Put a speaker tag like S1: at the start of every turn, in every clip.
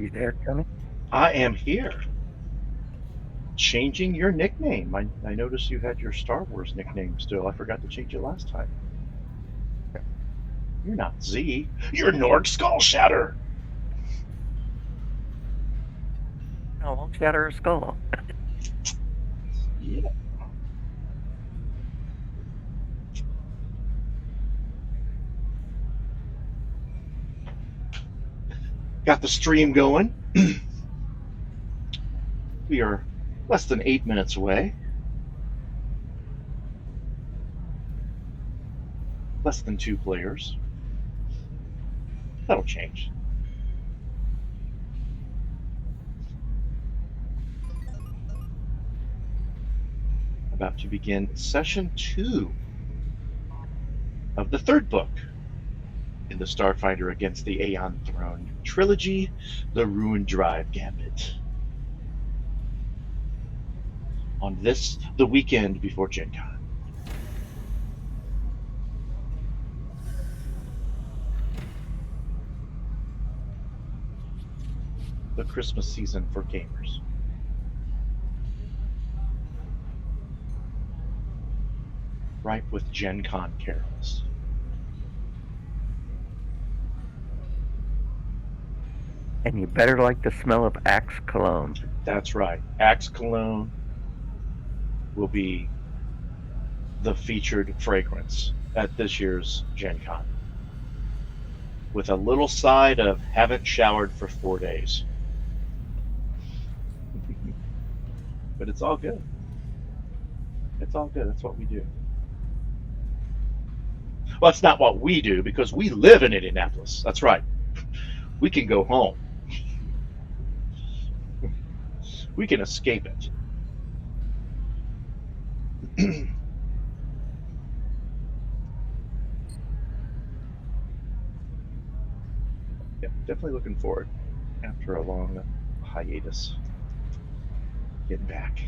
S1: You there, Tony?
S2: I am here. Changing your nickname. I noticed you had your Star Wars nickname still. I forgot to change it last time. You're not Z. You're Norg Skullshatter.
S1: I won't shatter her skull.
S2: Yeah. Got the stream going. We are less than 8 minutes away. Less than 2 players. That'll change. About to begin session 2 of the third book in the Starfinder Against the Aeon Throne trilogy, The Rune Drive Gambit. On this, the weekend before Gen Con. The Christmas season for gamers. Ripe with Gen Con carols.
S1: And you better like the smell of Axe cologne.
S2: That's right. Axe Cologne will be the featured fragrance at this year's Gen Con. With a little side of haven't showered for 4 days. But it's all good. It's all good. That's what we do. Well, it's not what we do because we live in Indianapolis. That's right. We can go home. We can escape it. Yeah, definitely looking forward after a long hiatus. Getting back.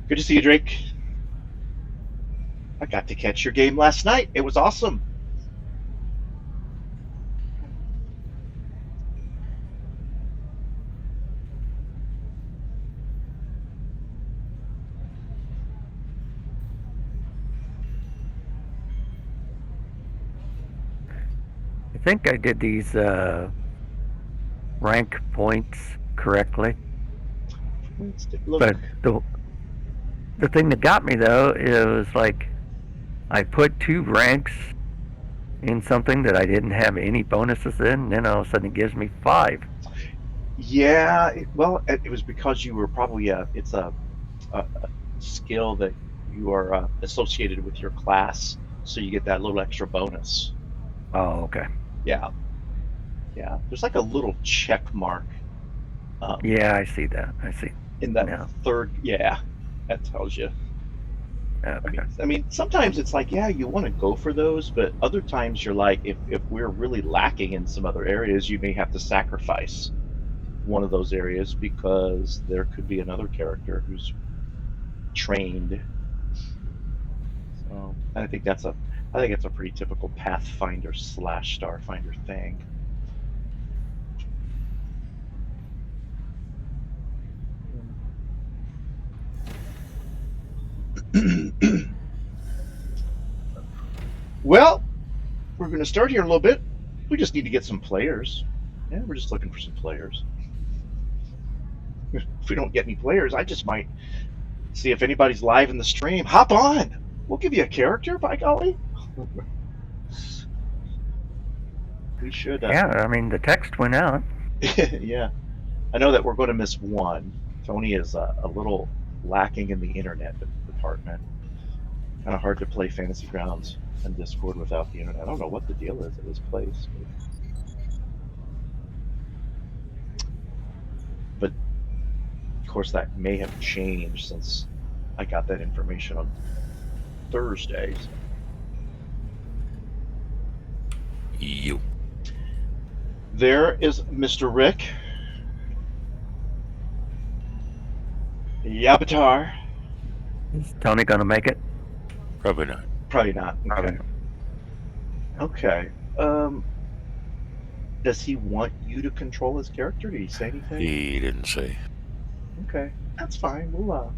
S2: Good to see you, Drake. I got to catch your game last night. It was awesome.
S1: I think I did these rank points correctly.
S2: Let's take a look.
S1: But the thing that got me though is like I put 2 ranks in something that I didn't have any bonuses in, and then all of a sudden it gives me 5.
S2: Yeah, it was because you were probably it's a skill that you are associated with your class, so you get that little extra bonus.
S1: Oh, okay.
S2: Yeah, yeah. There's like a little check mark.
S1: Yeah, I see that. I see.
S2: In that
S1: now.
S2: third, yeah, that tells you.
S1: Okay.
S2: I mean, sometimes it's like, yeah, you want to go for those, but other times you're like, if we're really lacking in some other areas, you may have to sacrifice one of those areas because there could be another character who's trained. So I think that's a pretty typical Pathfinder / Starfinder thing. Well, we're going to start here in a little bit. We just need to get some players. Yeah, we're just looking for some players. If we don't get any players, I just might see if anybody's live in the stream. Hop on. We'll give you a character, by golly. We should.
S1: Yeah, I mean the text went out.
S2: Yeah. I know that we're going to miss one. Tony is a little lacking in the internet department. Kind of hard to play Fantasy Grounds and Discord without the internet. I don't know what the deal is at this place. But of course, that may have changed since I got that information on Thursdays.
S3: You.
S2: There is Mr. Rick. Yabatar.
S1: Is Tony going to make it?
S3: Probably not.
S2: Probably not.
S1: Probably
S2: Okay. Does he want you to control his character? Did he say anything?
S3: He didn't say.
S2: Okay, that's fine. We'll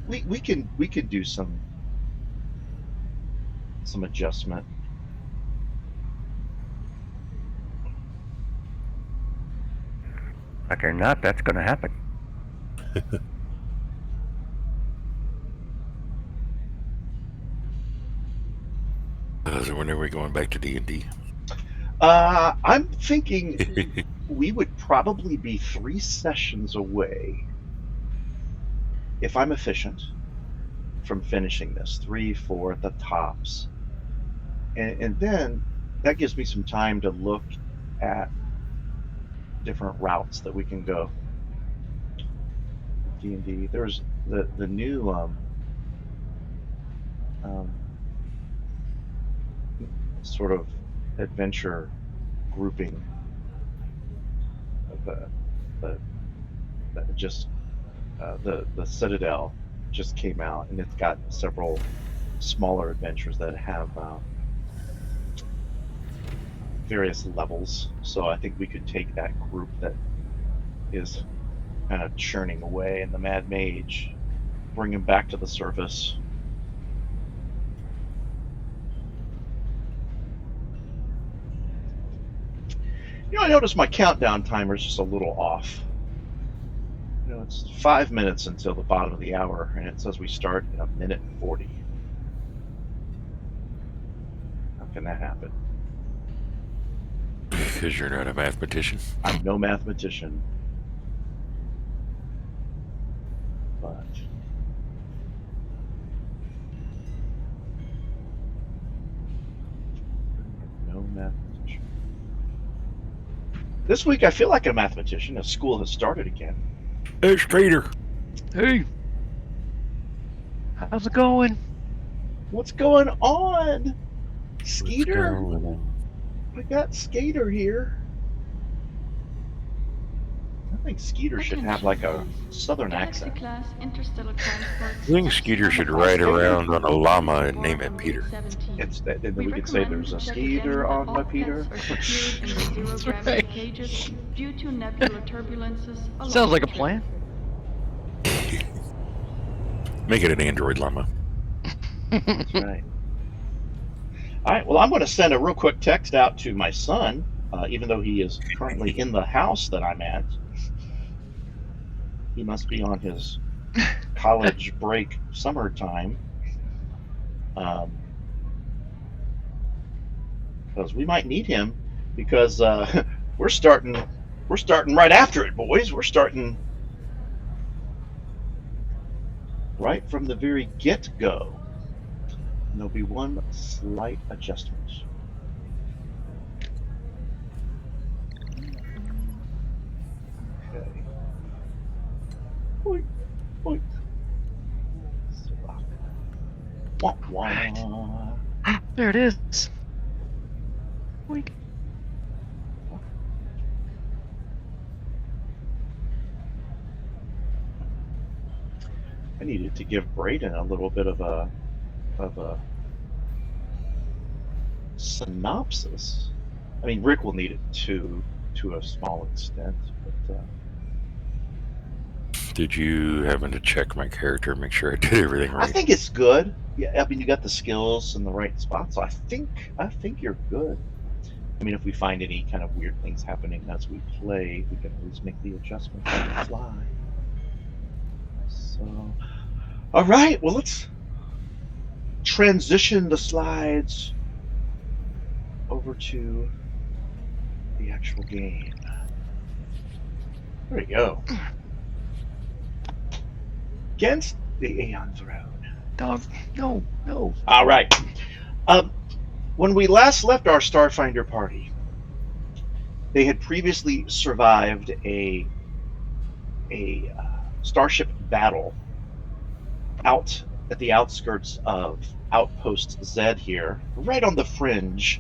S2: we can do some adjustment.
S1: Like or not, that's going to happen.
S3: So when are we going back to D&D?
S2: I'm thinking we would probably be 3 sessions away, if I'm efficient, from finishing this. 3, 4 at the tops, and then that gives me some time to look at different routes that we can go. D&D. There's the new sort of adventure grouping of the Citadel just came out, and it's got several smaller adventures that have various levels. So I think we could take that group that is kind of churning away in the Mad Mage, bring him back to the surface. I noticed my countdown timer is just a little off. It's 5 minutes until the bottom of the hour, and it says we start in 1:40. How can that happen?
S3: Because you're not a mathematician.
S2: I'm no mathematician. But no mathematician. This week I feel like a mathematician as school has started again.
S3: It's Peter.
S4: Hey, how's it going?
S2: What's going on?
S3: What's
S2: Skeeter?
S3: going on?
S2: We got Skeeter here. I think Skeeter should have like a southern accent.
S3: I think Skeeter should ride around on a llama and name it Peter.
S2: Then we could say there's a Skeeter on my Peter.
S4: That's right. Sounds like a plan.
S3: Make it an android llama.
S2: That's right. All right, well, I'm going to send a real quick text out to my son, even though he is currently in the house that I'm at. He must be on his college break summertime. Because we might need him, because we're starting right after it, boys. We're starting right from the very get-go. And there'll be one slight adjustment. Okay. Boink, boink. Wah, wah.
S4: There it is. Wink.
S2: I needed to give Braden a little bit of a synopsis. I mean, Rick will need it too, to a small extent, but
S3: Did you happen to check my character, make sure I did everything right?
S2: I think it's good. Yeah, I mean, you got the skills in the right spot, so I think you're good. I mean, if we find any kind of weird things happening as we play, we can always make the adjustments on the fly. So, all right, well, let's transition the slides over to the actual game. There we go. Against the Aeon Throne.
S4: Dog, no.
S2: All right. When we last left our Starfinder party, they had previously survived a starship battle out at the outskirts of Outpost Z here, right on the fringe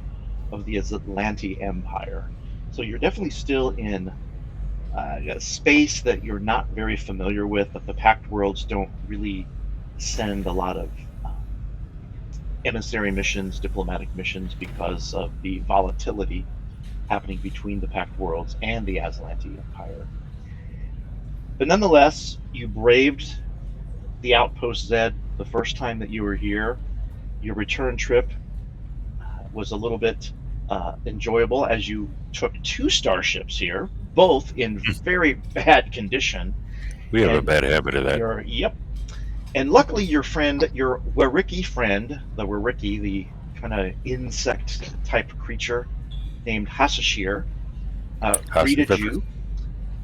S2: of the Atlanti Empire. So you're definitely still in a space that you're not very familiar with, but the Pact Worlds don't really send a lot of emissary missions, diplomatic missions, because of the volatility happening between the Pact Worlds and the Aslanti Empire. But nonetheless, you braved the Outpost Zed the first time that you were here. Your return trip was a little bit enjoyable, as you took 2 starships here, both in very bad condition.
S3: We have a
S2: And
S3: bad habit of that.
S2: Yep. And luckily, your friend, your Wariki friend, the Wariki, the kind of insect type creature named Hasashir, greeted you,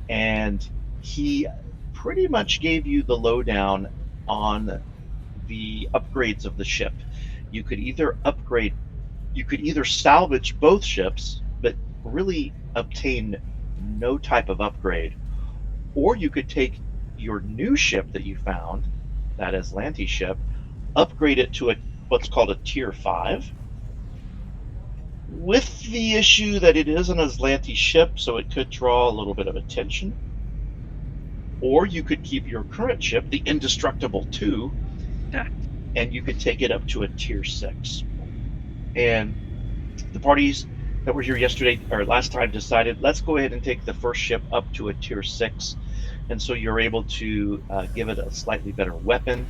S2: and he pretty much gave you the lowdown on the upgrades of the ship. You could either salvage both ships, but really obtain no type of upgrade, or you could take your new ship that you found, that Aslanti ship, upgrade it to what's called a Tier 5, with the issue that it is an Aslanti ship, so it could draw a little bit of attention. Or you could keep your current ship, the Indestructible 2, and you could take it up to a Tier 6. And the parties that were here yesterday, or last time, decided, let's go ahead and take the first ship up to a Tier 6. And so you're able to give it a slightly better weapon.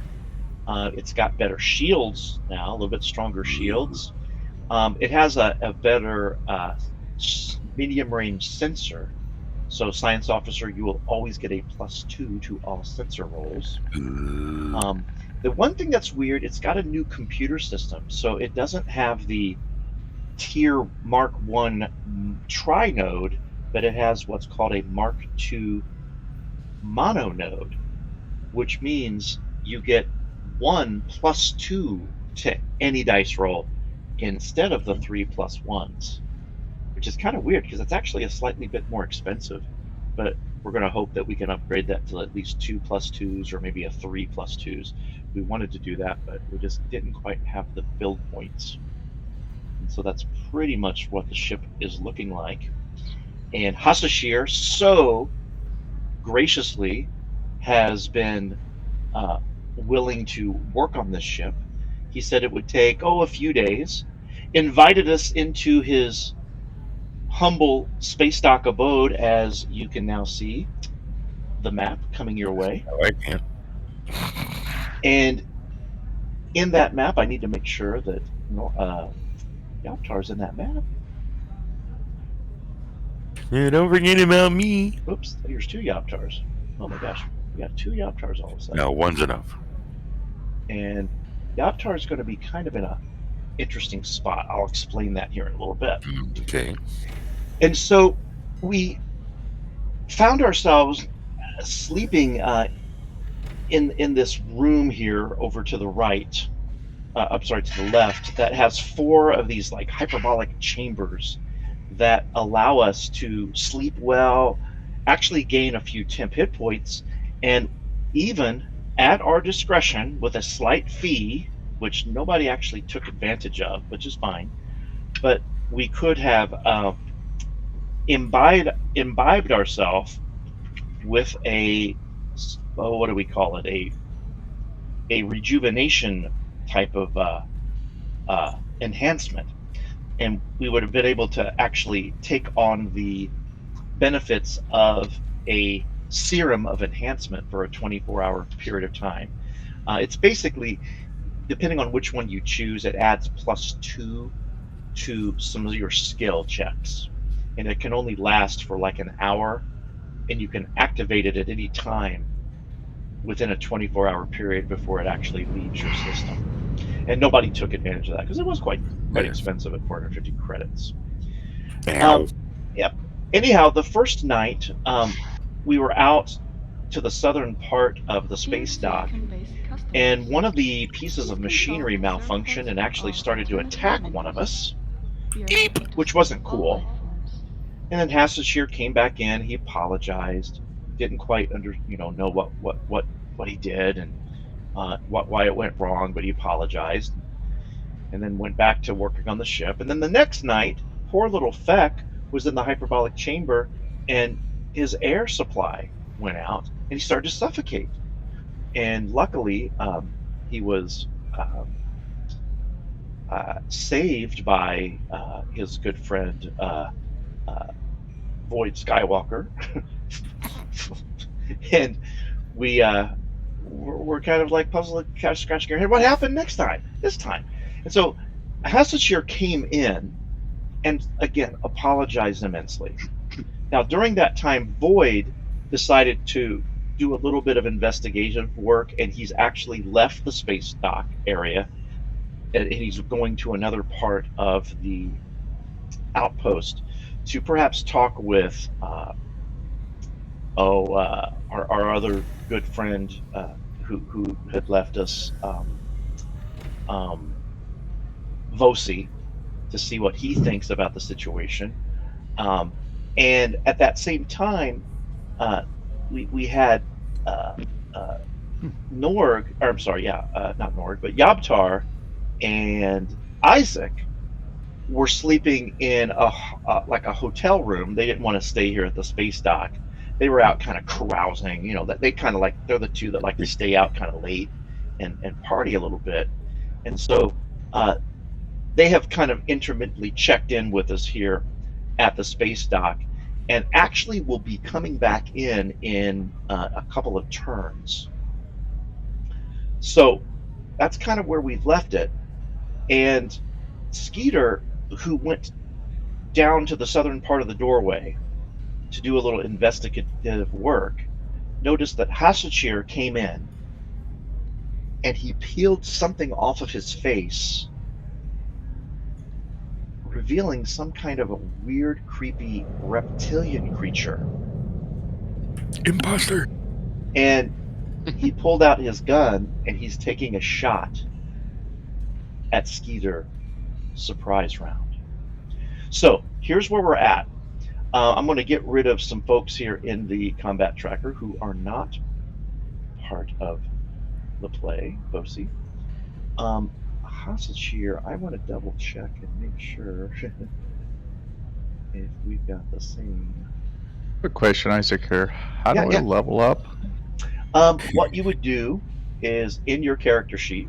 S2: It's got better shields now, a little bit stronger shields. It has a better medium-range sensor. So, Science Officer, you will always get a +2 to all sensor rolls. The one thing that's weird, it's got a new computer system. So it doesn't have the Tier Mark 1 tri-node, but it has what's called a Mark 2 mono node, which means you get 1 +2 to any dice roll instead of the 3 +1s, which is kind of weird because it's actually a slightly bit more expensive. But we're going to hope that we can upgrade that to at least 2 +2s or maybe a 3 +2s. We wanted to do that, but we just didn't quite have the build points. And so that's pretty much what the ship is looking like. And Hasashir so graciously has been willing to work on this ship. He said it would take, a few days, invited us into his humble space dock abode, as you can now see the map coming your way.
S3: I can't.
S2: And in that map, I need to make sure that Yaltar's in that map.
S3: Yeah, don't forget about me.
S2: Oops, here's 2 Yaltars. Oh my gosh, we got 2 Yaltars all of a sudden.
S3: No, one's enough.
S2: And Yaltar's going to be kind of in a interesting spot. I'll explain that here in a little bit.
S3: Okay.
S2: And so we found ourselves sleeping in this room here over to the right, to the left, that has 4 of these like hyperbolic chambers that allow us to sleep well, actually gain a few temp hit points, and even at our discretion with a slight fee, which nobody actually took advantage of, which is fine, but we could have imbibed ourselves with a what do we call it, a rejuvenation type of enhancement, and we would have been able to actually take on the benefits of a serum of enhancement for a 24-hour period of time. It's basically, depending on which one you choose, it adds +2 to some of your skill checks, and it can only last for like an hour, and you can activate it at any time within a 24-hour period before it actually leaves your system. And nobody took advantage of that because it was quite expensive at 450 credits. Yep. Anyhow, the first night, we were out to the southern part of the space dock, and one of the pieces of machinery malfunctioned and actually started to attack one of us, which wasn't cool. And then Hasashir came back in. He apologized. Didn't quite know what he did and why it went wrong, but he apologized, and then went back to working on the ship. And then the next night, poor little Feck was in the hyperbolic chamber, and his air supply went out and he started to suffocate. And luckily, he was saved by his good friend Void Skywalker, and we're kind of like puzzled, kind of scratching our head. What happened this time? And so Hasachir came in and again apologized immensely. Now during that time, Void decided to do a little bit of investigative work, and he's actually left the space dock area, and he's going to another part of the outpost to perhaps talk with our other good friend who had left us, Vosi, to see what he thinks about the situation. And at that same time, we had Norg, or I'm sorry, not Norg, but Yabtar and Isaac were sleeping in like a hotel room. They didn't want to stay here at the space dock. They were out kind of carousing. That they kind of like, they're the two that like to stay out kind of late and party a little bit. And so they have kind of intermittently checked in with us here at the space dock, and actually will be coming back in a couple of turns. So that's kind of where we've left it. And Skeeter, who went down to the southern part of the doorway to do a little investigative work, noticed that Hasachir came in and he peeled something off of his face, revealing some kind of a weird, creepy reptilian creature.
S3: Imposter.
S2: And he pulled out his gun and he's taking a shot at Skeeter surprise round. So here's where we're at. I'm going to get rid of some folks here in the combat tracker who are not part of the play, Bosi. Hasachir, I want to double check and make sure if we've got the same.
S5: Quick question, Isaac here. How do I
S2: Yeah.
S5: level up?
S2: What you would do is in your character sheet,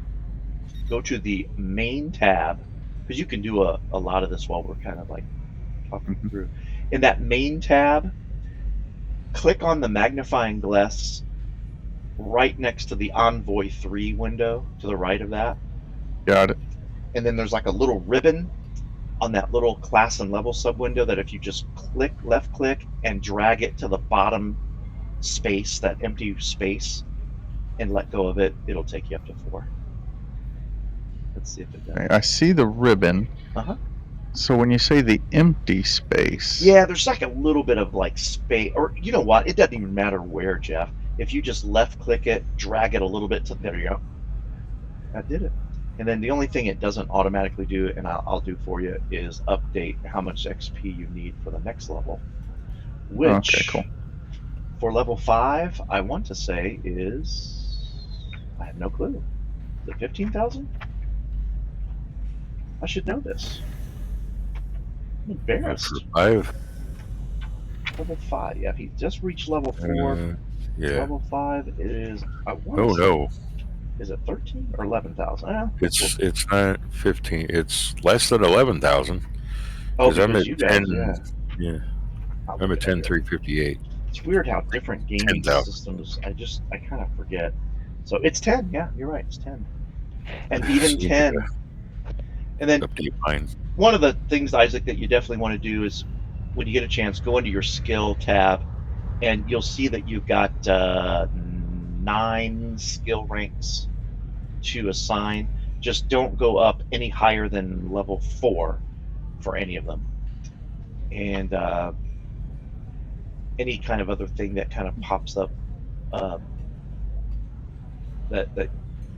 S2: go to the main tab, because you can do a lot of this while we're kind of like talking through. In that main tab, click on the magnifying glass right next to the Envoy 3 window to the right of that.
S5: Got it.
S2: And then there's like a little ribbon on that little class and level sub window that if you just left click and drag it to the bottom space, that empty space, and let go of it, it'll take you up to 4. Let's see if it does.
S5: I see the ribbon.
S2: Uh-huh.
S5: So when you say the empty space...
S2: Yeah, there's like a little bit of like space, or you know what? It doesn't even matter where, Jeff. If you just left click it, drag it a little bit to, there you go. That did it. And then the only thing it doesn't automatically do, and I'll do for you, is update how much XP you need for the next level. Which,
S5: okay, cool.
S2: For level 5, I want to say is, I have no clue. Is it 15,000? I should know this. I'm embarrassed.
S3: 5.
S2: Level 5, yeah. If he just reached level 4,
S3: Yeah.
S2: level 5 is,
S3: No.
S2: Is it 13 or 11,000?
S3: It's not 15. It's less than 11,000.
S2: Oh,
S3: I'm
S2: because
S3: at
S2: you guys,
S3: 10. Yeah. I'm at 10,358.
S2: It's weird how different gaming
S3: 10,000.
S2: systems. I kind of forget. So it's 10. Yeah, you're right. It's 10. And even 10. And then
S3: Up to you, mine.
S2: one of the things, Isaac, that you definitely want to do is when you get a chance, go into your skill tab, and you'll see that you've got 9 skill ranks to assign. Just don't go up any higher than level 4 for any of them. And any kind of other thing that kind of pops up that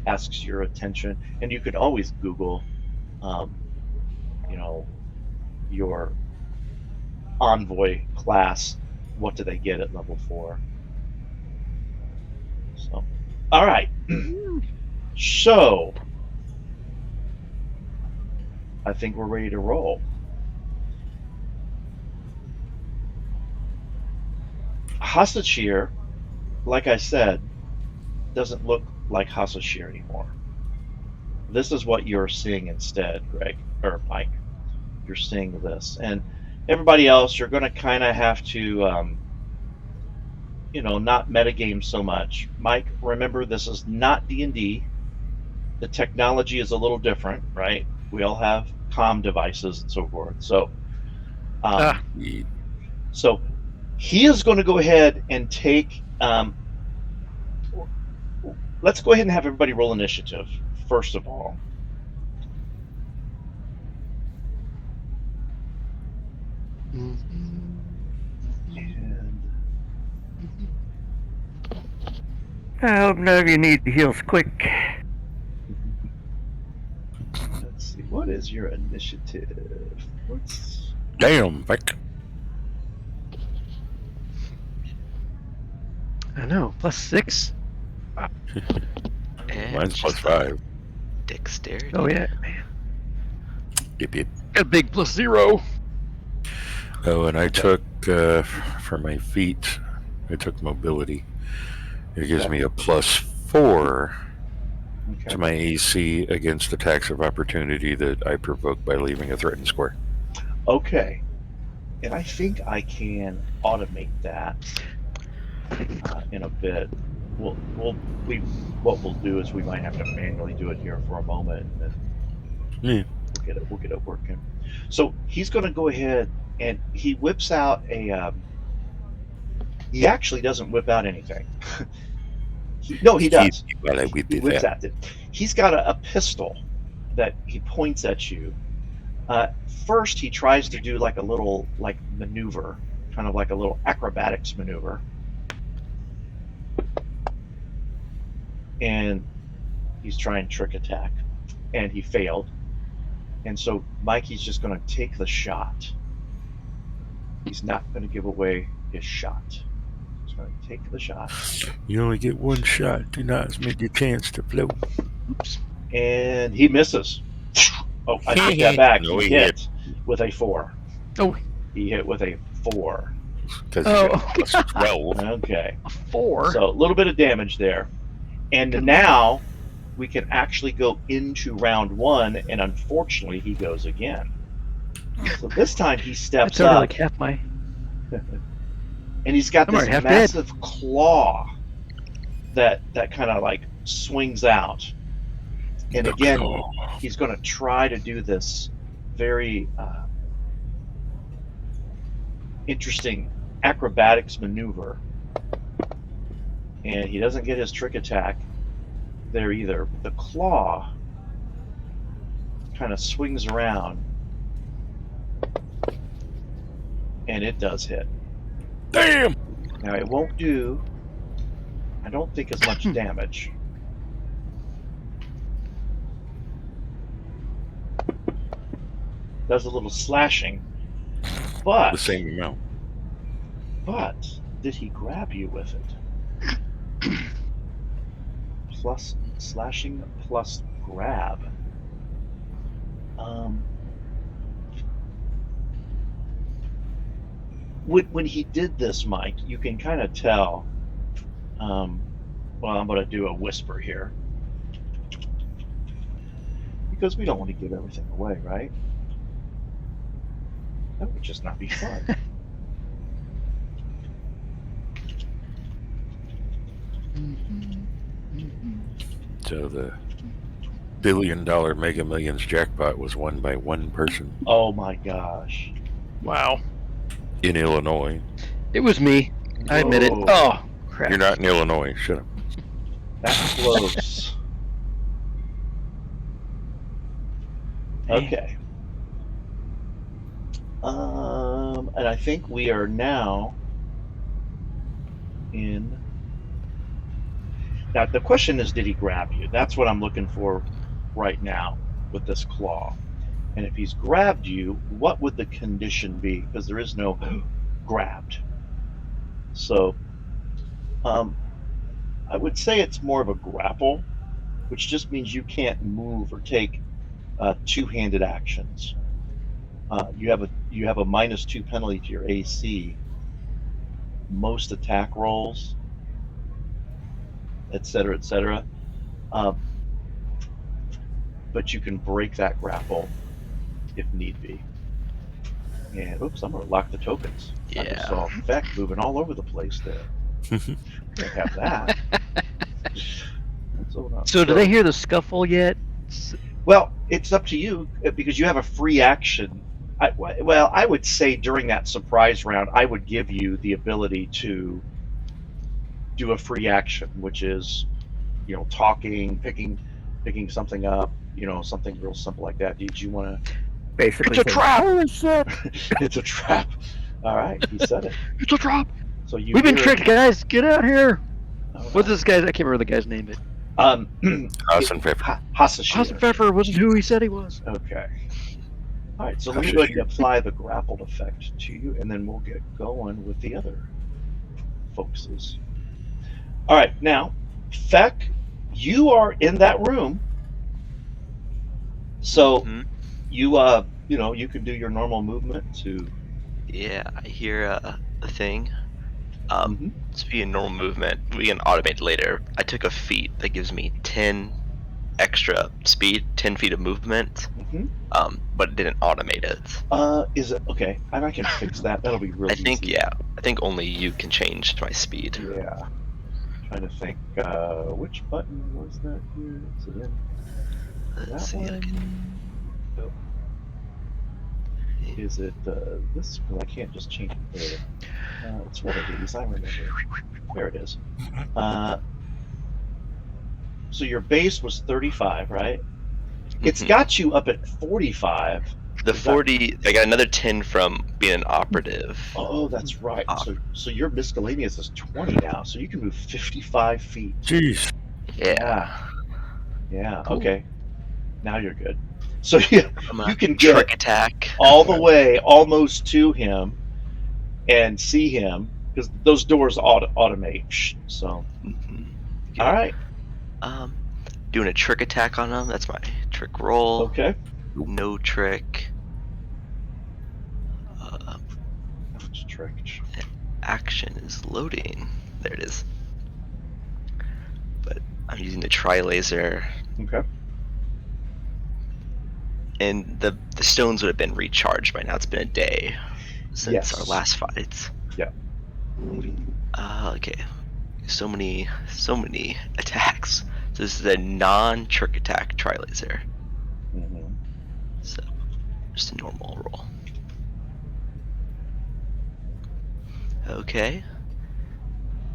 S2: asks your attention, and you can always Google, your Envoy class. What do they get at level 4? So, all right. So, I think we're ready to roll. Hasashir, like I said, doesn't look like Hasashir anymore. This is what you're seeing instead, Greg, or Mike. You're seeing this. And everybody else, you're going to kind of have to, not metagame so much. Mike, remember, this is not D&D. The technology is a little different, right? We all have comm devices and so forth. So, so he is going to go ahead and take. Let's go ahead and have everybody roll initiative first of all. And
S1: I hope none of you need heals quick.
S2: let's see, what is your initiative? What's
S3: Damn, Vic.
S4: I know. +6.
S6: And
S3: Mine's
S6: just
S3: +5.
S6: Dexterity.
S4: Oh yeah, man.
S3: Yep, yep.
S4: Got a big +0.
S3: Oh, and I took, for my feet, I took mobility. It gives me a +4
S2: okay?
S3: to my AC against attacks of opportunity that I provoke by leaving a threatened square.
S2: Okay, and I think I can automate that in a bit. What we'll do is we might have to manually do it here for a moment, and then
S3: Yeah.
S2: we'll get it working. So he's going to go ahead and he whips out a. He actually doesn't whip out anything. He does.
S3: Well, I would
S2: He
S3: do
S2: whips
S3: that.
S2: at it. He's got a pistol that he points at you. First, he tries to do like a little maneuver, kind of like a little acrobatics maneuver, and he's trying trick attack, and he failed. And so Mikey's just going to take the shot. He's not going to give away his shot. He's going to take the shot.
S3: You only get one shot. Do not miss your chance to float.
S4: Oops.
S2: And he misses. Oh, I take that back.
S3: No,
S2: he
S3: he
S2: hit with a 4.
S4: Oh.
S2: He hit with a 4.
S3: Because
S4: Oh.
S3: you got +12.
S2: Okay.
S4: A 4.
S2: So a little bit of damage there. And now we can actually go into round 1, and unfortunately he goes again. So this time he steps
S4: That's already
S2: up,
S4: like half my.
S2: and he's got
S4: I'm
S2: this
S4: already half
S2: massive claw that kind of like swings out. And
S3: The
S2: again,
S3: claw.
S2: he's going to try to do this very interesting acrobatics maneuver. And he doesn't get his trick attack there either. The claw kind of swings around, and it does hit.
S3: Damn!
S2: Now it won't do, I don't think, as much damage. Does a little slashing, but
S3: The same amount.
S2: But did he grab you with it? Plus slashing plus grab. When he did this, Mike, you can kind of tell. Well, I'm going to do a whisper here because we don't want to give everything away, right? That would just not be fun.
S3: So the $1 billion Mega Millions jackpot was won by one person
S2: Oh my gosh.
S4: Wow.
S3: in Illinois.
S4: It was me. I admit it.
S2: Whoa.
S4: Oh, crap.
S3: You're not in Illinois. Shut up.
S2: That's close. Okay. And I think we are now in. Now the question is, did he grab you? That's what I'm looking for right now with this claw. And if he's grabbed you, what would the condition be? Because there is no grabbed. So, I would say it's more of a grapple, which just means you can't move or take two-handed actions. You have a -2 penalty to your AC most attack rolls, etc., etc. Um, but you can break that grapple if need be. And oops, I'm gonna lock the tokens. I just
S4: Yeah.
S2: saw Feck moving all over the place there. Can't have that. Hold on.
S4: So, do they hear the scuffle yet?
S2: Well, it's up to you because you have a free action. I would say during that surprise round, I would give you the ability to do a free action, which is, talking, picking something up, something real simple like that. Did you want
S1: Basically,
S4: It's a
S1: say,
S4: trap!
S1: holy shit!
S2: to? It's a trap. All right, he said it.
S4: It's a trap!
S2: So you
S4: We've been
S2: hear
S4: tricked, guys! Get out here!
S2: Oh, no.
S4: What's this guy's? I can't remember the guy's name, but
S3: Hassan Pfeffer.
S4: Hassan
S2: Hasashir.
S4: Pfeffer wasn't who he said he was.
S2: Okay. All right, so let me go ahead and apply the grappled effect to you, and then we'll get going with the other focuses. All right, now, Feck, you are in that room, so you can do your normal movement to.
S6: Yeah, I hear a thing.
S2: Mhm.
S6: Speaking of normal movement, we can automate later. I took a feat that gives me 10 extra speed, 10 feet of movement,
S2: Mhm.
S6: but it didn't automate it.
S2: Is it okay? I can fix that. That'll be really easy.
S6: I think only you can change my speed.
S2: Yeah. Trying to think, which button was that here? Is it in
S6: Let's
S2: that
S6: see.
S2: one? No. Is it this? Because I can't just change it there. It's one of these. I remember. There it is. So your base was 35, right? It's got you up at 45.
S6: The 40. I got another 10 from being an operative.
S2: Oh, that's right. So your miscellaneous is 20 now, so you can move 55 feet.
S3: Jeez.
S2: Yeah. Cool. Okay. Now you're good. So you can get
S6: trick attack
S2: all the way almost to him and see him because those doors automate. So, all right.
S6: Doing a trick attack on him. That's my trick roll.
S2: Okay.
S6: No trick.
S2: Trick.
S6: Action is loading. There it is. But I'm using the tri-laser.
S2: Okay.
S6: And the stones would have been recharged by now. It's been a day since our last fights.
S2: Yeah.
S6: Okay. So many attacks. So this is a non-trick attack tri-laser.
S2: Mm-hmm.
S6: So just a normal roll. Okay.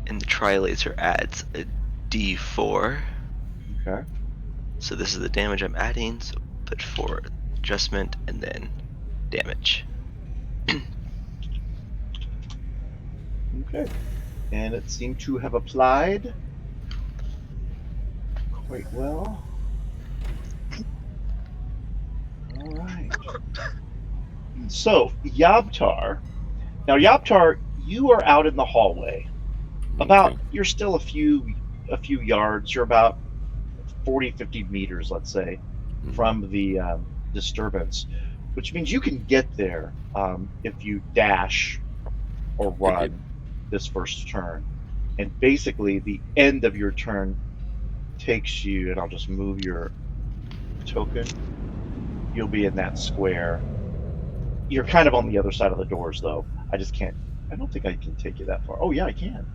S6: And the tri-laser adds a D4.
S2: Okay.
S6: So this is the damage I'm adding. So put 4 adjustment and then damage.
S2: Okay. And it seemed to have applied quite well. All right. So, Yabtar. Now, Yabtar, you are out in the hallway. You're still a few yards. You're about 40, 50 meters, let's say, from the disturbance, which means you can get there if you dash or run this first turn. And basically, the end of your turn takes you, and I'll just move your token. You'll be in that square. You're kind of on the other side of the doors, though. I don't think I can take you that far. Oh, yeah, I can.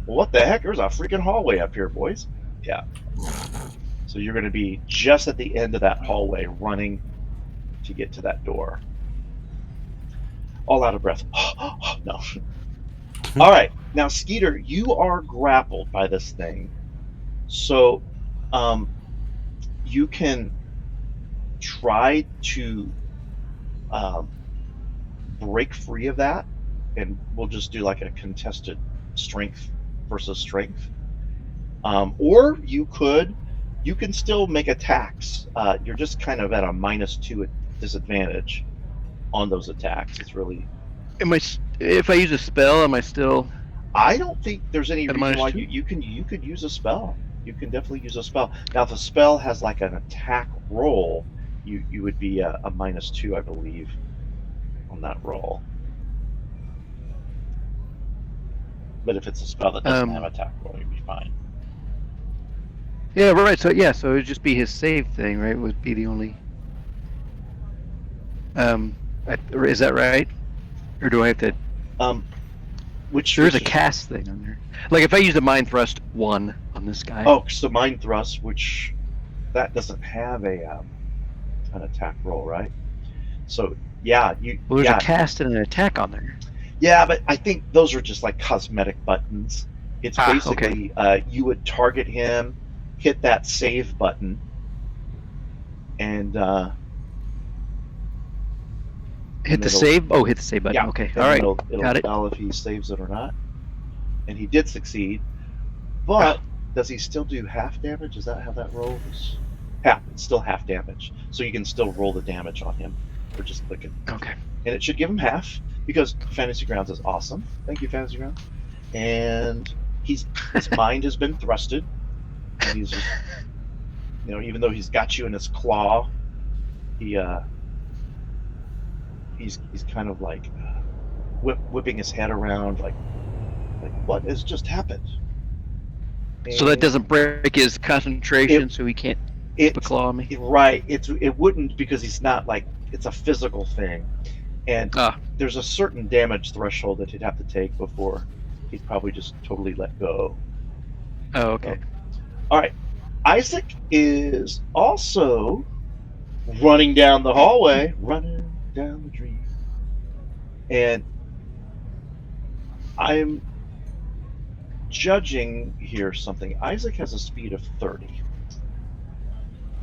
S2: Well, what the heck? There's a freaking hallway up here, boys. Yeah. So you're going to be just at the end of that hallway, running to get to that door. All out of breath. No. All right. Now, Skeeter, you are grappled by this thing. So you can try to break free of that, and we'll just do like a contested strength versus strength. Or you can still make attacks. You're just kind of at a -2 disadvantage on those attacks. It's really.
S4: If I use a spell, am I still?
S2: I don't think there's any reason why
S4: -2?
S2: you could use a spell. You can definitely use a spell. Now, if the spell has like an attack roll, you would be a -2, I believe, on that roll. But if it's a spell that doesn't
S4: Um,
S2: have attack roll, you'd be fine.
S4: Yeah, right. So so it'd just be his save thing, right? Would be the only. Is that right? Or do I have to?
S2: Which
S4: There is a
S2: is
S4: cast thing on there. Like if I use a mind thrust 1 on this guy.
S2: Oh, so mind thrust, which that doesn't have an attack roll, right? So yeah,
S4: Well, there's a cast and an attack on there.
S2: yeah, but I think those are just like cosmetic buttons. It's
S4: Okay.
S2: basically you would target him, hit that save button, and
S4: Hit the
S2: it'll-
S4: save. Oh, hit the save button.
S2: yeah,
S4: Okay.
S2: then
S4: All right.
S2: it'll
S4: Got it.
S2: tell if he saves it or not. And he did succeed, but does he still do half damage? Is that how that rolls? Half. It's still half damage, so you can still roll the damage on him, or just click it.
S4: Okay.
S2: And it should give him half because Fantasy Grounds is awesome. Thank you, Fantasy Grounds. And his mind has been thrusted. And he's just, even though he's got you in his claw, he's kind of like whipping his head around, like what has just happened?
S4: So that
S2: And
S4: doesn't break his concentration, so he can't
S2: it
S4: claw me.
S2: right. It wouldn't because he's not like it's a physical thing, and there's a certain damage threshold that he'd have to take before he'd probably just totally let go.
S4: Oh, okay.
S2: All right. Isaac is also running down the hallway, running down the street. And I'm judging here something. Isaac has a speed of 30.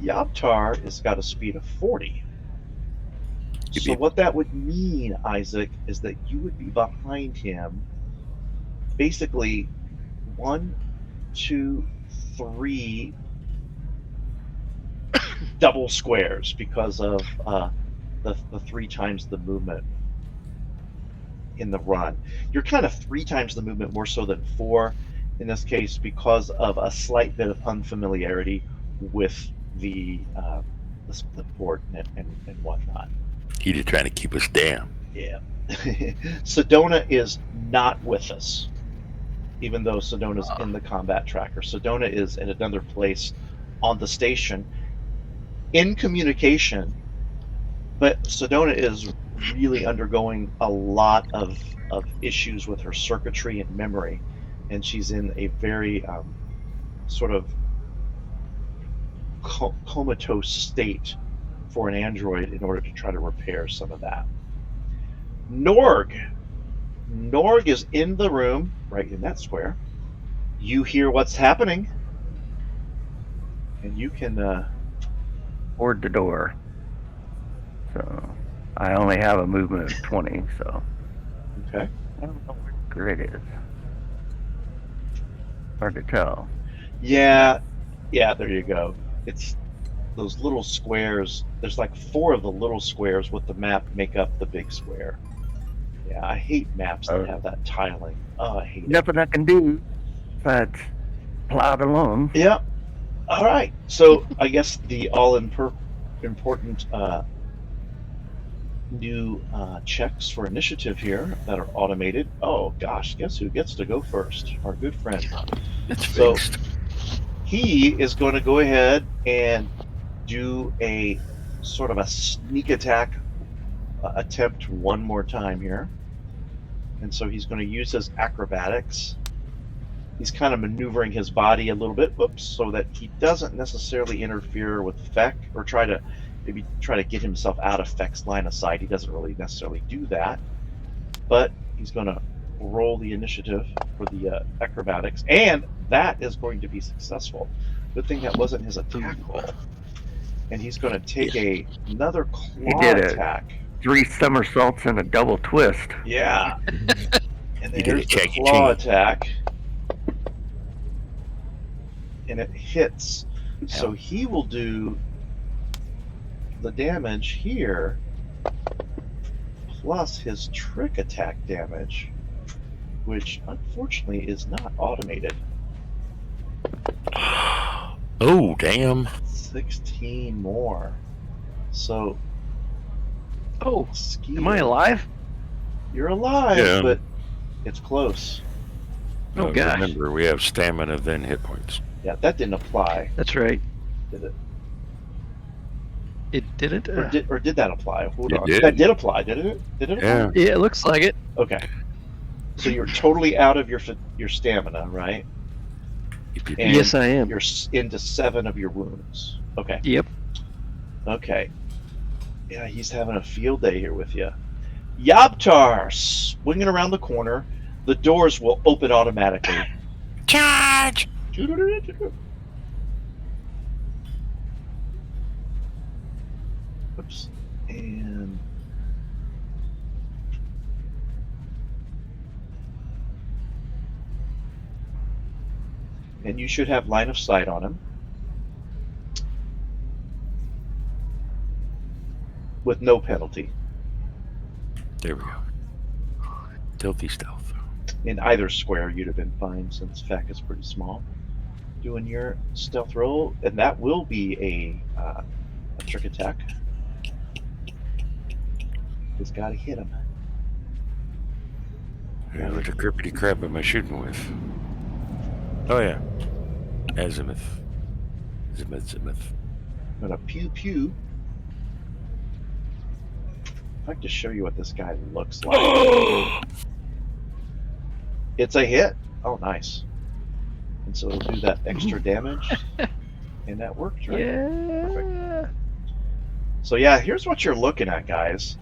S2: Yabtar has got a speed of 40. So what that would mean, Isaac, is that you would be behind him basically 1, 2, 3 double squares because of the 3 times the movement in the run. You're kind of 3 times the movement more so than 4 in this case because of a slight bit of unfamiliarity with the board and whatnot.
S3: He's just trying to keep us down.
S2: Yeah. Sedona is not with us, even though Sedona's in the combat tracker. Sedona is at another place on the station in communication, but Sedona is really undergoing a lot of issues with her circuitry and memory, and she's in a very sort of comatose state for an android in order to try to repair some of that. Norg is in the room, right in that square. You hear what's happening, and you can
S1: board the door. So I only have a movement of 20, so
S2: okay.
S1: I don't know where the grid is. Hard to tell.
S2: Yeah, there you go. It's those little squares. There's like 4 of the little squares with the map make up the big square. Yeah, I hate maps that have that tiling. Oh, I hate it.
S1: Nothing I can do but plod along.
S2: Yeah. All right. So I guess the important new checks for initiative here that are automated. Oh gosh, guess who gets to go first? Our good friend.
S3: It's
S2: So
S3: fixed.
S2: he is going to go ahead and do a sort of a sneak attack attempt one more time here. And so he's going to use his acrobatics. He's kind of maneuvering his body a little bit, so that he doesn't necessarily interfere with Feck or try to get himself out of Feck's line of sight. He doesn't really necessarily do that, but he's going to roll the initiative for the acrobatics, and that is going to be successful. Good thing that wasn't his attack roll. And he's going to take another claw
S1: did it.
S2: attack.
S1: 3 somersaults and a double twist.
S2: Yeah. And
S3: He
S2: then
S3: did a
S2: here's the
S3: Jackie
S2: claw
S3: Chan.
S2: attack. And it hits. So he will do the damage here plus his trick attack damage, which unfortunately is not automated.
S3: Oh, damn.
S2: 16 more. So,
S4: Oh,
S2: Ski,
S4: am I alive?
S2: You're alive,
S3: Yeah.
S2: but it's close.
S4: Oh, gosh.
S3: Remember, we have stamina, then hit points.
S2: Yeah, that didn't apply,
S4: That's right.
S2: did it?
S4: It didn't.
S2: Or did that apply? Hold
S3: It
S2: on.
S3: did.
S2: That did apply, didn't it? Did it apply?
S3: Yeah.
S4: Yeah, it looks like it.
S2: Okay. So you're totally out of your stamina, right? And
S4: Yes, I am.
S2: You're into 7 of your wounds. Okay.
S4: Yep.
S2: Okay. Yeah, he's having a field day here with you. Yabtar swinging around the corner. The doors will open automatically.
S3: Charge!
S2: Oops. And you should have line of sight on him. With no penalty.
S3: There we go. Stealthy stealth.
S2: In either square, you'd have been fine since FAC is pretty small. Doing your stealth roll, and that will be a trick attack. Just gotta hit him.
S3: Yeah, what the crippity crap am I shooting with? Oh yeah. Azimuth. Zimuth.
S2: I'm gonna pew pew. I'd like to show you what this guy looks like. It's a hit. Oh, nice. And so it'll do that extra damage. And that worked, right?
S4: Yeah.
S2: Perfect. So yeah, here's what you're looking at, guys.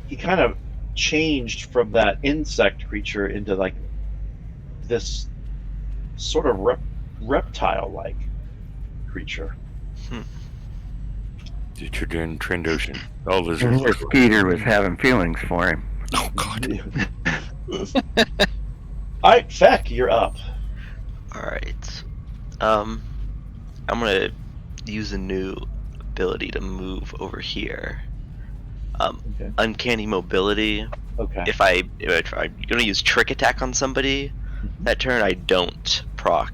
S2: He kind of changed from that insect creature into like this sort of reptile-like creature.
S3: The Trandoshan. All
S1: And
S3: lizards.
S1: the Skeeter was having feelings for him.
S3: Oh god.
S2: Alright, Feck, you're up.
S6: Alright. I'm gonna use a new ability to move over here.
S2: Okay.
S6: Uncanny mobility.
S2: Okay.
S6: If I'm gonna use trick attack on somebody, that turn I don't proc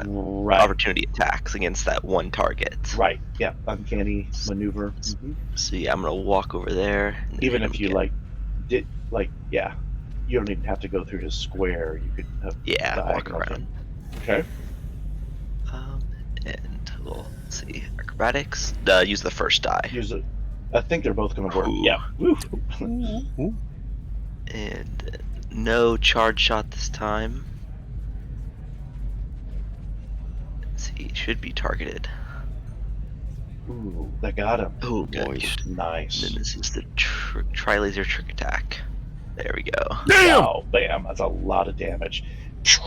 S2: Right.
S6: opportunity attacks against that one target.
S2: Right. Yeah. Uncanny maneuver. Mhm.
S6: So yeah, I'm gonna walk over there. and
S2: Even
S6: hit
S2: if
S6: him
S2: you
S6: again.
S2: yeah, you don't even have to go through his square. You could have
S6: Yeah, walk
S2: diagonal
S6: around.
S2: thing. Okay.
S6: And we'll see acrobatics. Use the first die.
S2: Use it. I think they're both going to work.
S6: Ooh.
S2: Yeah. Woo.
S6: And no charge shot this time. Let's see, should be targeted.
S2: Ooh, that got him.
S6: Oh, good.
S3: Moist.
S6: And
S2: Nice.
S6: then this is the tri-laser trick attack. There we go.
S3: Damn!
S2: Wow, bam. That's a lot of damage.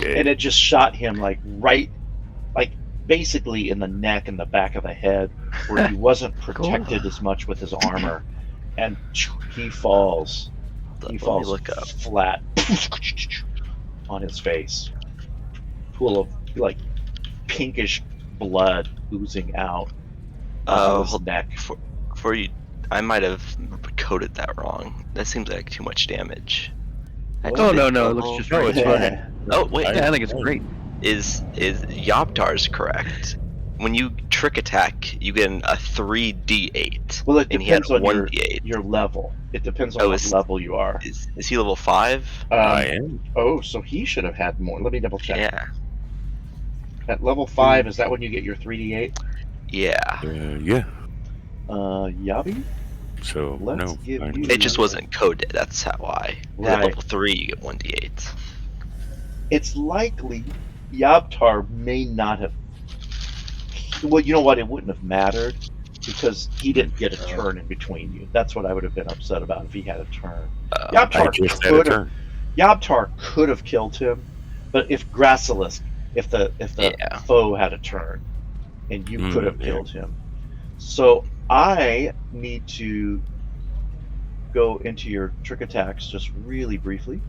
S3: Yeah.
S2: And it just shot him like basically in the neck and the back of the head where he wasn't protected as much with his armor. And he falls. He
S6: Let me
S2: falls
S6: look up.
S2: flat on his face. Pool of like pinkish blood oozing out
S6: Oh,
S2: of his neck.
S6: For you, I might have coded that wrong. That seems like too much damage.
S4: Oh, no, it looks just right.
S3: it's fine.
S6: Oh wait,
S4: Yeah, I think it's great.
S6: is Yoptar's correct? When you trick attack, you get a 3d8.
S2: Well, it
S6: and he had
S2: depends
S6: a
S2: on
S6: 1d8.
S2: your level. It depends on
S6: Oh,
S2: what
S6: it's-
S2: level you are.
S6: Is he level 5?
S3: I am.
S2: Oh, so he should have had more. Let me double check.
S6: Yeah.
S2: At level 5, is that when you get your 3d8?
S6: Yeah.
S3: Yeah.
S2: Yabi?
S3: So
S2: Let's
S3: no.
S2: give
S3: fine.
S2: you-
S6: It just wasn't coded. That's why. 'Cause At
S2: Right.
S6: level 3, you get 1d8.
S2: It's likely Yabtar may not have. Well, you know what? It wouldn't have mattered because he didn't get a turn in between you. That's what I would have been upset about if he had a turn.
S6: Uh,
S3: I
S2: Yabtar
S3: just had a
S2: could have.
S3: turn.
S2: Yabtar could have killed him, but if Gracilis, if the
S6: Yeah.
S2: foe had a turn, and you could have
S3: yeah.
S2: killed him, so I need to go into your trick attacks just really briefly.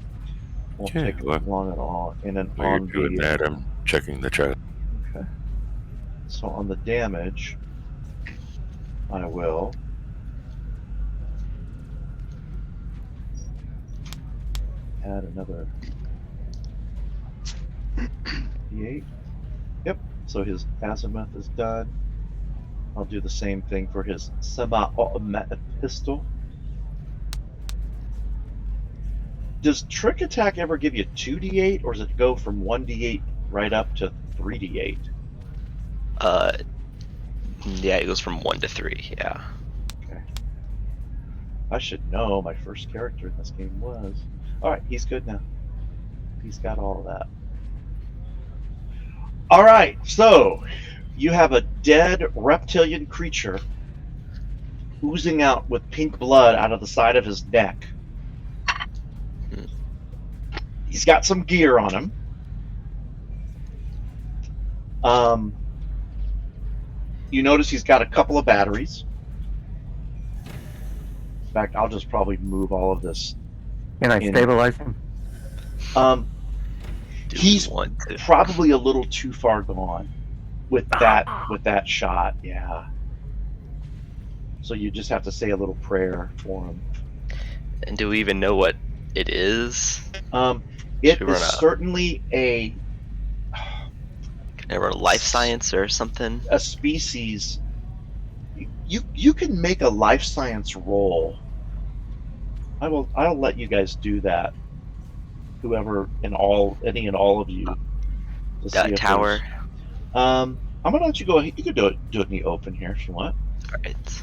S2: Won't
S3: Yeah,
S2: take
S3: well,
S2: long at all. And then
S3: While you're
S2: on
S3: doing
S2: the
S3: that, I'm checking the chat.
S2: okay, so on the damage, I will. Add another D8. Yep, so his azimuth is done. I'll do the same thing for his semi-automatic pistol. Does Trick Attack ever give you 2d8, or does it go from 1d8 right up to 3d8?
S6: Yeah, it goes from 1 to 3. Yeah.
S2: Okay. I should know. My first character in this game was. All right, he's good now. He's got all of that. All right, so you have a dead reptilian creature oozing out with pink blood out of the side of his neck. He's got some gear on him. You notice he's got a couple of batteries. In fact, I'll just probably move all of this.
S1: Can I
S2: In-
S1: stabilize him?
S6: Do
S2: He's
S6: want to.
S2: probably a little too far gone with that shot. Yeah. So you just have to say a little prayer for him.
S6: And do we even know what it is?
S2: It
S6: Should we
S2: is
S6: run a-
S2: certainly a
S6: Can I run a life science or something?
S2: species. You can make a life science roll. I'll let you guys do that. Whoever any and all of you. To
S6: Got
S2: see
S6: a
S2: if
S6: tower.
S2: there's- I'm gonna let you go. You can do it in the open here if you want.
S6: Alright.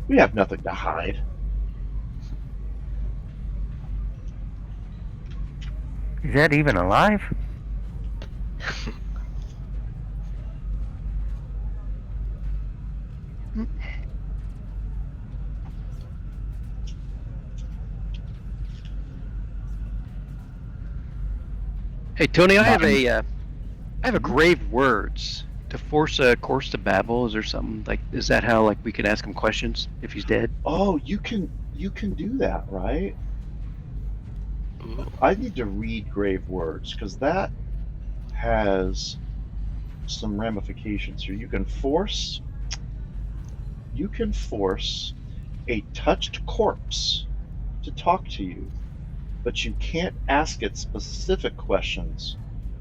S2: We have nothing to hide.
S1: Is that even alive?
S4: Hey Tony, I have a grave words to force a course to Babel. Is there something like? Is that how like we can ask him questions if he's dead?
S2: Oh, you can do that, right?
S6: Ooh.
S2: I need to read grave words because that has some ramifications here. You can force a touched corpse to talk to you, but you can't ask it specific questions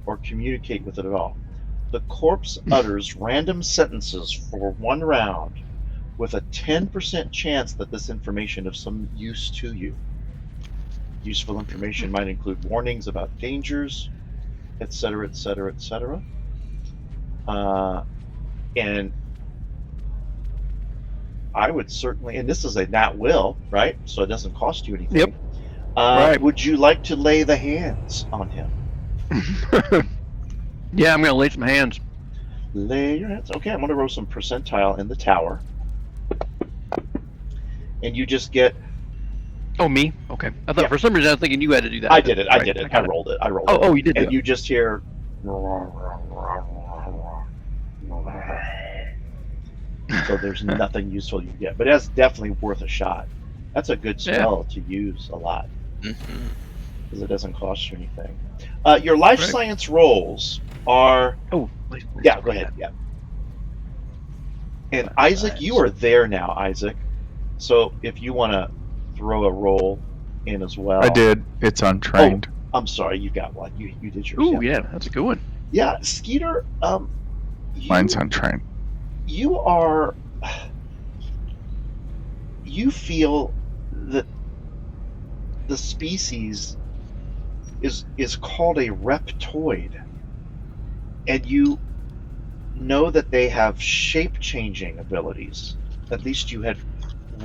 S2: or communicate with it at all. The corpse utters random sentences for 1 round with a 10% chance that this information is of some use to you. Useful information might include warnings about dangers, etc., etc., etc. And I would certainly, and this is a nat will, right? So it doesn't cost you anything.
S4: Yep. Right.
S2: Would you like to lay the hands on him?
S4: Yeah, I'm gonna lay some hands.
S2: Lay your hands. Okay, I'm going to roll some percentile in the tower. And you just get.
S4: Oh, me? Okay. I thought
S2: Yeah.
S4: for some reason I was thinking you had to do that.
S2: I did it. I
S4: Right,
S2: did it. I
S4: got
S2: rolled it. I rolled it.
S4: Oh, you did do
S2: And
S4: it.
S2: you just hear. So there's nothing useful you get. But that's definitely worth a shot. That's a good spell to use a lot.
S6: Mm-hmm.
S2: Because it doesn't cost you anything. Your life
S4: Right.
S2: science rolls are.
S4: Oh, please,
S2: Yeah, go ahead. Yeah. And
S4: Life
S2: Isaac,
S4: science.
S2: you are there now, Isaac. So if you want to throw a roll in as well.
S5: I did. It's untrained.
S2: I'm sorry, you got one. You did yours.
S4: Ooh, yeah, that's a good one.
S2: Yeah, Skeeter.
S5: Mine's untrained.
S2: You are. You feel that the species is called a reptoid, and you know that they have shape-changing abilities. At least you had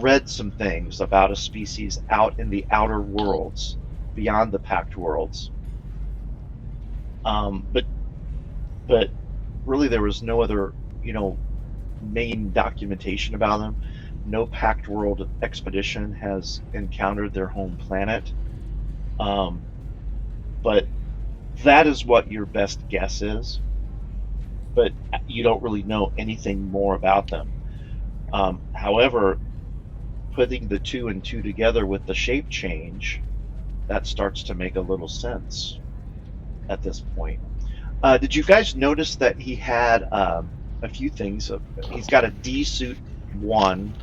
S2: read some things about a species out in the outer worlds, beyond the Pact worlds. But really, there was no other, main documentation about them. No Pact world expedition has encountered their home planet. But that is what your best guess is. But you don't really know anything more about them. However, putting the 2 and 2 together with the shape change, that starts to make a little sense at this point. Did you guys notice that he had a few things? He's got a D suit 1,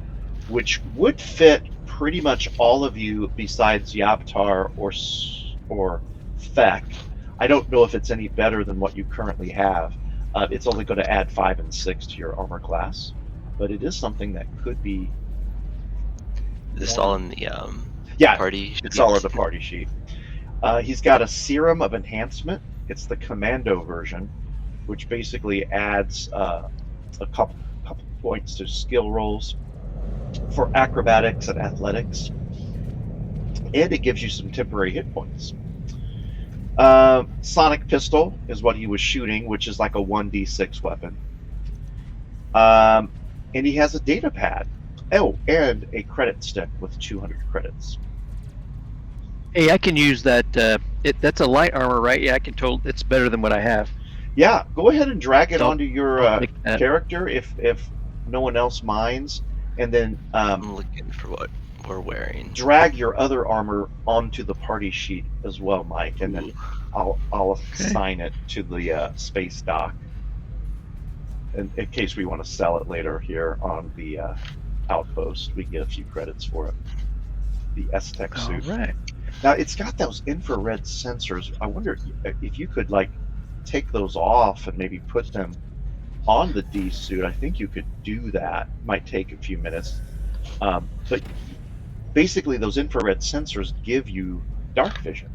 S2: which would fit pretty much all of you besides Yaptar or Feck. I don't know if it's any better than what you currently have. It's only going to add 5 and 6 to your armor class, but it is something that could be.
S6: This all in the
S2: Yeah,
S6: party?
S2: it's all on the party sheet. He's got a serum of enhancement. It's the commando version, which basically adds a couple points to skill rolls for acrobatics and athletics, and it gives you some temporary hit points. Sonic pistol is what he was shooting, which is like a 1d6 weapon. And he has a data pad. Oh, and a credit stick with 200 credits.
S4: Hey, I can use that. That's a light armor, right? Yeah, I can totally. It's better than what I have.
S2: Yeah, go ahead and drag it
S4: So,
S2: onto your
S4: I'll make that.
S2: character if no one else minds, and then
S6: I'm looking for what we're wearing.
S2: drag your other armor onto the party sheet as well, Mike, and then
S6: Ooh.
S2: I'll assign it to the space dock, in case we want to sell it later here on the outpost. We get a few credits for it. The S-Tech
S4: All
S2: suit.
S4: right.
S2: Now it's got those infrared sensors. I wonder if you could like take those off and maybe put them on the D suit. I think you could do that. Might take a few minutes, but basically those infrared sensors give you dark vision,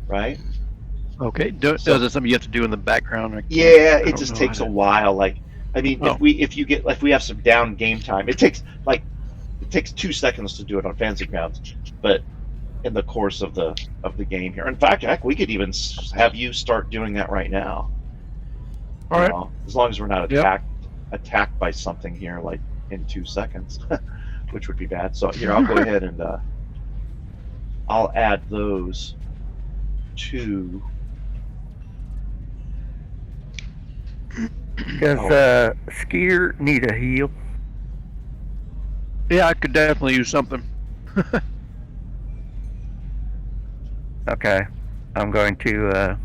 S2: right?
S4: Okay.
S2: So-
S4: Is it something you have to do in the background?
S2: Yeah,
S4: I
S2: it
S4: don't
S2: just
S4: know
S2: takes
S4: how
S2: a
S4: to-
S2: while. Like, I mean,
S4: Oh.
S2: if we have some down game time, it takes 2 seconds to do it on Fantasy Grounds, but in the course of the game here, in fact, heck, we could even have you start doing that right now.
S4: All
S2: You
S4: right.
S2: know, as long as we're not
S4: Yep.
S2: attacked by something here like in 2 seconds, which would be bad. So here, I'll go ahead and I'll add those to.
S1: Does Skeeter need a heal?
S4: Yeah, I could definitely use something.
S1: Okay. I'm going to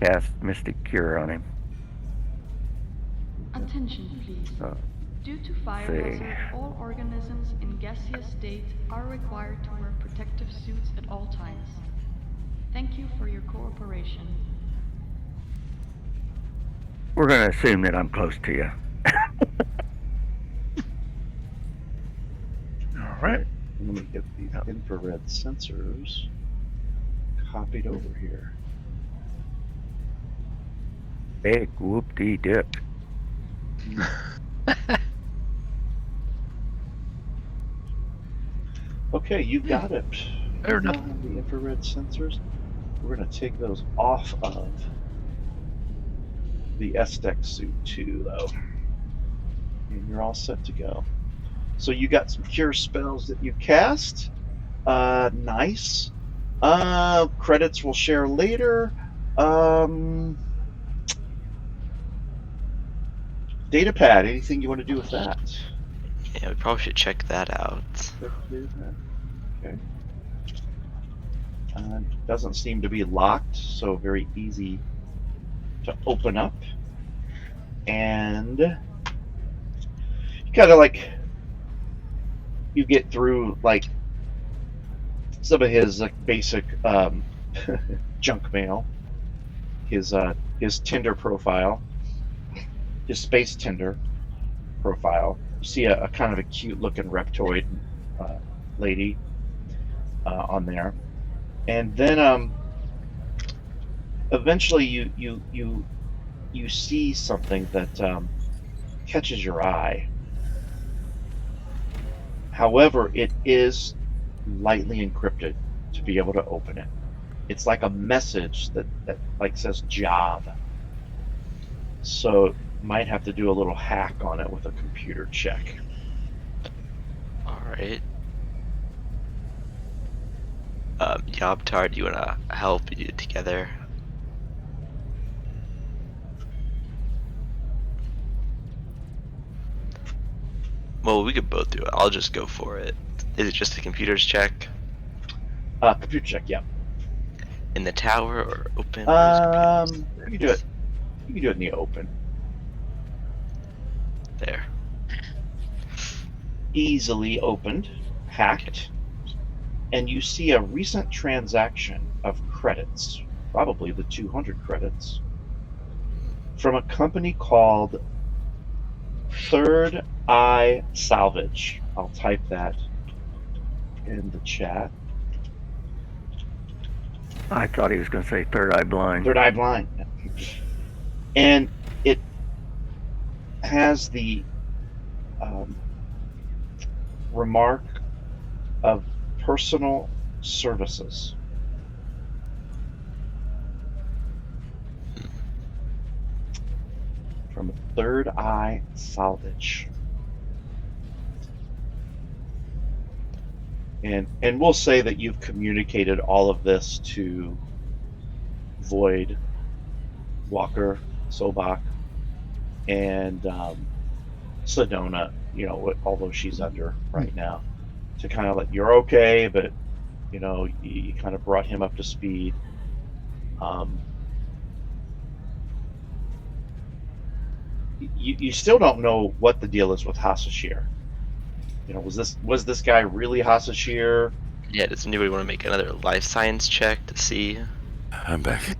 S1: cast Mystic Cure on him.
S7: Attention, please.
S1: Oh,
S7: Due to fire
S1: see.
S7: hazard, all organisms in gaseous state are required to wear protective suits at all times. Thank you for your cooperation.
S1: We're going to assume that I'm close to you.
S4: All right.
S2: Let me get these infrared sensors copied over here.
S1: Big whoop-de-dip.
S2: Okay, you got it.
S4: Fair enough.
S2: The infrared sensors. We're going to take those off of the S-Tech suit too, though. And you're all set to go. So you got some cure spells that you cast. Nice. Credits we'll share later. Data pad. Anything you want to do with that?
S6: Yeah, we probably should check that out.
S2: Okay. Doesn't seem to be locked, so very easy to open up. And you kind of like you get through like some of his like basic junk mail, his Tinder profile, his space Tinder profile. You see a kind of a cute looking reptoid lady on there, and then eventually you see something that catches your eye. However, it is lightly encrypted to be able to open it. It's like a message that like says job. So might have to do a little hack on it with a computer check.
S6: Alright. Yobtar, do you want to help you together? Well, we could both do it. I'll just go for it. Is it just a computer's check?
S2: Computer check, yeah.
S6: In the tower or open?
S2: You can do it. You can do it in the open.
S6: There.
S2: Easily opened, hacked, and you see a recent transaction of credits, probably the 200 credits, from a company called Third Eye Salvage. I'll type that in the chat.
S1: I thought he was going to say third eye blind.
S2: Third eye blind. And it has the remark of personal services. From Third Eye Salvage. And we'll say that you've communicated all of this to Void, Walker, Sobach, and Sedona, although she's under right now, to kind of like, you're okay, but, you kind of brought him up to speed. You still don't know what the deal is with Hasashir. Was this guy really Hasashir?
S6: Yeah, does anybody want to make another life science check to see?
S3: I'm back.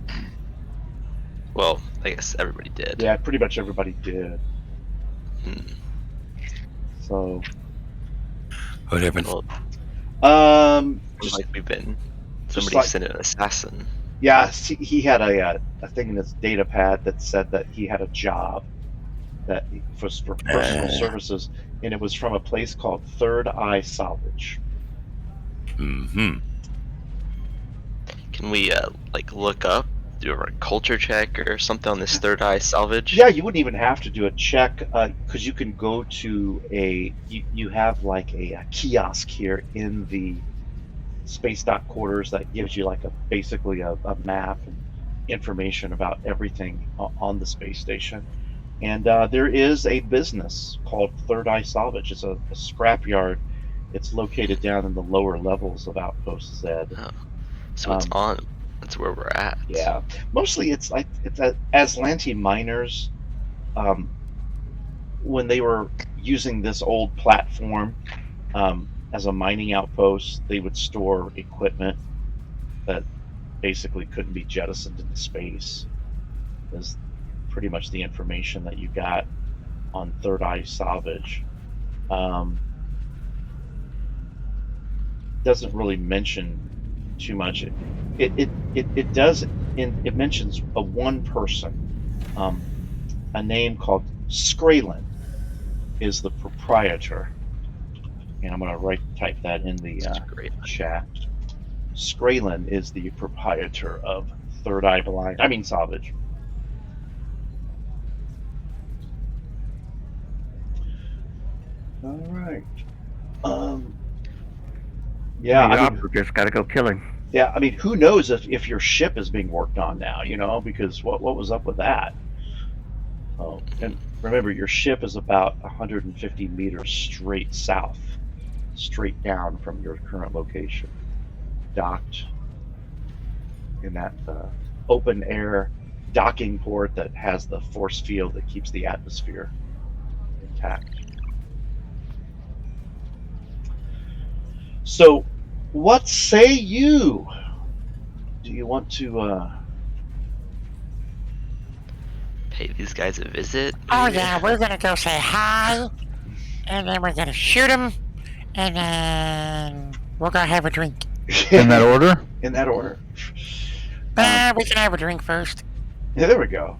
S6: Well, I guess everybody did.
S2: Yeah, pretty much everybody did. So,
S3: What happened?
S6: Well,
S2: just
S6: like we've been.
S2: just
S6: Somebody
S2: like-
S6: sent an assassin.
S2: yeah, he had a thing in his data pad that said that he had a job that was for personal services, and it was from a place called Third Eye Salvage.
S3: Mm-hmm.
S6: Can we look up, do a culture check or something on this Third Eye Salvage?
S2: Yeah, you wouldn't even have to do a check because you can go to you have like a kiosk here in the space dock quarters that gives you like basically a map and information about everything on the space station. And there is a business called Third Eye Salvage. It's a scrapyard. It's located down in the lower levels of Outpost Z.
S6: So it's on. That's where we're at.
S2: Yeah, mostly it's Aslanti miners. When they were using this old platform as a mining outpost, they would store equipment that basically couldn't be jettisoned into space. Is pretty much the information that you got on Third Eye Salvage. Doesn't really mention too much. It does. It mentions a one person, a name called Skralin is the proprietor, and I'm going to type that in the chat. Skralin is the proprietor of Third Eye Salvage. All right. Yeah,
S1: We just got to go kill him.
S2: Yeah, who knows if your ship is being worked on now, because what was up with that? Oh, and remember, your ship is about 150 meters straight south, straight down from your current location, docked in that open air docking port that has the force field that keeps the atmosphere intact. So, what say you? Do you want to
S6: pay these guys a visit?
S8: Oh yeah, we're gonna go say hi, and then we're gonna shoot him, and then we'll go have a drink.
S5: In that order?
S2: In that order.
S8: We can have a drink first.
S2: Yeah, there we go.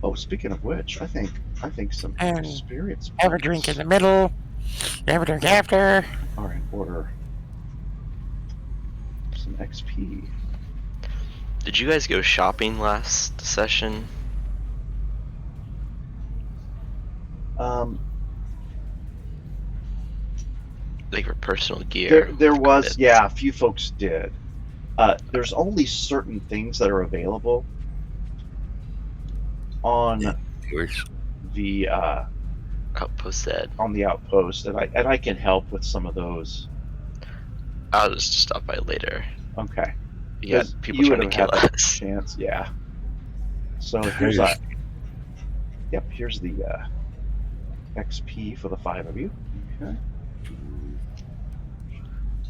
S2: Oh, speaking of which, I think some experience.
S8: Have a drink in the middle. Have a drink after.
S2: All right, order some XP.
S6: Did you guys go shopping last session? Like for personal gear?
S2: There was, yeah, a few folks did. There's only certain things that are available on the
S6: Outpost said.
S2: On the outpost, and I can help with some of those.
S6: I'll just stop by later.
S2: Okay.
S6: You got people trying to kill us.
S2: Chance, yeah. So here's here's the XP for the 5 of you. Okay.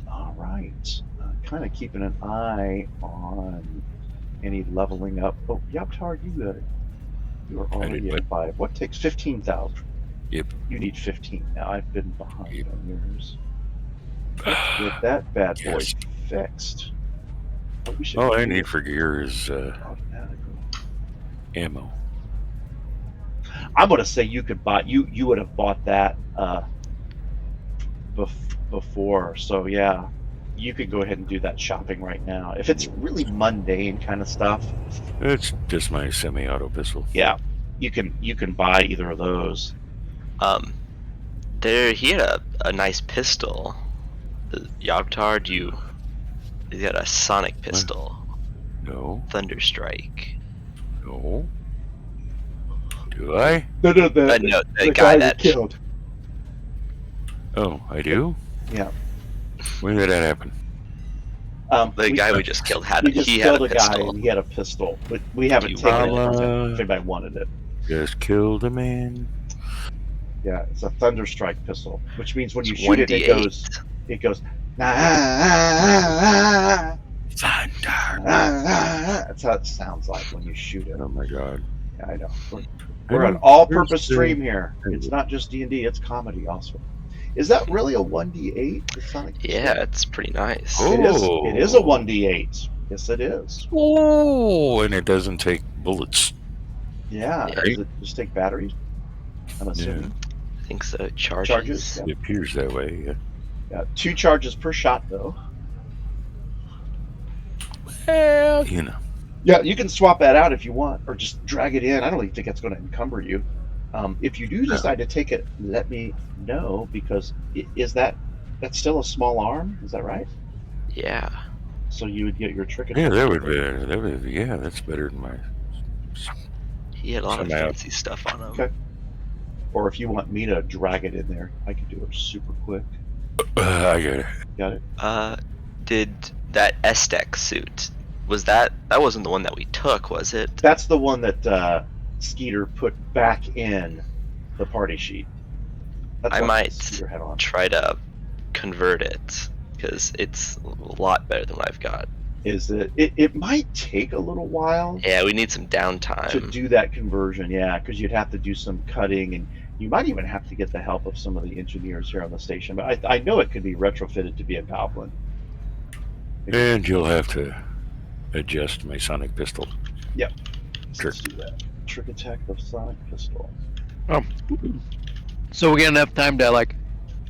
S2: All right. Kind of keeping an eye on any leveling up. Oh, Yaptar, you are already at 5. What takes 15,000?
S3: Yep.
S2: You need 15 now. I've been behind on yours. Let's get that bad boy
S3: Yes.
S2: fixed. What we should
S3: All I
S2: do-
S3: need for gear is
S2: automatic.
S3: ammo.
S2: I'm gonna say you could buy. You would have bought that before. So yeah, you could go ahead and do that shopping right now. If it's really mundane kind of stuff,
S3: It's just my semi-auto pistol.
S2: yeah, you can buy either of those.
S6: He had a nice pistol. Yogtar, he got a sonic pistol.
S3: No.
S6: Thunderstrike.
S3: No. Do I?
S2: No,
S6: No, the guy that
S2: killed.
S3: Oh, I do?
S2: Yeah.
S3: When did that happen?
S6: the guy we just killed had
S2: We just
S6: he had
S2: killed
S6: a
S2: a guy
S6: pistol.
S2: and he had a pistol, but we haven't
S6: You
S2: taken it
S3: want
S2: from
S3: it?
S2: him if anybody wanted it.
S3: Just killed a man.
S2: Yeah, it's a Thunderstrike pistol, which means when you
S6: It's
S2: shoot it,
S6: 1d8.
S2: it goes. Nah,
S3: Thunder.
S2: that's how it sounds like when you shoot it.
S3: Oh my god.
S2: Yeah, I know. We're an all-purpose stream here. It's not just D&D; it's comedy also. Is that really a 1d8? The Sonic pistol?
S6: Yeah, it's pretty nice.
S3: Oh.
S2: It is a 1d8. Yes, it is.
S3: Oh, and it doesn't take bullets.
S2: Yeah.
S6: Yeah.
S2: Does it just take batteries? I'm assuming.
S6: I think so. Charges.
S2: Charges?
S3: It appears that way, yeah.
S2: Yeah. 2 charges per shot, though.
S3: Well, you know.
S2: Yeah, you can swap that out if you want, or just drag it in. I don't even think that's going to encumber you. If you do decide to take it, let me know, because that's still a small arm? Is that right?
S6: Yeah.
S2: So you would get your trick.
S3: Yeah, that would be, yeah, that's better than my.
S6: He had a lot of
S3: Somehow.
S6: fancy stuff on him.
S2: Okay. Or if you want me to drag it in there, I can do it super quick.
S3: I got it.
S2: Got it?
S6: Did that Estek suit, that wasn't the one that we took, was it?
S2: That's the one that Skeeter put back in the party sheet. That's
S6: I
S2: what
S6: might
S2: Skeeter had on.
S6: try to convert it, because it's a lot better than what I've got.
S2: Is it might take a little while
S6: Yeah, we need some downtime.
S2: to do that conversion, yeah, because you'd have to do some cutting, and you might even have to get the help of some of the engineers here on the station. But I know it could be retrofitted to be a goblin.
S3: And you'll have to adjust my sonic pistol.
S2: Yep.
S3: Sure.
S2: Let's do that. Trick attack of sonic pistol.
S4: So we got enough time to like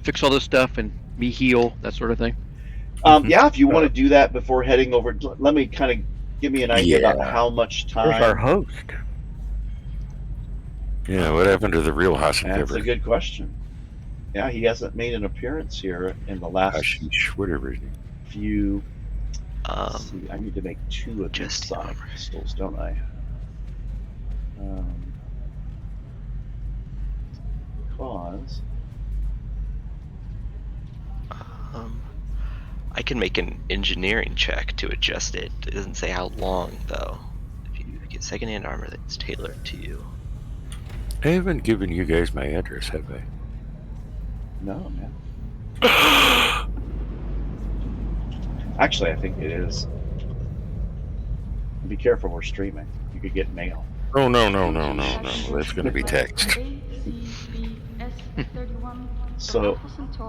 S4: fix all this stuff and me heal, that sort of thing.
S2: Yeah, if you want to do that before heading over, let me kind of give me an idea about
S3: Yeah.
S2: how much
S1: Where's our
S2: time.
S1: host?
S3: Yeah, what happened to the real Hassan
S2: That's a
S3: Giver?
S2: good question. Yeah, he hasn't made an appearance here in the last
S3: Hashish, whatever his name.
S2: few. Let's see, I need to make 2 of these
S6: just
S2: sonic pistols, don't I? Because
S6: I can make an engineering check to adjust it. It doesn't say how long, though. If you get secondhand armor that's tailored to you.
S3: I haven't given you guys my address, have I?
S2: no, man. Actually, I think it is. Be careful, we're streaming. You could get mail.
S3: Oh, no. That's going to be text.
S2: So,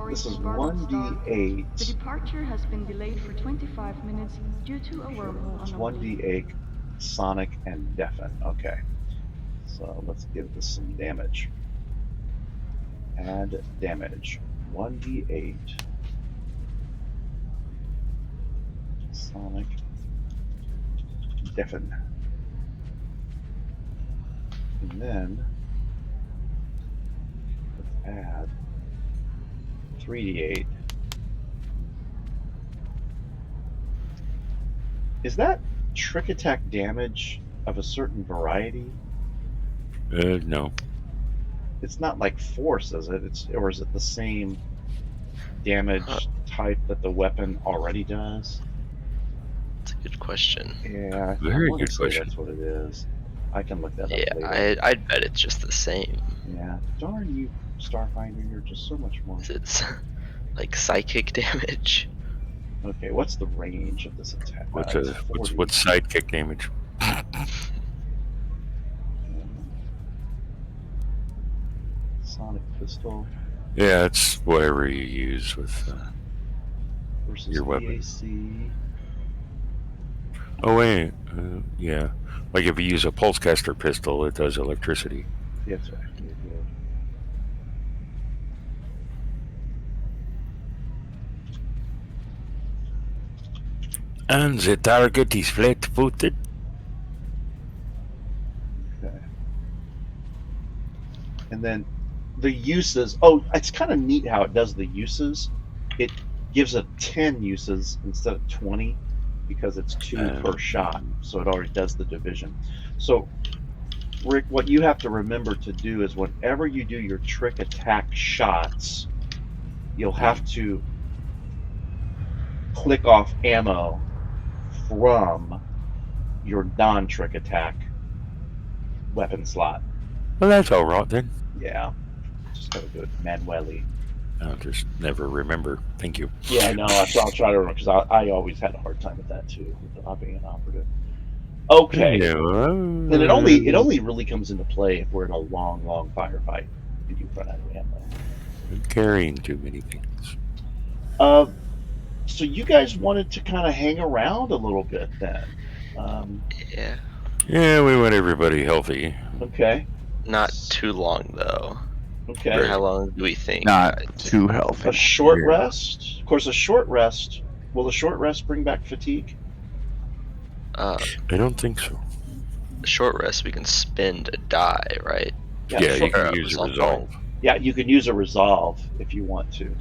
S2: this is
S7: The
S2: 1d8.
S7: departure has been delayed for 25 minutes due to a wormhole
S2: It's
S7: anomaly.
S2: 1d8 sonic and deafen. Okay. So let's give this some damage. Add damage. 1d8 sonic deafen. And then let's add 3d8. Is that trick attack damage of a certain variety?
S3: No.
S2: It's not like force, is it? Or is it the same damage type that the weapon already does?
S6: That's a good question.
S2: Yeah,
S3: Very
S2: I wanna
S3: good
S2: say
S3: question.
S2: That's what it is. I can look that up
S6: Yeah,
S2: later.
S6: I'd bet it's just the same.
S2: Yeah, darn you, Starfinder! You're just so much more.
S6: It's like psychic damage.
S2: Okay, what's the range of this attack?
S3: What's
S2: It's 40.
S3: what's sidekick damage?
S2: Sonic pistol?
S3: Yeah, it's whatever you use with
S2: versus
S3: Your weapon.
S2: VAC.
S3: Oh wait, yeah. Like if you use a pulsecaster pistol, it does electricity.
S2: That's right. Here we go.
S3: And the target is flat-footed.
S2: Okay. And then the uses. Oh, it's kind of neat how it does the uses. It gives it 10 uses instead of 20 because it's 2 per shot. So it already does the division. So, Rick, what you have to remember to do is whenever you do your trick attack shots, you'll have to click off ammo from your non-trick attack weapon slot.
S3: Well, that's all right then.
S2: Yeah, just gotta do it manually.
S3: I'll just never remember. Thank you.
S2: Yeah, I know. That's what I'll try to remember because I always had a hard time with that too, with being an operative. Okay,
S3: Yeah,
S2: and it only really comes into play if we're in a long firefight and you run out of ammo.
S3: I'm carrying too many things.
S2: So you guys wanted to kind of hang around a little bit then.
S6: Yeah.
S3: Yeah, we want everybody healthy.
S2: Okay.
S6: Not too long though.
S2: Okay.
S6: Or how long do we think?
S5: Not too healthy.
S2: A short
S3: Yeah.
S2: rest. Of course, a short rest. Will a short rest bring back fatigue?
S3: I don't think so.
S6: Short rest we can spend a die, right?
S3: Yeah, you
S2: short-
S3: can use a resolve.
S2: Yeah, you can use a resolve if you want to.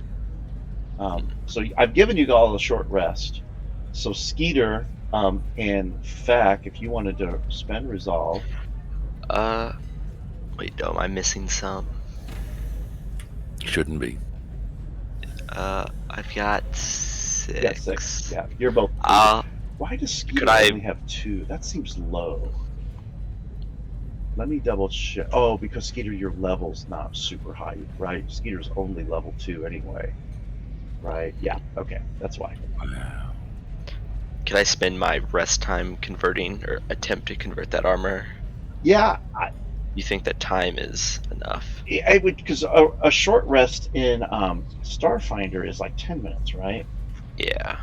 S2: So I've given you all a short rest. So Skeeter and Fack, if you wanted to spend resolve.
S6: Wait, no, am I missing some?
S3: Shouldn't be.
S6: I've got 6.
S2: Yeah, 6. Yeah, you're both. Why does Skeeter
S6: could I-
S2: only have 2? That seems low. Let me double check. Oh, because Skeeter, your level's not super high, right? Skeeter's only level 2 anyway. Right? Yeah. Okay, that's why.
S3: Wow.
S6: Can I spend my rest time converting or attempt to convert that armor?
S2: Yeah,
S6: You think that time is enough?
S2: I would, because a short rest in Starfinder is like 10 minutes, right?
S6: Yeah.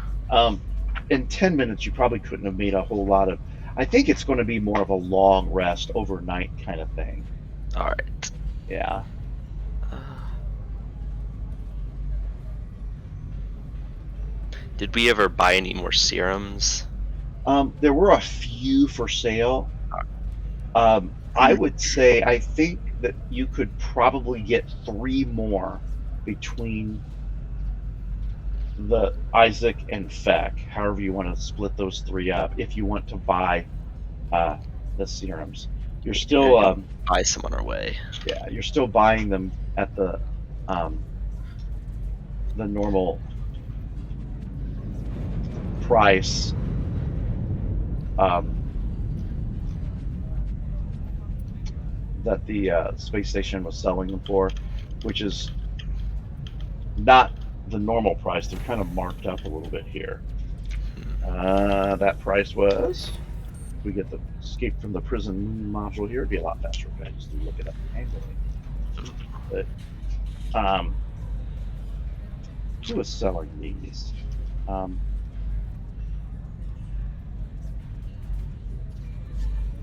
S2: In 10 minutes, you probably couldn't have made a whole lot of. I think it's going to be more of a long rest overnight kind of thing.
S6: All right.
S2: Yeah.
S6: Did we ever buy any more serums?
S2: There were a few for sale. I would say I think that you could probably get 3 more between the Isaac and Feck, however you want to split those 3 up, if you want to buy the serums. You're still
S6: Buy some on our way.
S2: yeah, you're still buying them at the normal price. That the space station was selling them for, which is not the normal price. They're kind of marked up a little bit here. That price was. We get the escape from the prison module here. It'd be a lot faster if I just look it up manually. But who was selling these?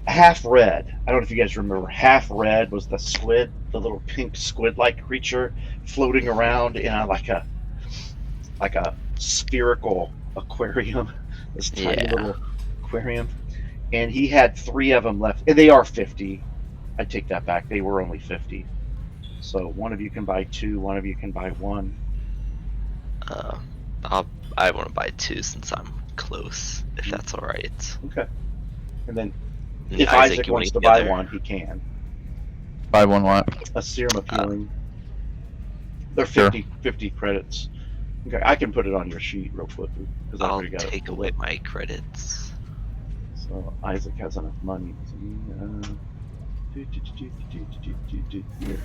S2: Half Red. I don't know if you guys remember. Half Red was the squid, the little pink squid-like creature floating around in like a spherical aquarium. This tiny little aquarium, and he had 3 of them left. And they are 50. I take that back. They were only 50. So one of you can buy 2. One of you can buy 1.
S6: I want to buy 2 since I'm close, if that's all right.
S2: Okay. And then
S6: And
S2: if Isaac
S6: you
S2: wants
S6: want
S2: to buy
S6: together?
S2: 1, he can.
S5: Buy one what?
S2: A serum of healing. They're
S5: Sure.
S2: 50 credits. Okay, I can put it on your sheet real quick because I've
S6: I'll
S2: already got
S6: take
S2: it.
S6: away my credits.
S2: So Isaac has enough money. Here.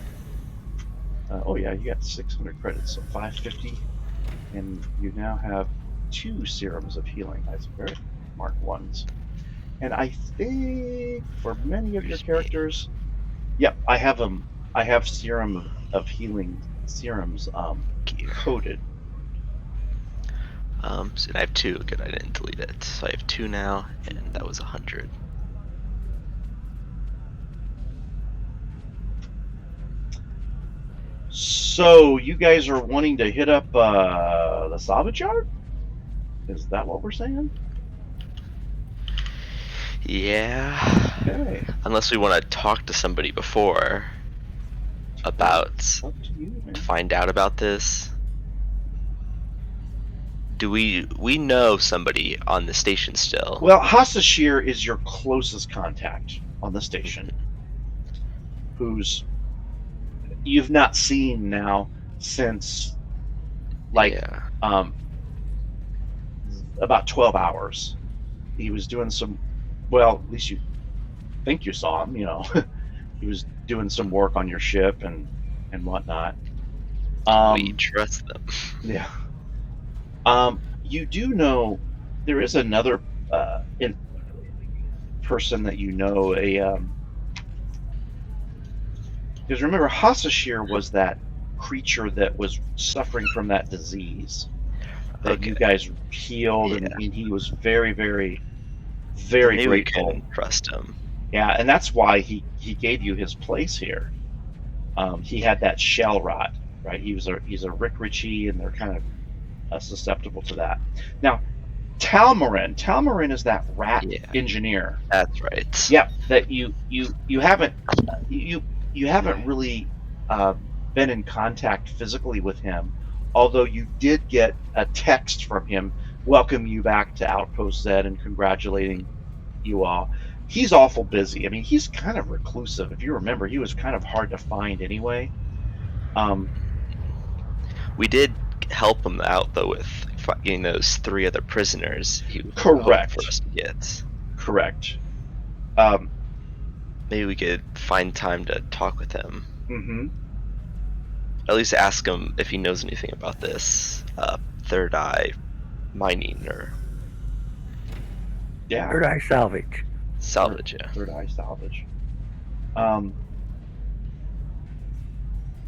S2: Oh yeah, you got 600 credits, so 550, and you now have 2 serums of healing. Isaac, right? Mark 1s. And I think for many of your characters, yep, I have them. I have serum of healing serums coded.
S6: So I have 2. Good, I didn't delete it. So I have 2 now, and that was 100.
S2: So you guys are wanting to hit up the salvage yard? Is that what we're saying?
S6: Yeah.
S2: Okay.
S6: Unless we want to talk to somebody before about
S2: Up to you, man.
S6: find out about this. Do we know somebody on the station still?
S2: Well, Hasashir is your closest contact on the station, who's you've not seen now since
S6: Yeah.
S2: About 12 hours. He was doing some, well, at least you think you saw him, he was doing some work on your ship and whatnot.
S6: We trust them.
S2: Yeah. You do know there is another person that you know, because remember, Hasashir was that creature that was suffering from that disease that you guys healed,
S6: Yeah.
S2: and he was very, very, very
S6: Maybe
S2: grateful.
S6: we can trust him.
S2: Yeah, and that's why he gave you his place here. He had that shell rot, right? He's a Rick Ritchie, and they're kind of susceptible to that. Now, Talmarin is that rat engineer.
S6: That's right.
S2: Yep, that you haven't really been in contact physically with him, although you did get a text from him welcoming you back to Outpost Z and congratulating you all. He's awful busy. I mean, he's kind of reclusive. If you remember, he was kind of hard to find anyway.
S6: We did help him out though with getting those 3 other prisoners.
S2: Correct.
S6: For us to get.
S2: Correct.
S6: Maybe we could find time to talk with him.
S2: Mm-hmm.
S6: At least ask him if he knows anything about this third eye mining or
S1: Third eye salvage.
S6: Salvage, yeah.
S2: Third eye salvage.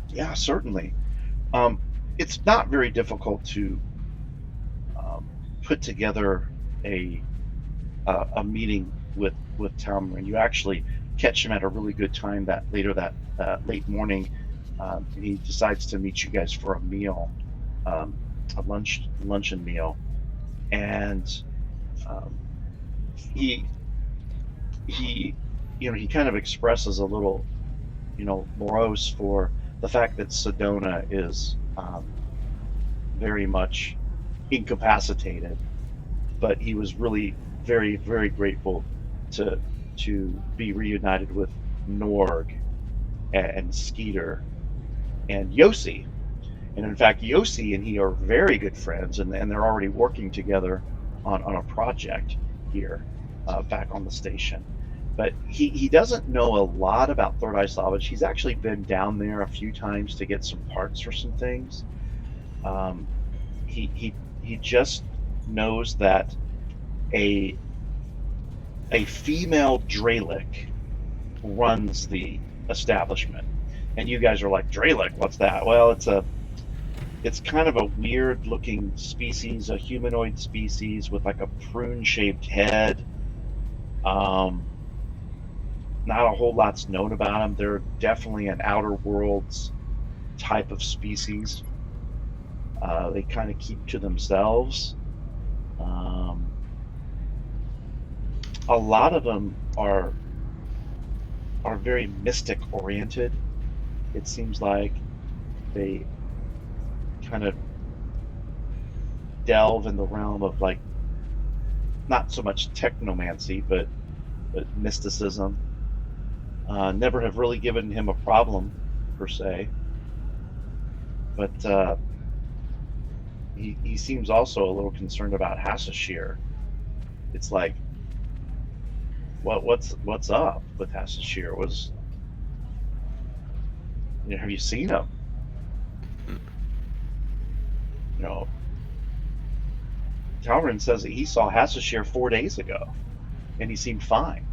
S2: Yeah, certainly. It's not very difficult to put together a meeting with Talmarin. You actually catch him at a really good time that late morning. He decides to meet you guys for a meal, a luncheon meal, and he kind of expresses a little morose for the fact that Sedona is very much incapacitated, but he was really very, very grateful to be reunited with Norg and Skeeter and Yossi. And in fact, Yossi and he are very good friends, and they're already working together on a project here back on the station. But he doesn't know a lot about Third Eye Salvage. He's actually been down there a few times to get some parts for some things. He just knows that a female Dralic runs the establishment. And you guys are like, Dralic, what's that? Well, it's kind of a weird looking species, a humanoid species with like a prune shaped head. Not a whole lot's known about them. They're definitely an Outer Worlds type of species. They kind of keep to themselves. A lot of them are very mystic oriented. It seems like they kind of delve in the realm of like not so much technomancy, but mysticism. Never have really given him a problem per se, but he seems also a little concerned about Hasashir. It's like, what's up with Hasashir? Have you seen him? Talmarin says that he saw Hasashir 4 days ago, and he seemed fine.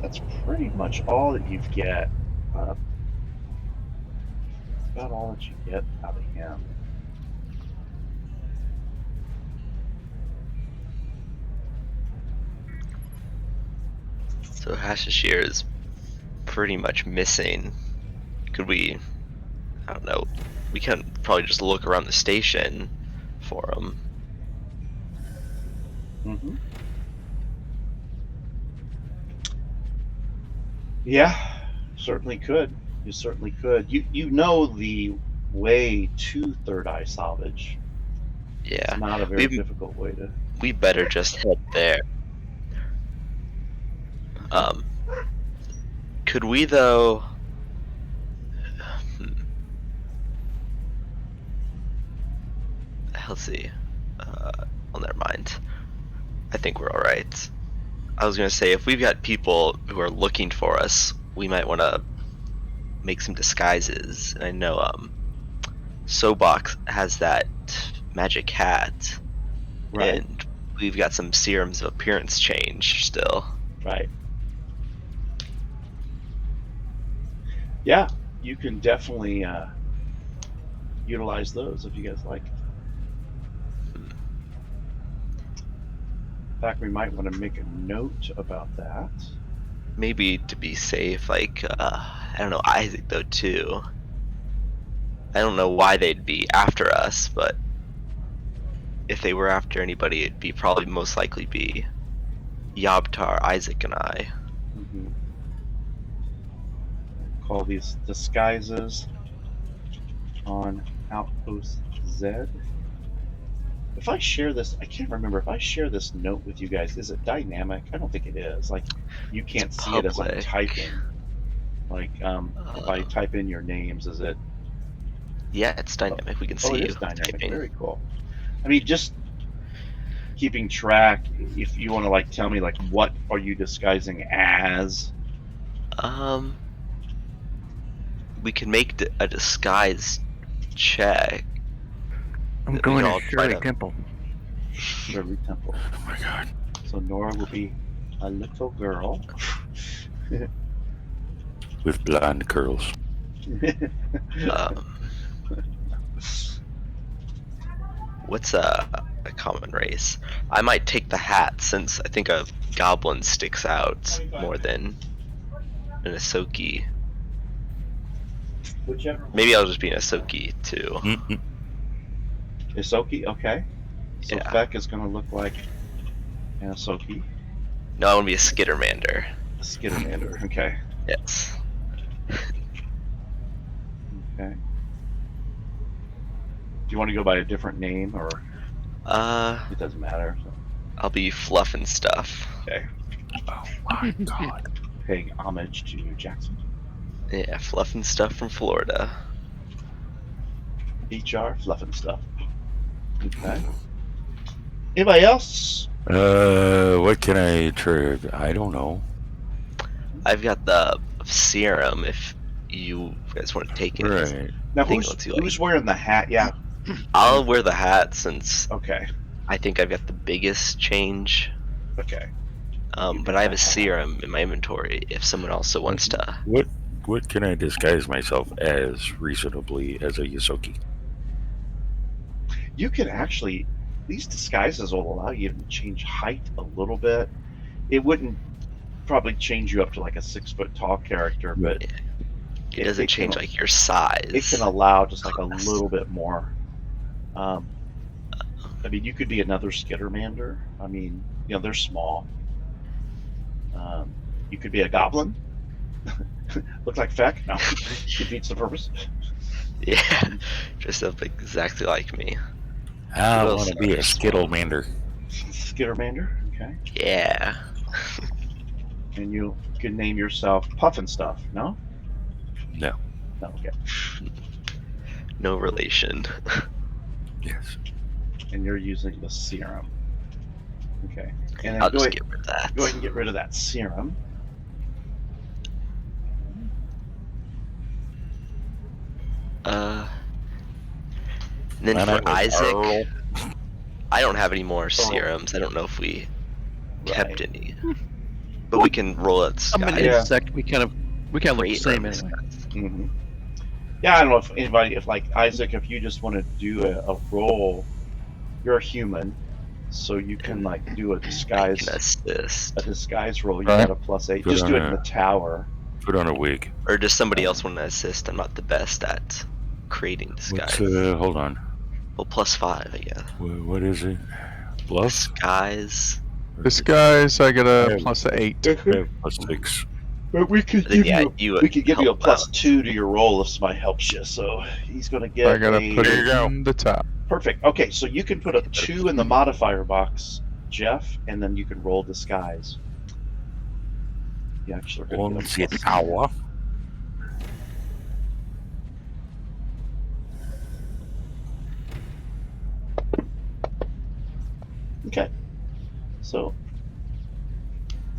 S2: That's that's pretty much all that you get. About all that you get out of him.
S6: So Hashashir is pretty much missing. Could we, I don't know, we can probably just look around the station for him.
S2: Mm-hmm. Yeah, certainly could. You certainly could. You know the way to Third Eye Salvage.
S6: Yeah,
S2: It's not a very difficult way to.
S6: we better just head there. Could we though? Let's see. Well, never mind. I think we're all right. I was gonna say if we've got people who are looking for us, we might want to make some disguises. And I know Sobok has that magic hat,
S2: Right.
S6: and we've got some serums of appearance change still.
S2: Right. Yeah, you can definitely utilize those if you guys like. In fact, we might want to make a note about that.
S6: Maybe to be safe, like I don't know, Isaac though too. I don't know why they'd be after us, but if they were after anybody, it'd be probably most likely be Yabtar, Isaac, and I.
S2: Mm-hmm. Call these disguises on Outpost Z. If I share this, I can't remember if I share this note with you guys. Is it dynamic? I don't think it is. Like, you can't
S6: It's
S2: see it as I'm
S6: public.
S2: typing. Like, if I type in your names, is it?
S6: Yeah, it's dynamic. We can see
S2: Oh, it
S6: you
S2: is dynamic.
S6: typing.
S2: Very cool. I mean, just keeping track. If you want to like tell me like what are you disguising as?
S6: We can make a disguise check.
S1: I'm
S6: We
S1: going
S6: all
S1: to
S6: try
S1: Shirley
S6: to-
S1: Temple.
S2: Shirley Temple.
S3: Oh my god.
S2: So Nora will be a little girl.
S3: With blonde curls.
S6: What's a common race? I might take the hat since I think a goblin sticks out more than an Ahsoki.
S2: Whichever.
S6: Maybe I'll just be an Ahsoki too.
S3: Mm-mm.
S2: Ahsoki, okay. So
S6: Yeah.
S2: Feck is going to look like an Ahsoki.
S6: No, I want to be a Skittermander.
S2: A Skittermander, okay.
S6: Yes.
S2: Okay. Do you want to go by a different name or it doesn't matter? So,
S6: I'll be Fluff and Stuff.
S2: okay.
S3: Oh my god.
S2: Paying homage to Jackson.
S6: Yeah, Fluff and Stuff from Florida.
S2: HR, fluff and stuff. Okay. Anybody else?
S3: What can I try? I don't know.
S6: I've got the serum if you guys want to take it.
S3: Right.
S2: Now,
S6: I think
S2: who's,
S6: let's see, like-
S2: who's wearing the hat? Yeah.
S6: I'll wear the hat since
S2: Okay.
S6: I think I've got the biggest change.
S2: Okay.
S6: But I have a serum in my inventory if someone also wants to.
S3: What can I disguise myself as reasonably as a Yosoki?
S2: You can actually, these disguises will allow you to change height a little bit. It wouldn't probably change you up to like a 6 foot tall character, but
S6: It doesn't change like your size.
S2: it can allow just like a little bit more. I mean, you could be another Skittermander. I mean, you know, they're small. You could be a goblin. Look like Feck. No, defeats the purpose.
S6: Yeah, dressed up exactly like me.
S3: I
S6: Who else
S3: want to be a
S6: is
S3: Skittlemander.
S2: Skittermander. Okay.
S6: Yeah.
S2: And you can name yourself Puff and Stuff. No.
S3: No.
S2: No. Okay.
S6: No relation.
S3: Yes.
S2: And you're using the serum. Okay. And then
S6: I'll
S2: go
S6: just
S2: ahead,
S6: get rid of that.
S2: go ahead and get rid of that serum.
S6: And then
S3: My
S6: for
S3: name is
S6: Isaac,
S3: Earl.
S6: I don't have any more serums. I don't know if we kept
S2: Right.
S6: any. But we can roll at
S4: I'm an
S6: sky.
S2: Yeah.
S4: insect. We kind of look the
S6: Create
S4: same
S6: our own
S4: anyway.
S6: disguise.
S2: Hmm. Yeah, I don't know if anybody, if like Isaac, if you just want to do a roll, you're a human, so you can
S6: And
S2: like do a
S6: I can
S2: disguise
S6: assist.
S2: roll. You
S5: Right.
S2: got a +8.
S3: Put
S2: Just
S3: on
S2: do it in
S3: a-
S2: the tower.
S3: Put on a wig.
S6: Or does somebody else want to assist? I'm not the best at creating
S3: What's
S6: disguise.
S3: hold on?
S6: Well, +5, I guess.
S3: What is it? Bluff?
S6: Disguise.
S5: Disguise, I got
S3: I
S5: a
S3: have-
S5: +8.
S3: I have +6.
S2: But we could
S6: Then,
S2: give
S6: yeah,
S2: you
S6: you
S2: we could give you a
S6: help out.
S2: +2 to your roll if somebody helps you. So he's going to get
S5: I gotta put
S3: There
S5: it
S3: you go.
S5: in the top.
S2: perfect. Okay, so you can put a 2 in the modifier box, Jeff, and then you can roll disguise. You actually are going
S3: One
S2: to get a
S3: sit
S2: +2.
S3: hour.
S2: Okay, so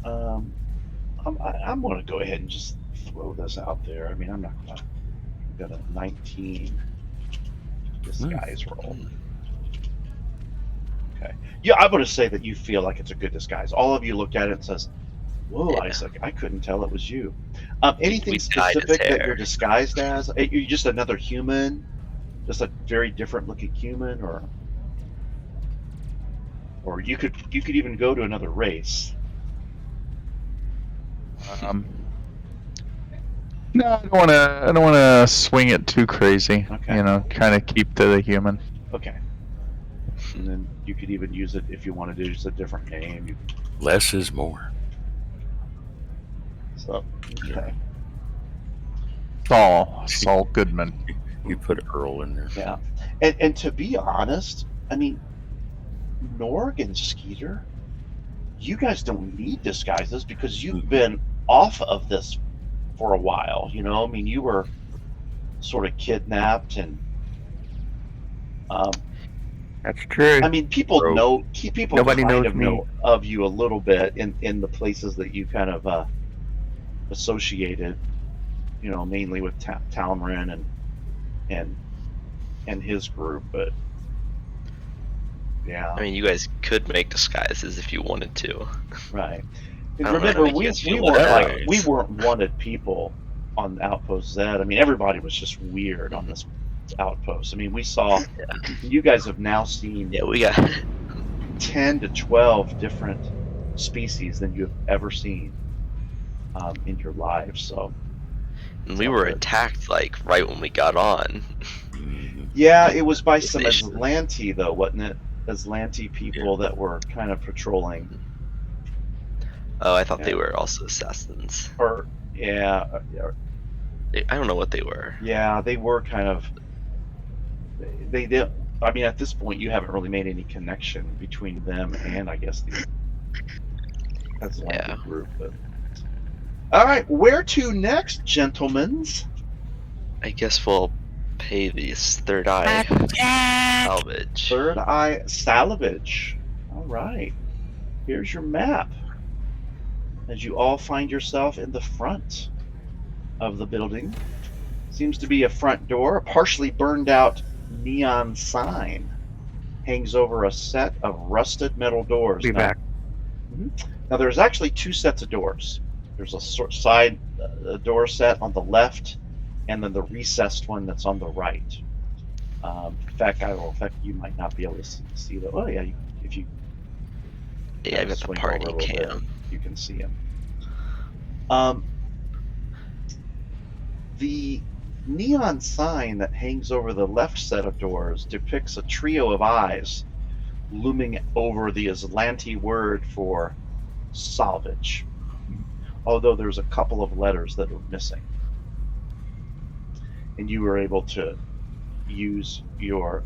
S2: I'm going to go ahead and just throw this out there. I mean, I'm not going to get a 19 disguise roll. Okay, yeah, I'm going to say that you feel like it's a good disguise. All of you looked at it and says, "Whoa,
S6: Yeah.
S2: Isaac, I couldn't tell it was you." Anything
S6: we dyed his
S2: specific that
S6: hair.
S2: you're disguised as? You're just another human, just a very different looking human, or you could even go to another race.
S5: No, I don't wanna swing it too crazy.
S2: Okay.
S5: You know, kind of keep to the human.
S2: Okay. And then you could even use it if you want to do just a different name.
S3: Less is more.
S2: So, okay.
S5: Saul Goodman.
S3: You put Earl in there.
S2: Yeah. And to be honest, I mean, Norg and Skeeter, you guys don't need disguises because you've been off of this for a while. You know, I mean, you were sort of kidnapped and.
S1: That's true.
S2: I mean, people
S3: Bro.
S2: know. People
S1: Nobody
S2: kind
S1: knows
S2: of
S1: me.
S2: know of you a little bit in the places that you kind of associated. You know, mainly with Talmrin and his group, but yeah,
S6: I mean, you guys could make disguises if you wanted to.
S2: right.
S6: I don't know how to
S2: Remember,
S6: make you
S2: we
S6: guys feel
S2: weren't
S6: about
S2: like
S6: it.
S2: we weren't wanted people on Outpost Z. I mean, everybody was just weird on this outpost. I mean, we saw. You guys have now seen
S6: Yeah, we got
S2: 10 to 12 different species than you have ever seen in your lives. So
S6: and we were attacked like right when we got on.
S3: Mhm.
S2: yeah, it was by some
S6: Division.
S2: Aslanti though, wasn't it? Aslanti people that were kind of patrolling.
S6: Oh, I thought they
S2: Yeah.
S6: were also assassins.
S2: Or yeah,
S6: I don't know what they were.
S2: yeah, they were kind of. They did. I mean, at this point, you haven't really made any connection between them and I guess the Aslanti
S6: Yeah.
S2: group. But all right, where to next, gentlemen?
S6: I guess we'll pay these third eye
S8: Attack!
S6: salvage.
S2: Third Eye Salvage. All right. Here's your map. As you all find yourself in the front of the building. Seems to be a front door. A partially burned out neon sign hangs over a set of rusted metal doors.
S1: Be back.
S2: Now there's actually two sets of doors. There's a side door set on the left, and then the recessed one that's on the right. In fact, you might not be able to see the. Oh yeah, if you.
S6: Yeah, I got the
S2: swing
S6: party
S2: over a little bit,
S6: cam.
S2: you can see him. The neon sign that hangs over the left set of doors depicts a trio of eyes looming over the Aslanti word for salvage, although there's a couple of letters that are missing. And you were able to use your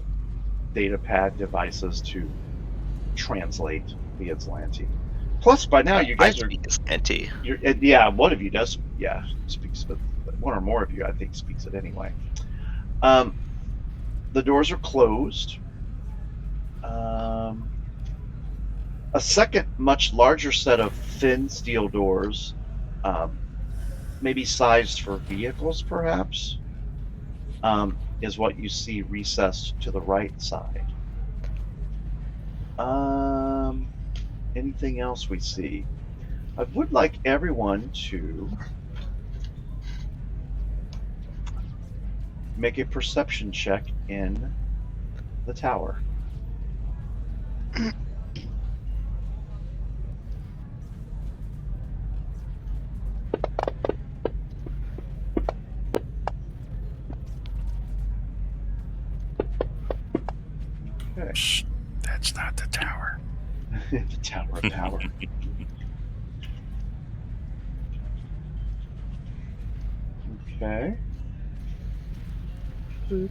S2: datapad devices to translate the Aslanti. Plus, by now you guys
S6: I
S2: are.
S6: speak Aslanti.
S2: Yeah, one of you does. Yeah, speaks, but one or more of you, I think, speaks it anyway. The doors are closed. A second, much larger set of thin steel doors, maybe sized for vehicles, perhaps, is what you see recessed to the right side. Anything else we see? I would like everyone to make a perception check in the tower. Okay.
S3: Shh, that's not the tower.
S2: The Tower of Power. Okay. A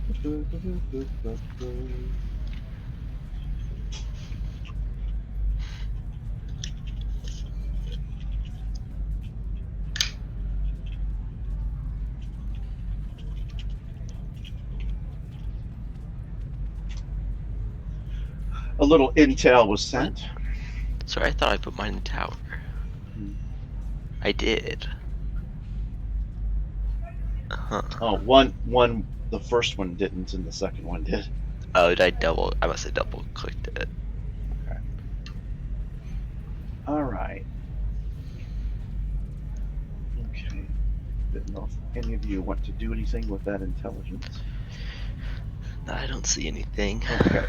S2: little intel was sent.
S6: Sorry, I thought I put mine in the tower. I did. Huh.
S2: Oh, the first one didn't, and the second one did.
S6: Oh, did I must have double clicked it.
S2: Okay. All right. Okay. Didn't know if any of you want to do anything with that intelligence.
S6: I don't see anything.
S2: Okay.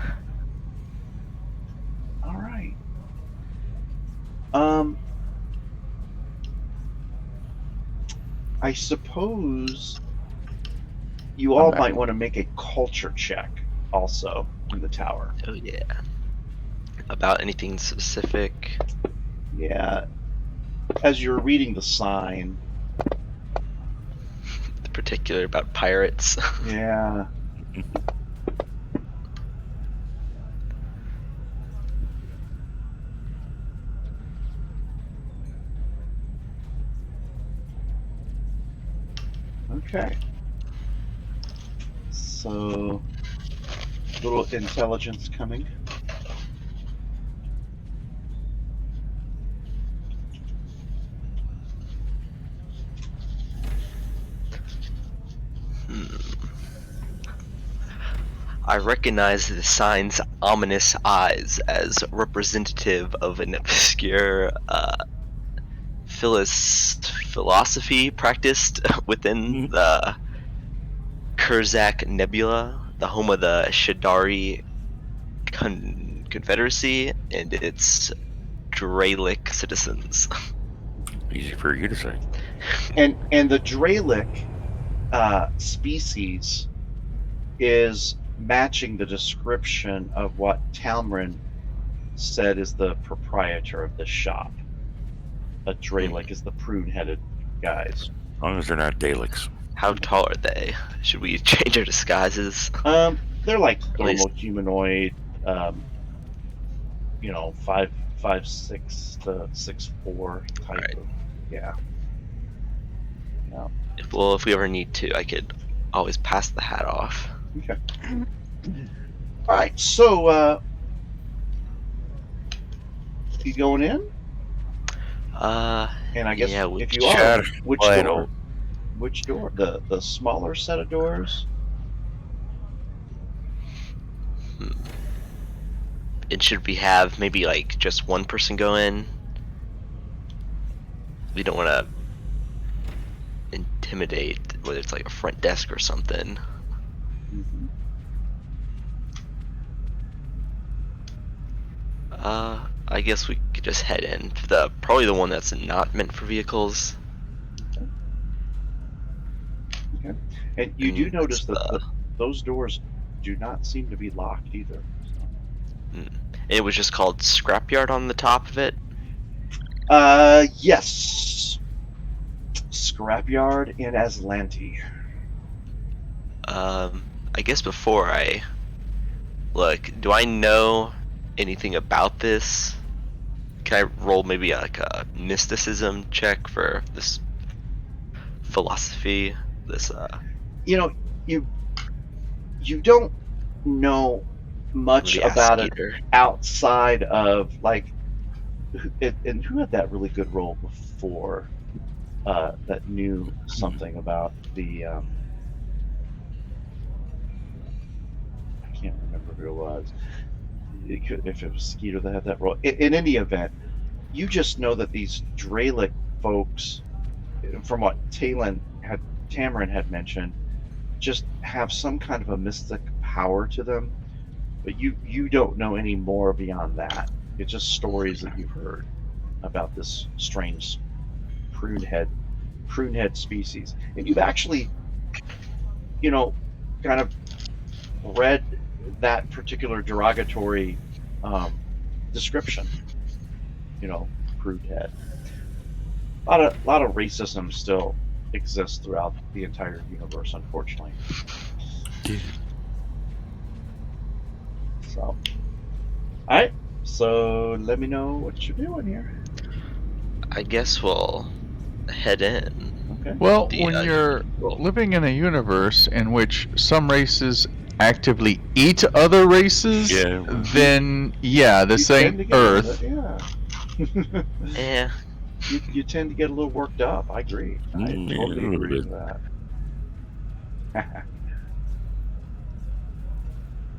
S2: All right. I suppose you all might want to make a culture check also in the tower.
S6: Oh yeah. About anything specific?
S2: Yeah. As you're reading the sign.
S6: The particular about pirates.
S2: Yeah. Okay. So, little intelligence coming.
S6: I recognize the sign's ominous eyes as representative of an obscure philosophy practiced within the Kurzak Nebula, the home of the Shadari Confederacy and its Dralic citizens.
S3: Easy for you to say.
S2: And the Dralic species is matching the description of what Talmrin said is the proprietor of the shop. A Dralic is the prune-headed guys.
S3: As long as they're not Daleks.
S6: How tall are they? Should we change our disguises?
S2: They're like
S6: At least-
S2: normal humanoid, 5'6" to 6'4" type
S6: Right.
S2: of, yeah.
S6: Well, if we ever need to, I could always pass the hat off.
S2: Okay. All right, so you going in? And I guess
S6: yeah,
S2: if you
S3: Shut
S2: are, which
S3: wide
S2: door?
S3: open.
S2: Which door? The smaller set of doors?
S6: And should we have maybe like just one person go in? We don't want to intimidate, whether it's like a front desk or something.
S2: Mm-hmm.
S6: I guess we could just head in to probably the one that's not meant for vehicles.
S2: Okay. And you do
S6: And
S2: notice
S6: it's
S2: that those doors do not seem to be locked either. So.
S6: It was just called Scrapyard on the top of it.
S2: Yes. Scrapyard in Aslanti.
S6: I guess before I look, do I know anything about this? Can I roll maybe like a mysticism check for this philosophy? This
S2: You don't know much
S6: the
S2: about it
S6: Asketer.
S2: outside of like, and who had that really good role before that knew something about the I can't remember who it was. If it was Skeeter that had that role. In any event, You just know that these Dralic folks, from what Tamarin had mentioned, just have some kind of a mystic power to them, but you don't know any more beyond that. It's just stories that you've heard about this strange prunehead species, and you've actually, kind of read that particular derogatory description. Prunehead. A lot of racism still exists throughout the entire universe, unfortunately. So, all right. So let me know what you're doing here.
S6: I guess we'll head in.
S2: Okay.
S5: Well,
S6: The,
S5: when you're living in a universe in which some races actively eat other races,
S3: Yeah.
S5: then yeah, this
S2: You tend
S5: ain't
S2: to get a little
S5: Earth.
S2: bit, yeah.
S6: Yeah.
S2: You tend to get a little worked up. I agree. I
S3: Yeah,
S2: totally
S3: a little
S2: agree
S3: bit.
S2: with that.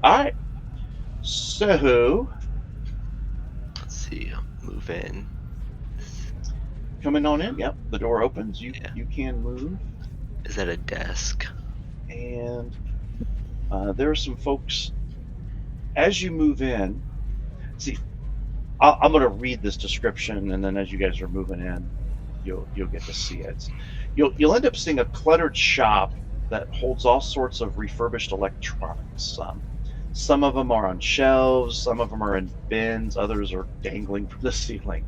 S2: All right. So,
S6: Let's see. Move in.
S2: coming on in. Yep, the door opens. You can move,
S6: Is that a desk?
S2: and there are some folks. As you move in, see, I'm going to read this description, and then as you guys are moving in, you'll get to see it. You'll end up seeing a cluttered shop that holds all sorts of refurbished electronics. Some of them are on shelves, some of them are in bins, others are dangling from the ceiling.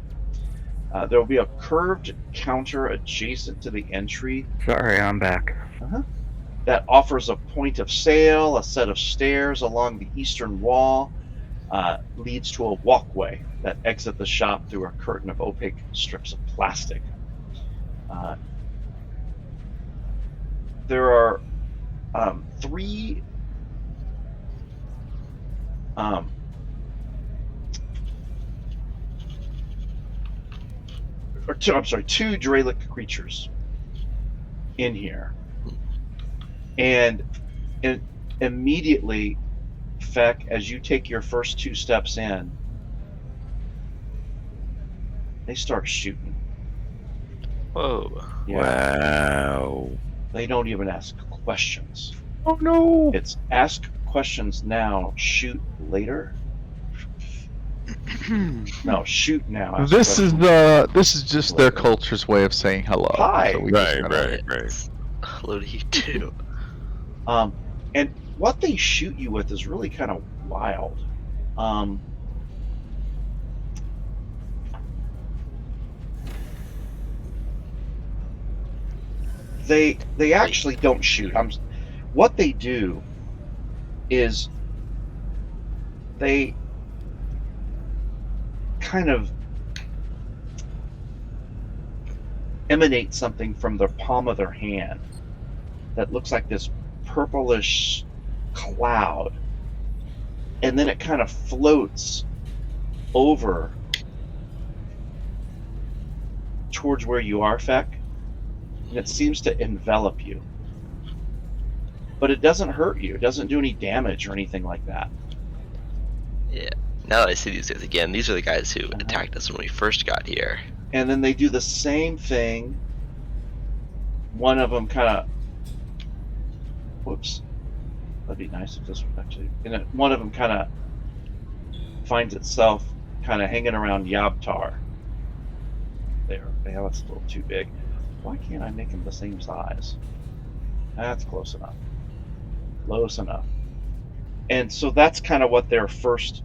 S2: There will be a curved counter adjacent to the entry.
S1: Sorry, I'm back.
S2: That offers a point of sale. A set of stairs along the eastern wall leads to a walkway that exit the shop through a curtain of opaque strips of plastic. There are three two Dralic creatures in here, and immediately, Feck, as you take your first 2 steps in, they start shooting.
S6: Whoa.
S2: Yeah.
S3: Wow.
S2: They don't even ask questions.
S5: Oh no!
S2: It's ask questions now, shoot later. No, shoot now. Ask
S5: This is just their
S2: later.
S5: culture's way of saying hello.
S2: Hi.
S5: So we just
S3: Right,
S5: gotta-
S3: right.
S6: Hello to you too.
S2: And what they shoot you with is really kind of wild. They actually don't shoot. What they do is they kind of emanate something from the palm of their hand that looks like this purplish cloud, and then it kind of floats over towards where you are, Feck, and it seems to envelop you. But it doesn't hurt you. It doesn't do any damage or anything like that.
S6: Yeah. Now that I see these guys again, these are the guys who attacked us when we first got here.
S2: And then they do the same thing. One of them kind of... Whoops. That'd be nice if this would actually... And then one of them kind of finds itself kind of hanging around Yabtar. There. Yeah, that's a little too big. Why can't I make them the same size? That's close enough. Close enough. And so that's kind of what their first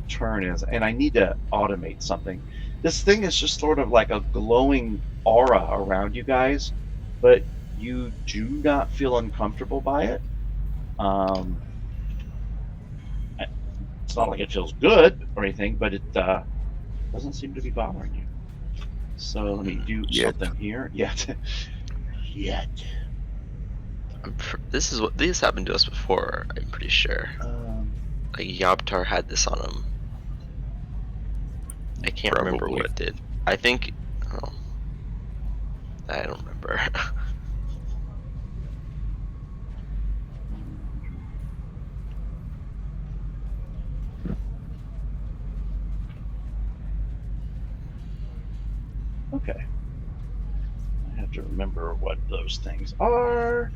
S2: turn is. And I need to automate something. This thing is just sort of like a glowing aura around you guys, but you do not feel uncomfortable by it. It's not like it feels good or anything, but it doesn't seem to be bothering you. So let me do something here. Yet.
S6: This happened to us before. I'm pretty sure. Like Yabtar had this on him. I can't remember what it did. I think. Oh, I don't remember.
S2: Okay. I have to remember what those things are.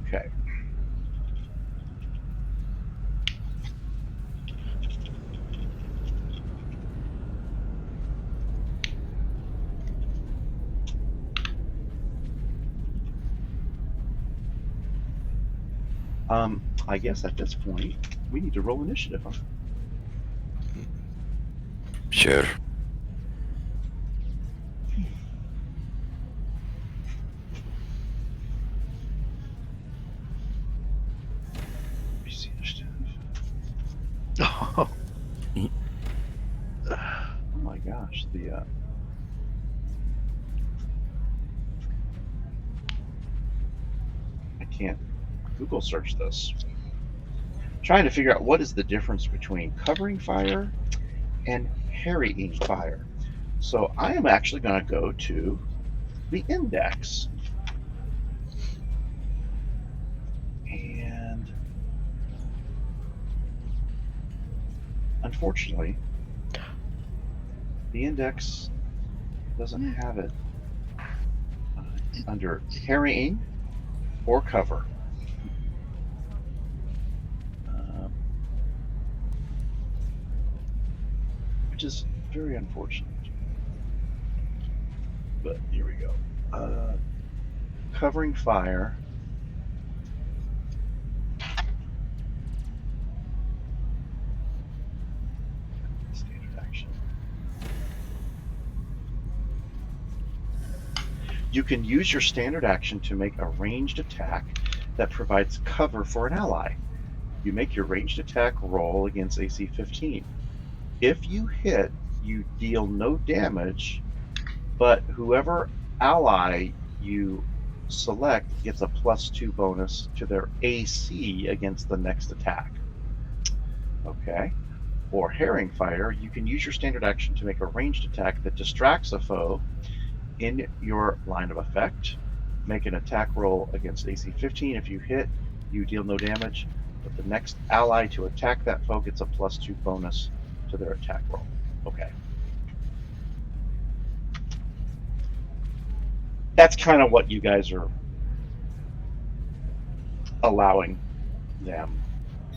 S2: Okay. I guess at this point we need to roll initiative. Huh?
S3: Sure.
S2: PC initiative.
S4: Oh,
S2: Oh my gosh, the I can't Google search this. Trying to figure out what is the difference between covering fire and harrying fire. So I am actually going to go to the index. And unfortunately, the index doesn't have it under harrying or cover. Which is very unfortunate. But here we go. Covering fire. Standard action. You can use your standard action to make a ranged attack that provides cover for an ally. You make your ranged attack roll against AC 15. If you hit, you deal no damage, but whoever ally you select gets a +2 bonus to their AC against the next attack. Okay. Or harrying fire, you can use your standard action to make a ranged attack that distracts a foe in your line of effect. Make an attack roll against AC 15. If you hit, you deal no damage, but the next ally to attack that foe gets a +2 bonus to their attack roll. Okay. That's kind of what you guys are allowing them.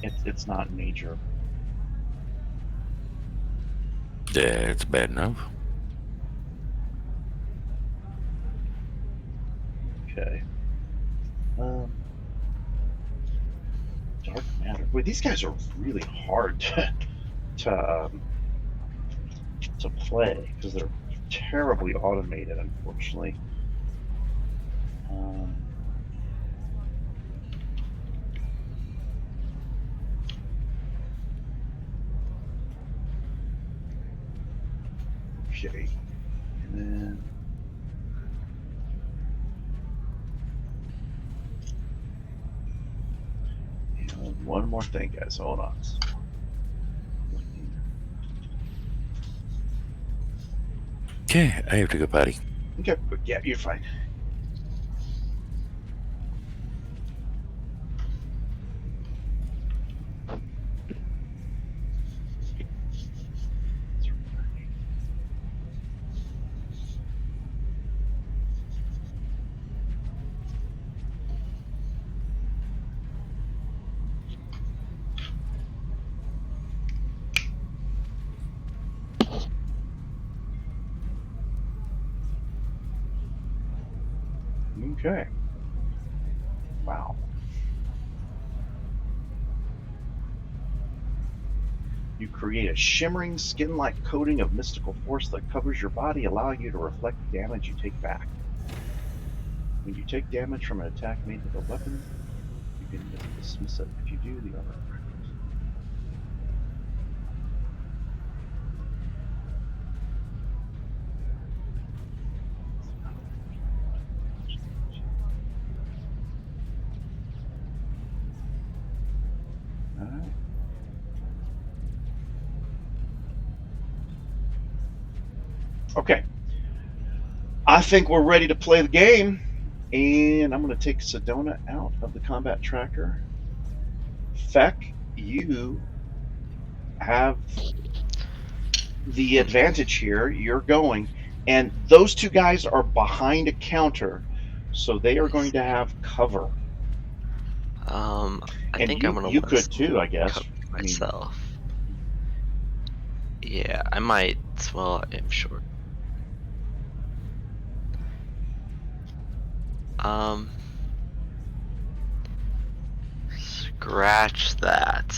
S2: It's not major.
S3: Yeah, it's bad enough.
S2: Okay. Dark matter. Boy, these guys are really hard to play because they're terribly automated, unfortunately. Okay, and then one more thing, guys. Hold on.
S3: Okay, I have to go potty.
S2: Okay, yeah, you're fine. Okay. Wow. You create a shimmering skin-like coating of mystical force that covers your body, allowing you to reflect the damage you take back. When you take damage from an attack made with a weapon, you can dismiss it. If you do, the armor crackles. Alright. Okay. I think we're ready to play the game. And I'm going to take Sedona out of the combat tracker. Feck, you have the advantage here. You're going, and those two guys are behind a counter, so they are going to have cover.
S6: I
S2: And
S6: think I'm gonna
S2: you
S6: want
S2: could too, I guess.
S6: cover
S2: I mean,
S6: myself. Yeah, I might. Well, I'm short. Scratch that.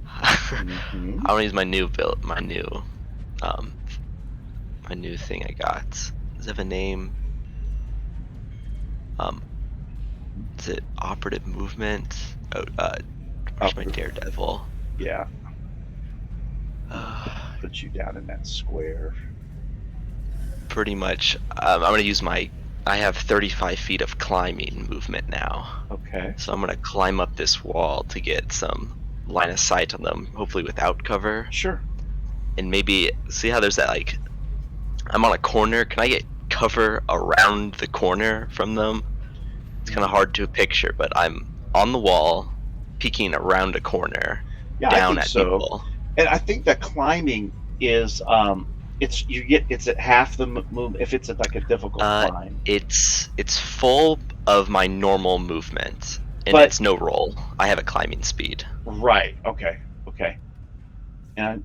S2: mhm.
S6: I want to use my new build, my new thing I got. Does it have a name? Is it operative movement? Oh, where's my daredevil?
S2: Yeah. Put you down in that square.
S6: Pretty much. I'm gonna use my. I have 35 feet of climbing movement now.
S2: Okay.
S6: So I'm gonna climb up this wall to get some line of sight on them, hopefully without cover.
S2: Sure.
S6: And maybe see how there's that like. I'm on a corner. Can I get cover around the corner from them? It's kind of hard to picture, but I'm on the wall, peeking around a corner,
S2: Yeah, I
S6: down
S2: think
S6: at
S2: so.
S6: people.
S2: And I think that climbing is it's at half the move if it's at like a difficult climb.
S6: It's full of my normal movement, and
S2: But-
S6: it's no roll. I have a climbing speed.
S2: Right. Okay. And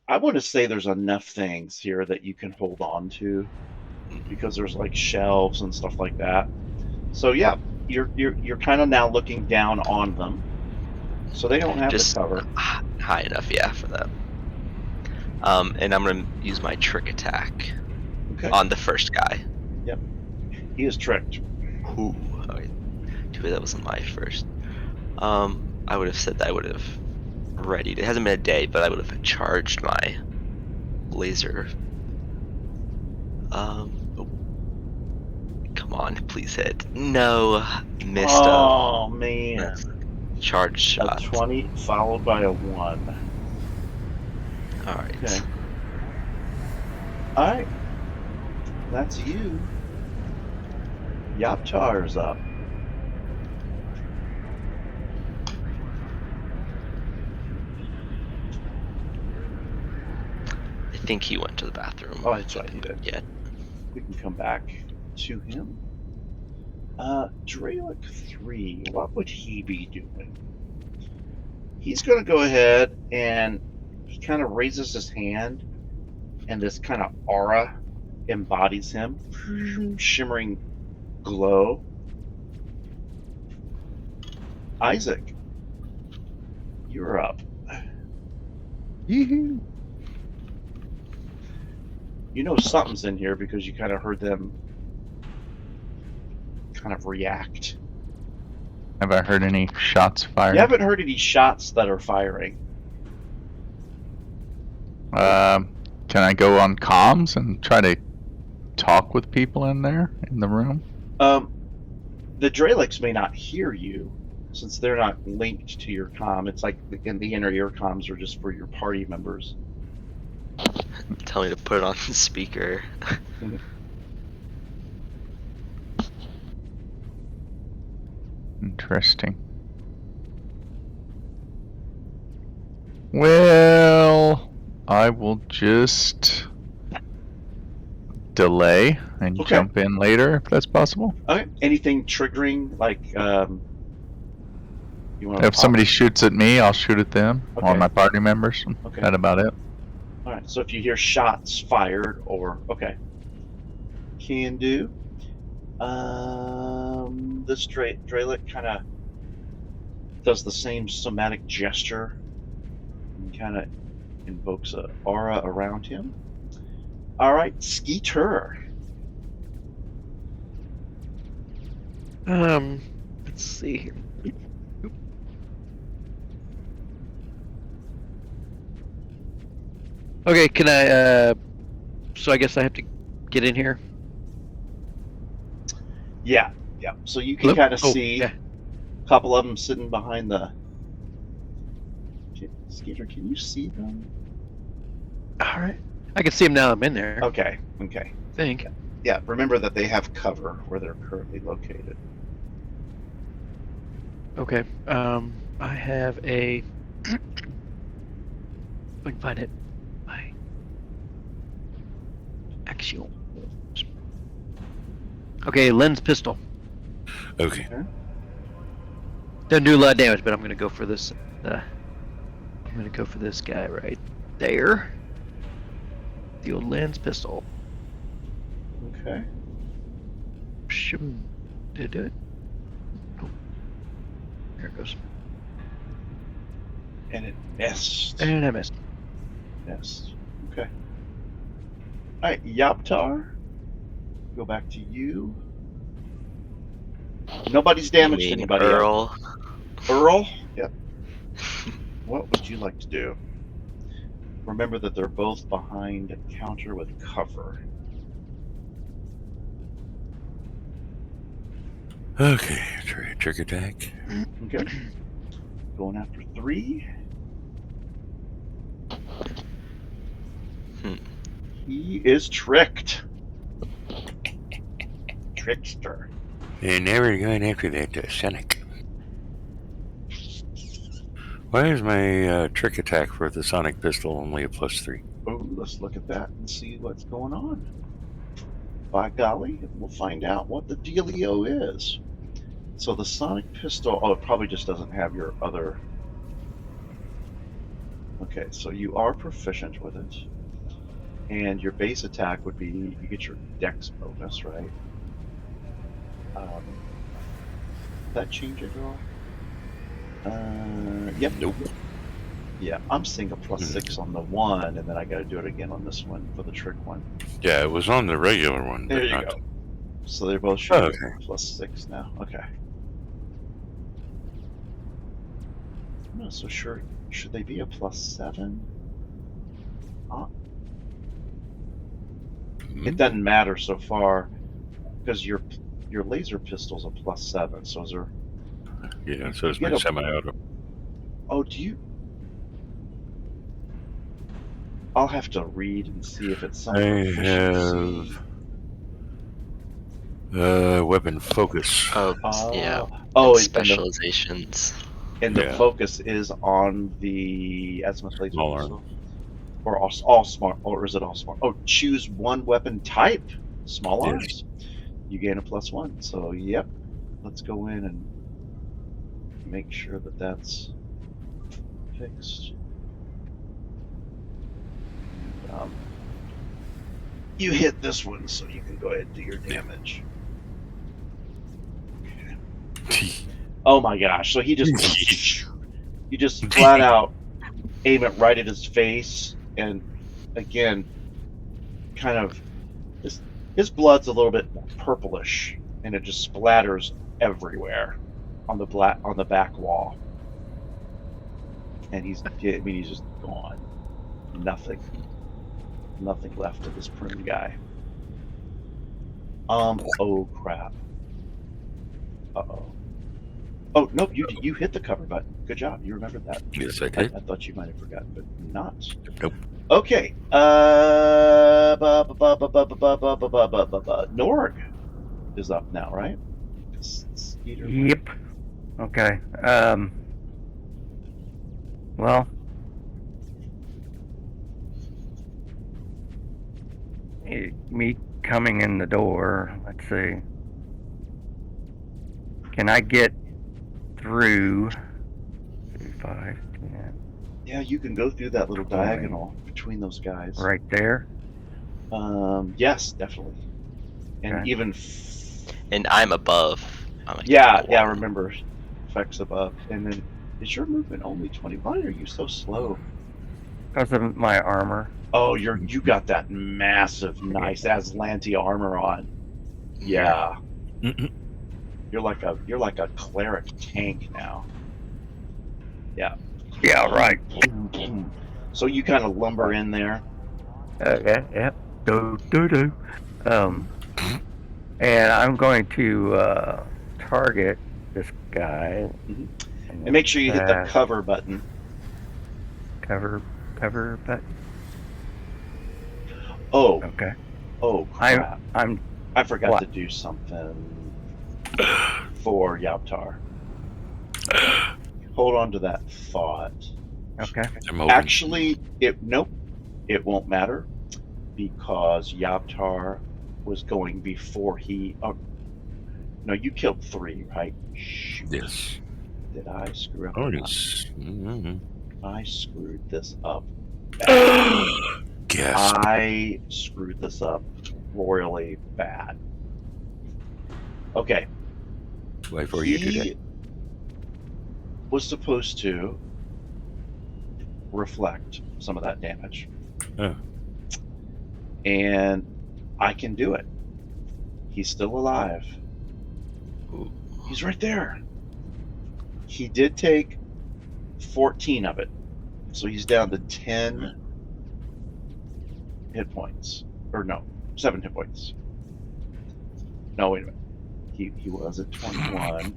S2: I want to say there's enough things here that you can hold on to, because there's like shelves and stuff like that. So yeah, you're kind of now looking down on them, so they don't have
S6: Just
S2: the cover.
S6: high enough, yeah, for that. And I'm gonna use my trick attack on the first guy.
S2: Yep, he is tricked.
S6: Ooh, okay. Too bad that wasn't my first. I would have said that I would have readied. It hasn't been a day, but I would have charged my laser. Oh. Come on, please hit. No, missed.
S2: Oh man!
S6: That's charge shot.
S2: A 20 followed by a 1.
S6: All right.
S2: Okay. All right. That's you. Yaptar's up.
S6: I think he went to the bathroom.
S2: Oh, that's right, he did.
S6: Yeah.
S2: We can come back to him. Dralic 3, what would he be doing? He's going to go ahead and he kind of raises his hand, and this kind of aura embodies him. Shimmering glow. Isaac, you're up.
S5: Yee-hoo.
S2: You know something's in here because you kind of heard them kind of react.
S5: Have I heard any shots fired?
S2: You haven't heard any shots that are firing.
S5: Can I go on comms and try to talk with people in there in the room?
S2: The Dralics may not hear you since they're not linked to your comm. It's like the inner ear comms are just for your party members.
S6: Tell me to put it on the speaker.
S5: Interesting. Well, I will just delay and
S2: Okay.
S5: jump in later if that's possible.
S2: Okay. Anything triggering, like you want?
S5: If somebody shoots at me, I'll shoot at them or
S2: Okay.
S5: my party members.
S2: Okay.
S5: That's about it.
S2: All right. So if you hear shots fired, or okay, can do. This Dralic kind of does the same somatic gesture and kind of invokes a aura around him. All right, Skeeter.
S4: Let's see here. Okay, can I, so I guess I have to get in here?
S2: Yeah. So you can
S4: Hello?
S2: kind of
S4: Oh,
S2: see
S4: yeah.
S2: a couple of them sitting behind the. Skeeter, can you see them?
S4: All right. I can see him now I'm in there.
S2: Okay.
S4: I think.
S2: Yeah, remember that they have cover where they're currently located.
S4: Okay. I have a. I can find it. My axial. Okay, lens pistol.
S3: Okay.
S4: Doesn't do a lot of damage, but I'm gonna go for this. I'm gonna go for this guy right there. The old lens pistol.
S2: Okay.
S4: Did it do it? Oh. There it goes.
S2: And it missed.
S4: And I missed.
S2: Missed. Okay. Alright, Yaptar. Go back to you. Nobody's damaged
S6: You mean
S2: anybody yet.
S6: Earl?
S2: Earl? Yep. What would you like to do? Remember that they're both behind a counter with cover.
S3: Okay. Trick attack.
S2: Okay. Going after 3. He is tricked. Trickster.
S3: And now we're going after that Sonic. Why is my trick attack for the Sonic pistol only a +3?
S2: Oh, let's look at that and see what's going on. By golly, we'll find out what the dealio is. So the Sonic pistol, oh, it probably just doesn't have your other. Okay, so you are proficient with it. And your base attack would be, you get your dex bonus, right? That change it at all? Yep.
S3: Nope.
S2: Yeah, I'm seeing a +6 on the one, and then I got to do it again on this one for the trick one.
S3: Yeah, it was on the regular one.
S2: There
S3: but
S2: you
S3: not...
S2: go. So they're both shooting
S3: okay.
S2: +6 now. Okay. I'm not so sure. Should they be a +7? It doesn't matter so far because your laser pistol's a +7. So is there?
S3: Yeah, so it's
S2: You
S3: my
S2: get a-
S3: semi-auto.
S2: Oh, do you? I'll have to read and see if it's some
S3: I
S2: proficiency.
S3: have weapon focus.
S6: Oh, yeah.
S2: Oh, and
S6: Specializations.
S2: the
S3: Yeah.
S2: focus is on the azimuth laser
S3: Small
S2: pistol? Or all smart, or is it all smart? Oh, choose one weapon type. Small
S3: Yes.
S2: arms. You gain a +1. So, yep. Let's go in and make sure that that's fixed. And, you hit this one, so you can go ahead and do your damage. Okay. Oh my gosh! So he just you just flat out aim it right at his face, and again, kind of his blood's a little bit purplish, and it just splatters everywhere on the back wall, and he's just gone. Nothing left of this prim guy. Oh crap. Uh-oh. Oh, nope, you hit the cover button. Good job, you remembered that.
S3: Yes, I did.
S2: I thought you might have forgotten, but not.
S3: Nope.
S2: Okay. Norg is up now, right?
S1: Yep. Okay. Well, me coming in the door, let's see. Can I get through 5, 10,
S2: Yeah, you can go through that little diagonal between those guys.
S1: right there?
S2: Yes, definitely. And
S1: Okay.
S2: even
S6: And I'm above.
S2: yeah, remember effects above. And then is your movement only 20? Why are you so slow?
S1: Because of my armor.
S2: Oh, you got that massive, nice Aslanti armor on. Yeah.
S3: Mm-mm.
S2: You're like a cleric tank now. Yeah.
S1: Yeah, right.
S2: So you kind of lumber in there.
S1: Yeah. Do. And I'm going to target this guy.
S2: And make sure you hit the cover button.
S1: Cover button.
S2: Oh.
S1: Okay.
S2: Oh crap. I forgot
S1: what?
S2: to do something for Yaptar. Hold on to that thought.
S1: Okay.
S3: I'm hoping.
S2: Actually, nope, it won't matter because Yabtar was going before he. Oh, no, you killed 3, right? Shoot.
S3: Yes.
S2: Did I screw up?
S3: Oh,
S2: or
S3: it
S2: not?
S3: is. Mm-hmm.
S2: I screwed this up bad.
S3: Gasp.
S2: I screwed this up royally bad. Okay.
S3: Why for you today?
S2: He was supposed to reflect some of that damage.
S3: Oh.
S2: And I can do it. He's still alive.
S6: Ooh.
S2: He's right there. He did take 14 of it. So he's down to 10 hit points. Or no, 7 hit points. No, wait a minute. He was at 21.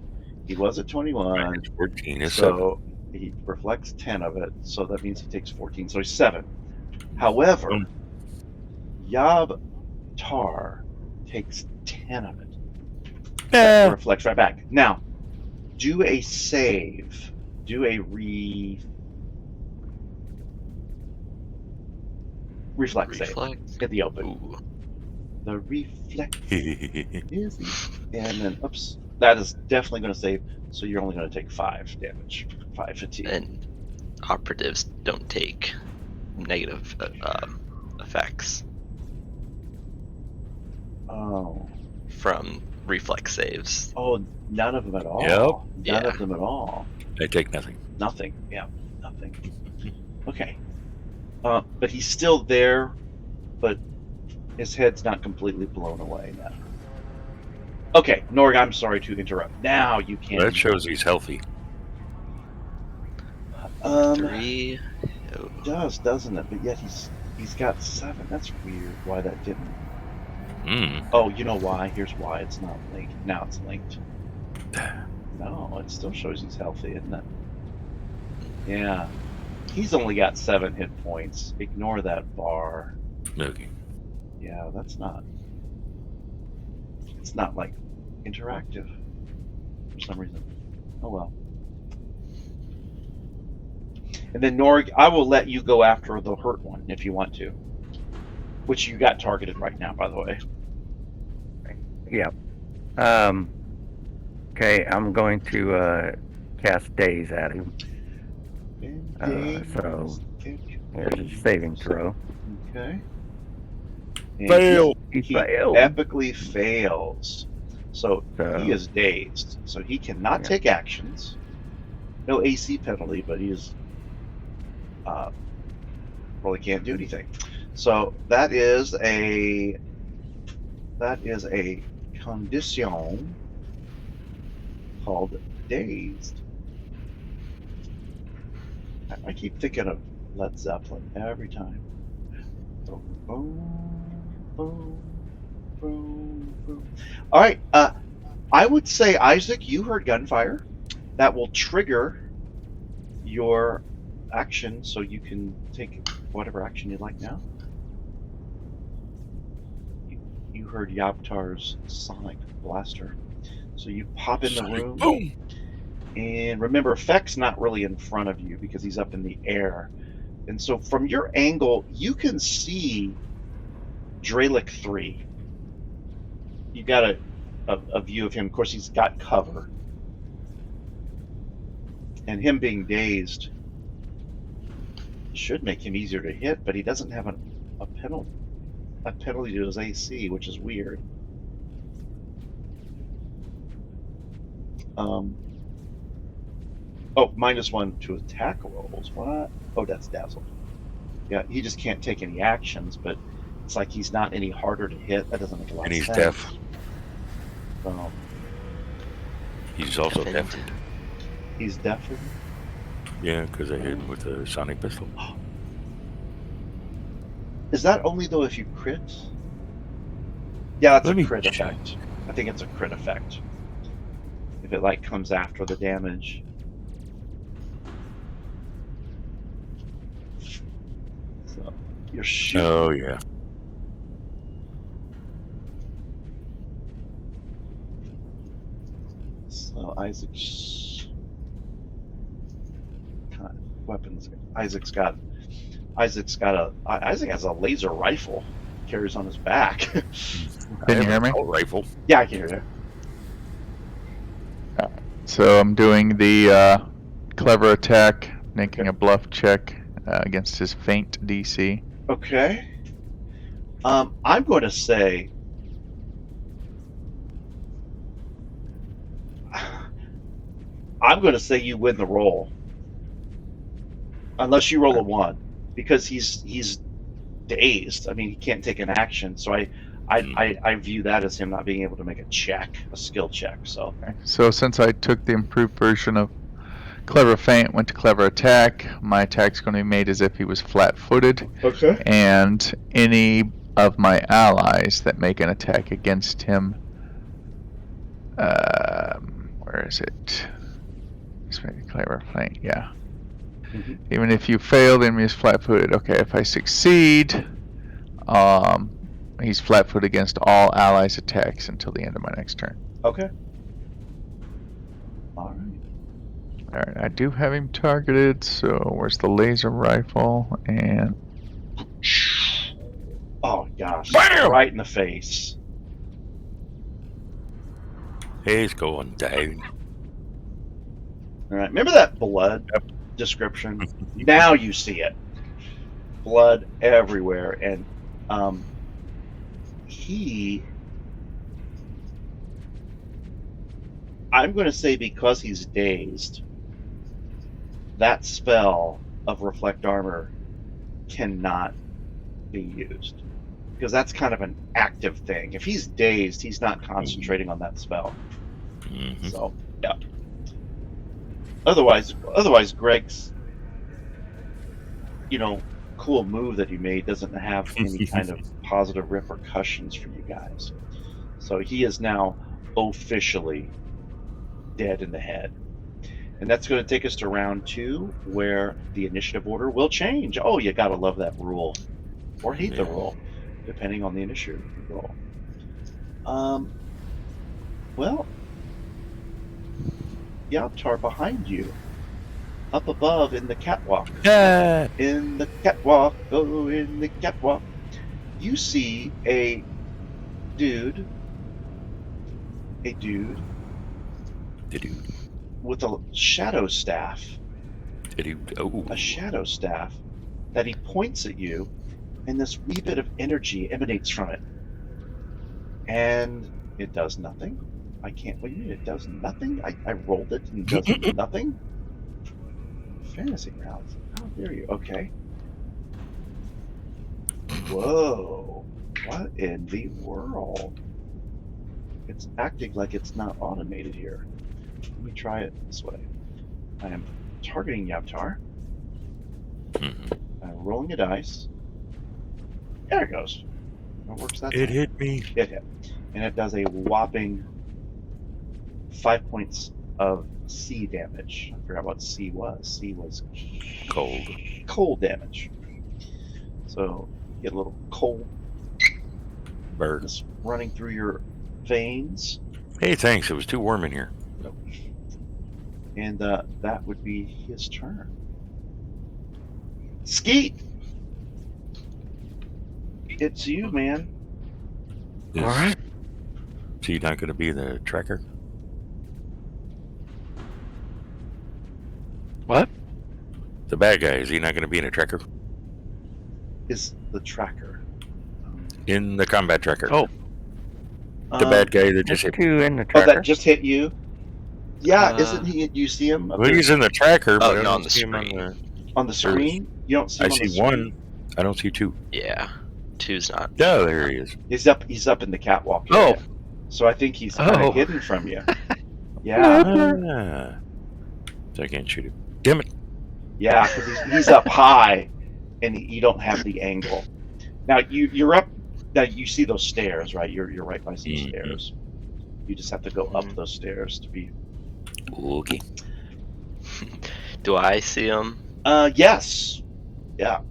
S2: He was at 21.
S3: Right, it's 14 is
S2: So he reflects 10 of it. So that means he takes 14. So he's 7. However, Yob Tar takes 10 of it. That reflects right back. Now, do a save. Do a reflex save. Hit the open.
S6: Ooh.
S2: The reflex
S3: seven.
S2: is the... And then, oops. That is definitely going to save. So you're only going to take 5 damage. 5 fatigue.
S6: And operatives don't take negative effects
S2: Oh.
S6: from reflex saves.
S2: Oh, none of them at all.
S3: Yep.
S2: None
S6: Yeah.
S2: of them at all.
S3: I take nothing.
S2: Nothing. Yeah, nothing. Okay. But he's still there, but his head's not completely blown away now. Okay, Norg, I'm sorry to interrupt. Now you can.
S3: That shows he's healthy.
S6: 3. Oh.
S2: Does, doesn't it? But yet he's got 7. That's weird. Why that didn't. Oh, you know why? Here's why it's not linked. Now it's linked. No, it still shows he's healthy, isn't it? Yeah. He's only got 7 hit points. Ignore that bar.
S3: Okay.
S2: Yeah, that's not. It's not like interactive for some reason. Oh well. And then Norg, I will let you go after the hurt one if you want to. Which you got targeted right now, by the way.
S1: Yep. Okay, I'm going to cast Daze at him. So here's his saving throw.
S2: Okay. And
S3: Fail.
S1: He
S2: He
S1: failed.
S2: epically fails. So
S1: So-
S2: he is dazed. So he cannot take actions. No AC penalty, but he is really can't do anything. So that is a condition called dazed. I keep thinking of Led Zeppelin every time. Boom, boom, boom, boom, boom. All right. I would say, Isaac, you heard gunfire. That will trigger your action, so you can take whatever action you'd like now. You heard Yabtar's sonic blaster. So you pop in the room.
S3: Boom.
S2: And remember, Feck's not really in front of you because he's up in the air. And so from your angle, you can see Dralic 3. You got a view of him. Of course, he's got cover. And him being dazed should make him easier to hit, but he doesn't have a penalty to his AC, which is weird. Oh, -1 to attack rolls. What? Oh, that's dazzled. Yeah, he just can't take any actions, but it's like he's not any harder to hit. That doesn't make a lot
S3: And
S2: of
S3: he's
S2: sense.
S3: deaf.
S2: So,
S3: He's also
S6: Deafened.
S3: deafened.
S2: he's deafened.
S3: Yeah, because I hit him with a sonic pistol.
S2: Is that only though if you crit? Yeah, that's
S3: Let
S2: a
S3: me
S2: crit
S3: check.
S2: effect. I think it's a crit effect. If it like comes after the damage. So you're shooting.
S3: Oh, yeah.
S2: So Isaac, weapons Isaac has a laser rifle carries on his back.
S3: I
S5: Can you
S3: have
S5: hear
S3: an
S5: me?
S3: assault rifle.
S2: Yeah, I can hear you.
S5: So I'm doing the clever attack, making
S2: Okay.
S5: a bluff check against his feint DC.
S2: Okay. I'm going to say you win the roll, unless you roll a 1, because he's dazed. I mean, he can't take an action, so I view that as him not being able to make a skill check. So
S5: Okay. So since I took the improved version of clever feint, went to clever attack, my attack's going to be made as if he was flat-footed,
S2: okay.
S5: and any of my allies that make an attack against him, where is it? Just make a clever feint, yeah.
S2: Mhm.
S5: Even if you fail, the enemy is flat-footed. Okay, if I succeed, he's flat-footed against all allies' attacks until the end of my next turn.
S2: Okay. All right.
S5: Alright, I do have him targeted, so where's the laser rifle? And
S2: Oh gosh!
S3: Bam!
S2: Right in the face.
S3: He's going down.
S2: All right. Remember that blood description? Now you see it. Blood everywhere, and I'm going to say because he's dazed, that spell of reflect armor cannot be used, because that's kind of an active thing. If he's dazed, he's not concentrating on that spell.
S3: Mhm.
S2: So yeah. Otherwise, Greg's, cool move that he made doesn't have any kind of positive repercussions for you guys. So he is now officially dead in the head. And that's going to take us to round 2, where the initiative order will change. Oh, you gotta love that rule, or hate the
S3: Yeah.
S2: rule, depending on the initiative roll. Well, Yaptar behind you, up above in the catwalk. In the catwalk, oh, in the catwalk, you see a dude
S3: Did-do.
S2: with a shadow staff.
S3: Did-do. Oh.
S2: A shadow staff that he points at you, and this wee bit of energy emanates from it. And it does nothing. I can't. What do you mean it does nothing? I rolled it and it does nothing? Fantasy rounds. How dare you? Okay. Whoa. What in the world? It's acting like it's not automated here. Let me try it this way. I am targeting Yaptar.
S3: Mhm.
S2: I'm rolling a dice. There it goes. It works that
S3: It
S2: time.
S3: hit me.
S2: It hit. And it does a whopping 5 points of C damage. I forgot what C was. C was
S3: Cold.
S2: damage. So you get a little cold
S3: Bird.
S2: just running through your veins.
S3: Hey, thanks. It was too warm in here.
S2: And that would be his turn. Skeet! It's you, man.
S3: Is,
S4: All right.
S3: Is he not going to be the tracker?
S4: What?
S3: The bad guy, is he not going to be in a tracker?
S2: Is the tracker.
S3: In the combat tracker.
S4: Oh.
S3: The bad guy that
S1: There's
S3: just hit.
S1: 2 in the
S2: Oh,
S1: tracker.
S2: that just hit you? Yeah,
S6: Uh,
S2: isn't he? You see him up
S3: Well, he's in the tracker, but I
S6: no,
S3: don't
S6: on the
S3: see him on
S6: screen.
S3: the.
S2: on the screen? You don't see
S3: I
S2: him on the
S3: see
S2: screen?
S3: one. I don't see 2.
S6: Yeah. 2's not.
S3: Oh, there he is.
S2: He's up in the catwalk
S4: Oh.
S2: area. So I think he's kind of
S4: Oh.
S2: hidden from you. Yeah.
S3: Ah. So I can't shoot him. Damn it.
S2: Yeah, because he's up high, and you don't have the angle. Now you're up. Now you see those stairs, right? You're right by some
S3: Mhm.
S2: stairs. You just have to go up those stairs to be.
S3: Okay.
S6: Do I see him?
S2: Yes. Yeah.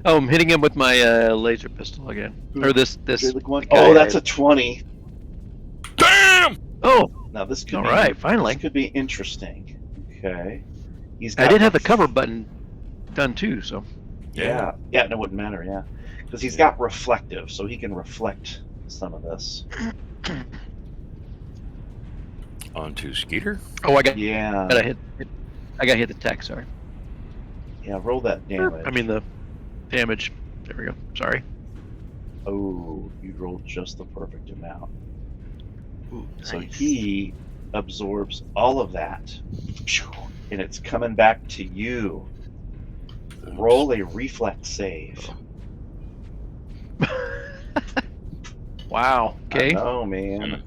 S4: Oh, I'm hitting him with my laser pistol again. Or this.
S2: You're the one-
S4: guy
S2: Oh, that's
S4: I-
S2: a 20.
S3: Damn!
S4: Oh.
S2: Now this could
S4: All
S2: be
S4: right, finally.
S2: This could be interesting. Okay.
S4: I did have the cover button done too, so.
S2: Yeah, and it wouldn't matter, yeah. Because he's got reflective, so he can reflect some of this.
S3: Onto Skeeter.
S4: Oh, I got
S2: Yeah.
S4: hit the tech. Sorry.
S2: Yeah, roll that damage.
S4: I mean the damage. There we go. Sorry.
S2: Oh, you rolled just the perfect amount.
S6: Ooh,
S2: So
S6: nice.
S2: he absorbs all of that, and it's coming back to you. Roll a reflex save.
S4: Wow. Okay.
S2: Oh man.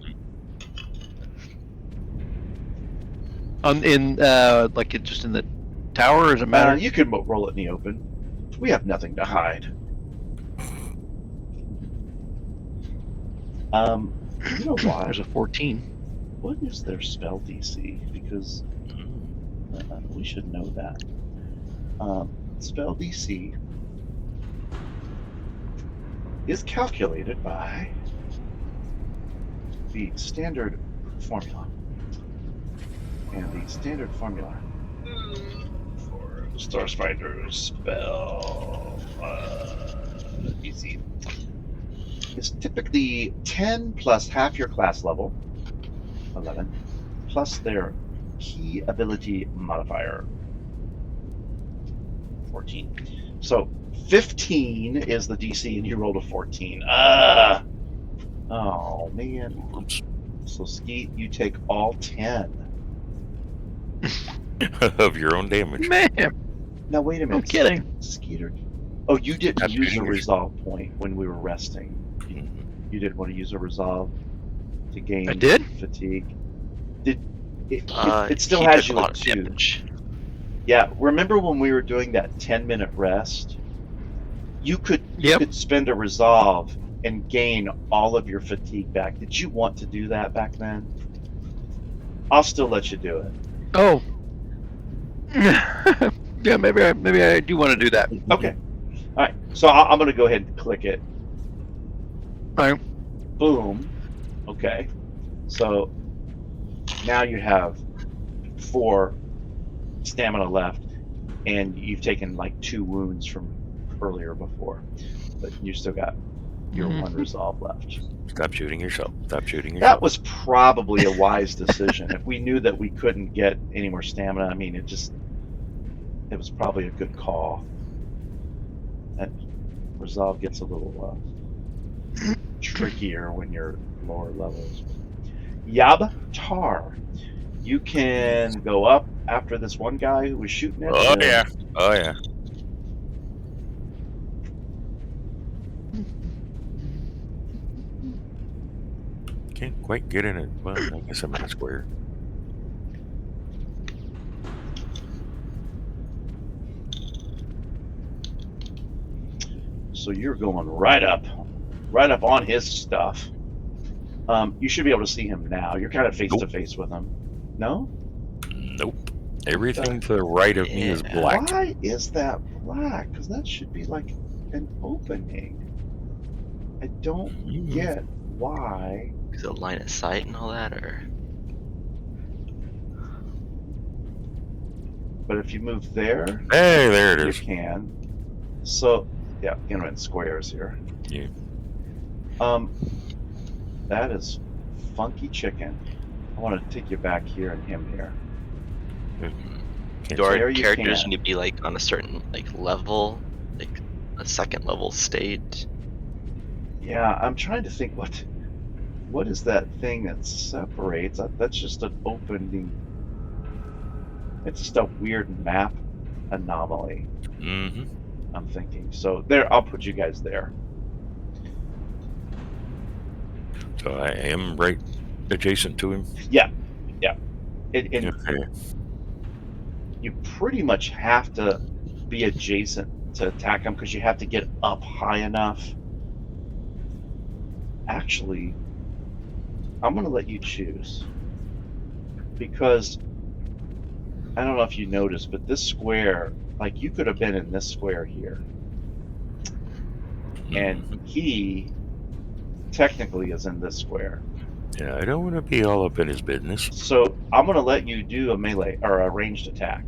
S4: Like it just in the tower, or does it matter?
S2: You can roll it in the open. We have nothing to hide. You know why?
S4: There's a 14.
S2: What is their spell DC? Because we should know that. Spell DC is calculated by the standard formula. And the standard formula for Starfinder spell DC is typically 10 plus half your class level, 11, plus their key ability modifier, 14. So 15 is the DC, and you rolled a 14. Oh man. So Skeet, you take all 10
S3: of your own damage.
S4: Man,
S2: Now wait a
S4: no
S2: minute.
S4: kidding.
S2: Skeeter. Oh, you didn't
S3: That's
S2: use a
S3: dangerous.
S2: resolve point when we were resting. You didn't want to use a resolve to gain
S4: I did?
S2: fatigue. It still
S6: he
S2: has
S6: took
S2: you
S6: a lot
S2: at
S6: of
S2: 2.
S6: damage.
S2: Yeah, remember when we were doing that 10-minute rest? You could spend a resolve and gain all of your fatigue back. Did you want to do that back then? I'll still let you do it.
S4: Oh. Yeah, maybe I do want to do that.
S2: Okay. All right. So I'm going to go ahead and click it.
S4: All right.
S2: Boom. Okay. So now you have 4 stamina left, and you've taken like 2 wounds from earlier before, but you still got your 1 resolve left.
S3: Stop shooting yourself. Stop shooting yourself.
S2: That was probably a wise decision. If we knew that we couldn't get any more stamina, I mean, it was probably a good call. And resolve gets a little trickier when you're lower levels. Yab Tar, you can go up after this one guy who was shooting at you.
S3: Oh yeah. Can't quite get in it. Well, I guess I'm in a square.
S2: So you're going right up on his stuff. You should be able to see him now. You're kind of face to face with him. No?
S3: Nope. Everything to the right of me is black.
S2: Why is that black? Because that should be like an opening. I don't get why.
S6: Is it line of sight and all that, or?
S2: But if you move there,
S3: Hey, there it
S2: you
S3: is.
S2: can. So, yeah, in squares here.
S3: Yeah.
S2: That is funky chicken. I want to take you back here and him here.
S6: Do our
S2: There you
S6: characters
S2: can.
S6: need to be like on a certain like level, like a second level state?
S2: Yeah, I'm trying to think what is that thing that separates? That's just an opening. It's just a weird map anomaly.
S3: Mm-hmm.
S2: I'm thinking. So there, I'll put you guys there.
S3: So I am right adjacent to him.
S2: Yeah.
S3: Okay.
S2: You pretty much have to be adjacent to attack him because you have to get up high enough. Actually, I'm going to let you choose. Because I don't know if you noticed, but this square, like you could have been in this square here. And he technically is in this square.
S3: Yeah, I don't want to be all up in his business.
S2: So I'm going to let you do a melee or a ranged attack.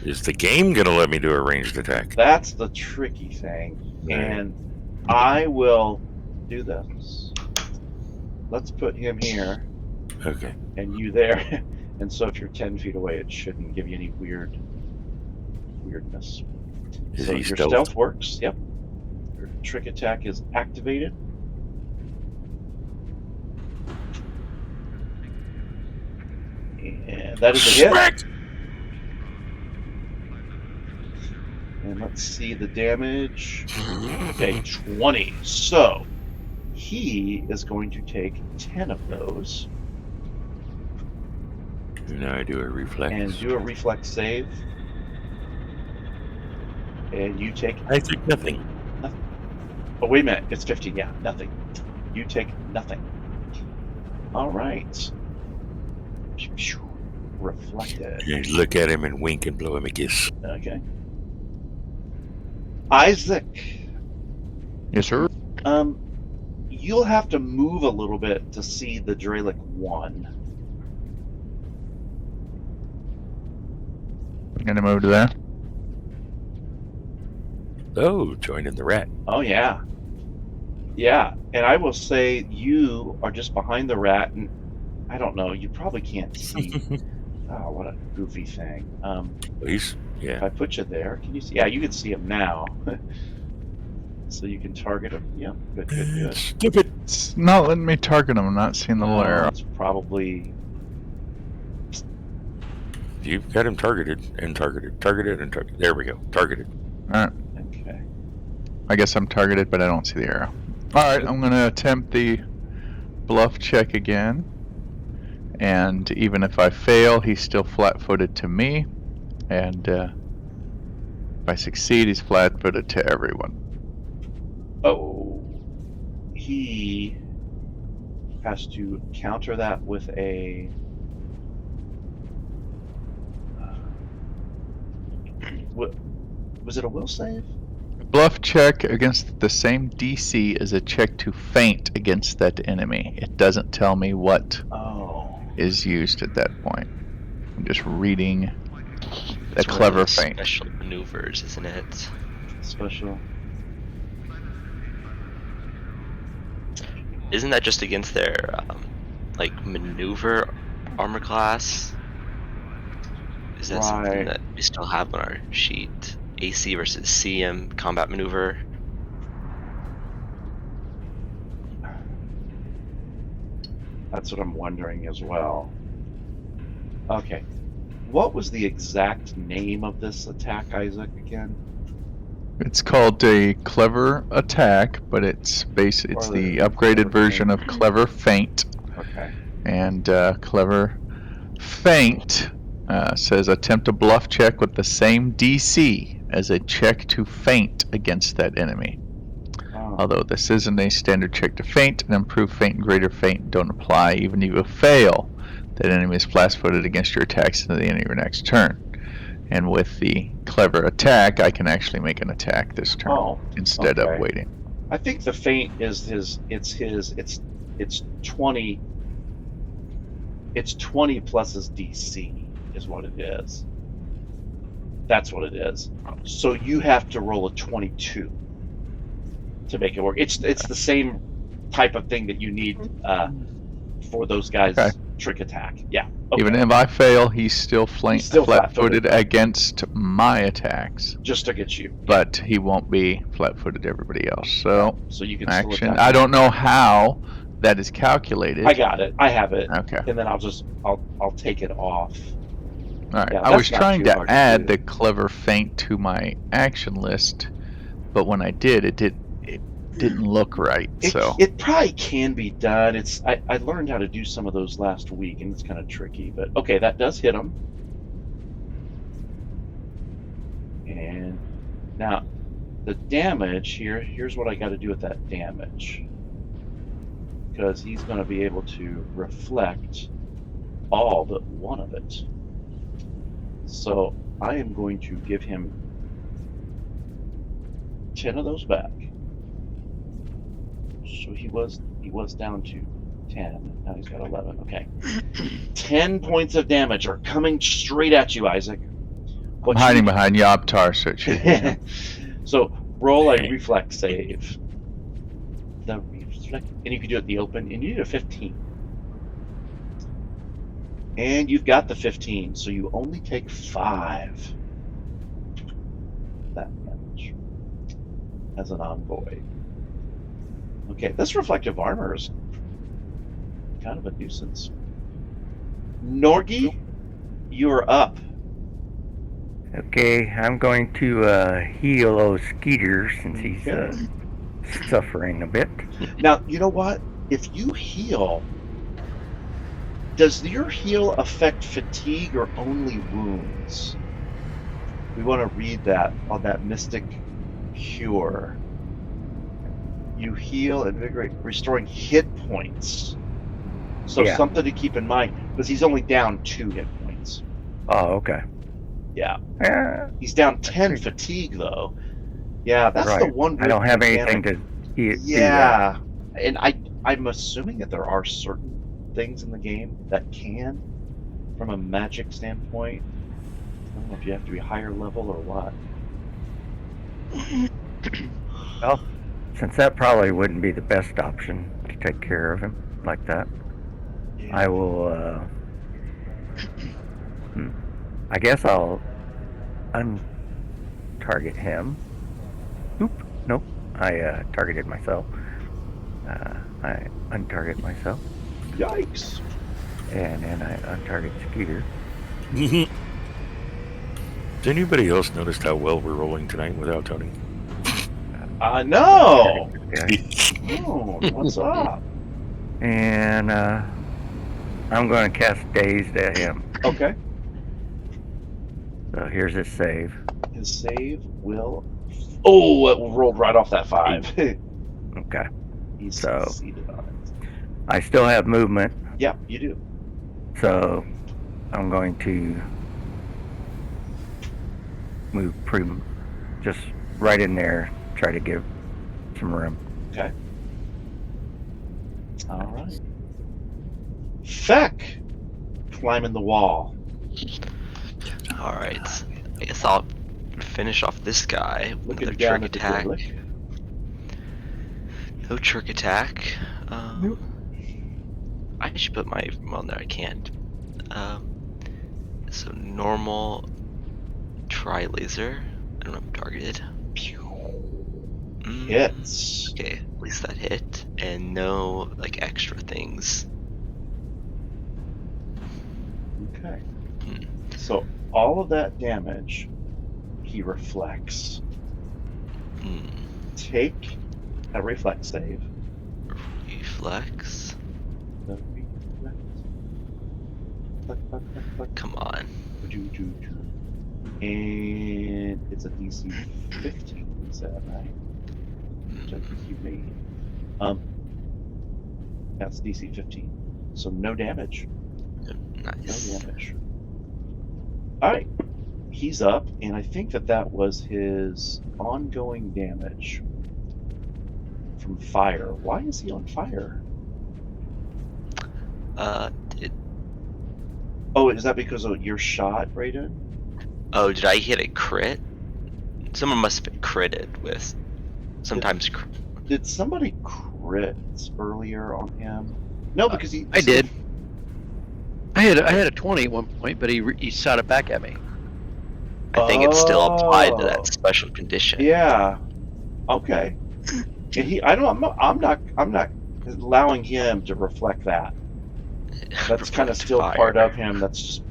S3: Is the game going to let me do a ranged attack?
S2: That's the tricky thing.
S3: Right.
S2: And I will do this. Let's put him here
S3: Okay.
S2: and you there. And so if you're 10 feet away, it shouldn't give you any weirdness.
S3: Is
S2: So
S3: he
S2: your
S3: stealth?
S2: stealth works. Yep. Your trick attack is activated. And that is a hit.
S3: Smack!
S2: And let's see the damage. Okay, 20. So he is going to take 10 of those
S3: Now I do a reflex.
S2: and do a reflex save. And you take.
S3: I take nothing.
S2: Oh, wait a minute. It's 15. Yeah, nothing. You take nothing. All right. Reflected.
S3: You look at him and wink and blow him a kiss.
S2: Okay. Isaac.
S5: Yes, sir.
S2: You'll have to move a little bit to see the Dralic 1.
S5: Gonna move to there.
S3: Oh, joining the rat.
S2: Oh, yeah. Yeah, and I will say you are just behind the rat, and I don't know, you probably can't see. Oh, what a goofy thing.
S3: He's,
S2: If
S3: yeah.
S2: I put you there, can you see? Yeah, you can see him now. So you can target him. Yeah, good.
S3: Stupid.
S5: It's not letting me target him. I'm not seeing the little arrow.
S2: It's probably.
S3: You've got him targeted and targeted. Targeted and targeted. There we go. Targeted.
S5: Alright.
S2: Okay.
S5: I guess I'm targeted, but I don't see the arrow. Alright, I'm gonna attempt the bluff check again. And even if I fail, he's still flat-footed to me. And if I succeed, he's flat-footed to everyone.
S2: Oh. He has to counter that with a. What was it? A will save?
S5: Bluff check against the same DC as a check to feint against that enemy. It doesn't tell me what
S2: Oh.
S5: is used at that point. I'm just reading a
S6: It's one of
S5: clever
S6: those
S5: feint.
S6: Special maneuvers, isn't it?
S2: Special.
S6: Isn't that just against their like maneuver armor class? Is that something
S2: Right.
S6: that we still have on our sheet? AC versus CM combat maneuver.
S2: That's what I'm wondering as well. Okay. What was the exact name of this attack, Isaac, again?
S5: It's called a clever attack, but it's
S2: Or
S5: the
S2: the
S5: upgraded
S2: clever
S5: version
S2: feint.
S5: of clever feint.
S2: Okay.
S5: And clever feint says attempt a bluff check with the same DC as a check to feint against that enemy.
S2: Oh.
S5: Although this isn't a standard check to feint, an improved feint and greater feint don't apply. Even if you fail, that enemy is flat-footed against your attacks at the end of your next turn. And with the clever attack, I can actually make an attack this turn instead of
S2: okay.
S5: waiting.
S2: I think the feint is it's 20. It's 20 plus his DC is what it is. That's what it is. So you have to roll a 22 to make it work. It's the same type of thing that you need for those guys'
S5: Okay.
S2: trick attack. Yeah. Okay.
S5: Even if I fail, he's still
S2: He's still
S5: flat-footed
S2: flat-footed.
S5: against my attacks,
S2: Just to get you.
S5: but he won't be flat-footed to everybody else. So
S2: So you can still
S5: action.
S2: attack.
S5: I don't know how that is calculated.
S2: I got it. I have it.
S5: Okay.
S2: And then I'll take it off.
S5: All right.
S2: Yeah,
S5: I
S2: that's
S5: was
S2: not
S5: trying
S2: too
S5: to
S2: hard to
S5: add
S2: do.
S5: the clever feint to my action list, but when I did, it didn't look right.
S2: It probably can be done. I learned how to do some of those last week, and it's kind of tricky. But okay, that does hit him. And now the damage here. Here's what I got to do with that damage, because he's going to be able to reflect all but one of it. So I am going to give him 10 of those back. So he was down to 10. Now he's got 11. Okay. 10 points of damage are coming straight at you, Isaac.
S5: I'm hiding behind Yoptar, so it should hit him.
S2: So roll a reflex save. The reflex, and you can do it in the open, and you need a 15. And you've got the 15, so you only take 5 that damage as an envoy. Okay, this reflective armor is kind of a nuisance. Norgi, you're up.
S1: Okay, I'm going to heal old Skeeter since he's suffering a bit.
S2: Now, you know what? If you heal, does your heal affect fatigue or only wounds? We want to read that on that mystic cure. You heal and invigorate, restoring hit points. So something to keep in mind, because he's only down 2 hit points.
S1: Oh, okay.
S2: Yeah. He's down 10 fatigue, though. Yeah, that's the one.
S1: I don't have anything to heal.
S2: Yeah. And I'm assuming that there are certain things in the game that can, from a magic standpoint. I don't know if you have to be higher level or what.
S1: Well, since that probably wouldn't be the best option to take care of him like that, I will, I guess I'll untarget him. Oop, nope, I targeted myself. I untarget myself.
S2: Yikes.
S1: And then I untarget Skeeter.
S3: Did anybody else notice how well we're rolling tonight without Tony?
S2: No!
S1: Okay.
S2: Oh, what's up?
S1: And I'm going to cast Dazed at him.
S2: Okay.
S1: So here's his save.
S2: His save will... Oh, it rolled right off that 5.
S1: Okay.
S2: He's
S1: So-
S2: succeeded on it.
S1: I still have movement,
S2: Yeah, you do.
S1: so I'm going to move just right in there, try to give some room.
S2: Okay. All right. Feck! Climbing the wall.
S6: Alright. I guess I'll finish off this guy with
S2: Looking
S6: another
S2: down
S6: trick
S2: at the
S6: attack.
S2: Gimlet.
S6: No trick attack. I should put my... Well, no, I can't. So normal tri-laser. I don't know if I'm targeted.
S2: Hits.
S6: Okay, at least that hit. And no, like, extra things.
S2: Okay. So all of that damage, he reflects. Take a reflex save.
S6: Reflex. Come on.
S2: And it's a DC 15, is that right? Which I think you made. That's DC 15. So no damage.
S6: Nice.
S2: No damage. Alright. He's up, and I think that was his ongoing damage from fire. Why is he on fire? Oh, is that because of your shot, Raiden?
S6: Oh, did I hit a crit? Someone must have been critted with. Sometimes.
S2: Did somebody crit earlier on him? No, because he.
S4: I did. I had a 20 at one point, but he shot it back at me.
S6: I think it's still applied to that special condition.
S2: Yeah. Okay. And I'm not allowing him to reflect that. That's kind of still
S6: fire.
S2: part of him. That's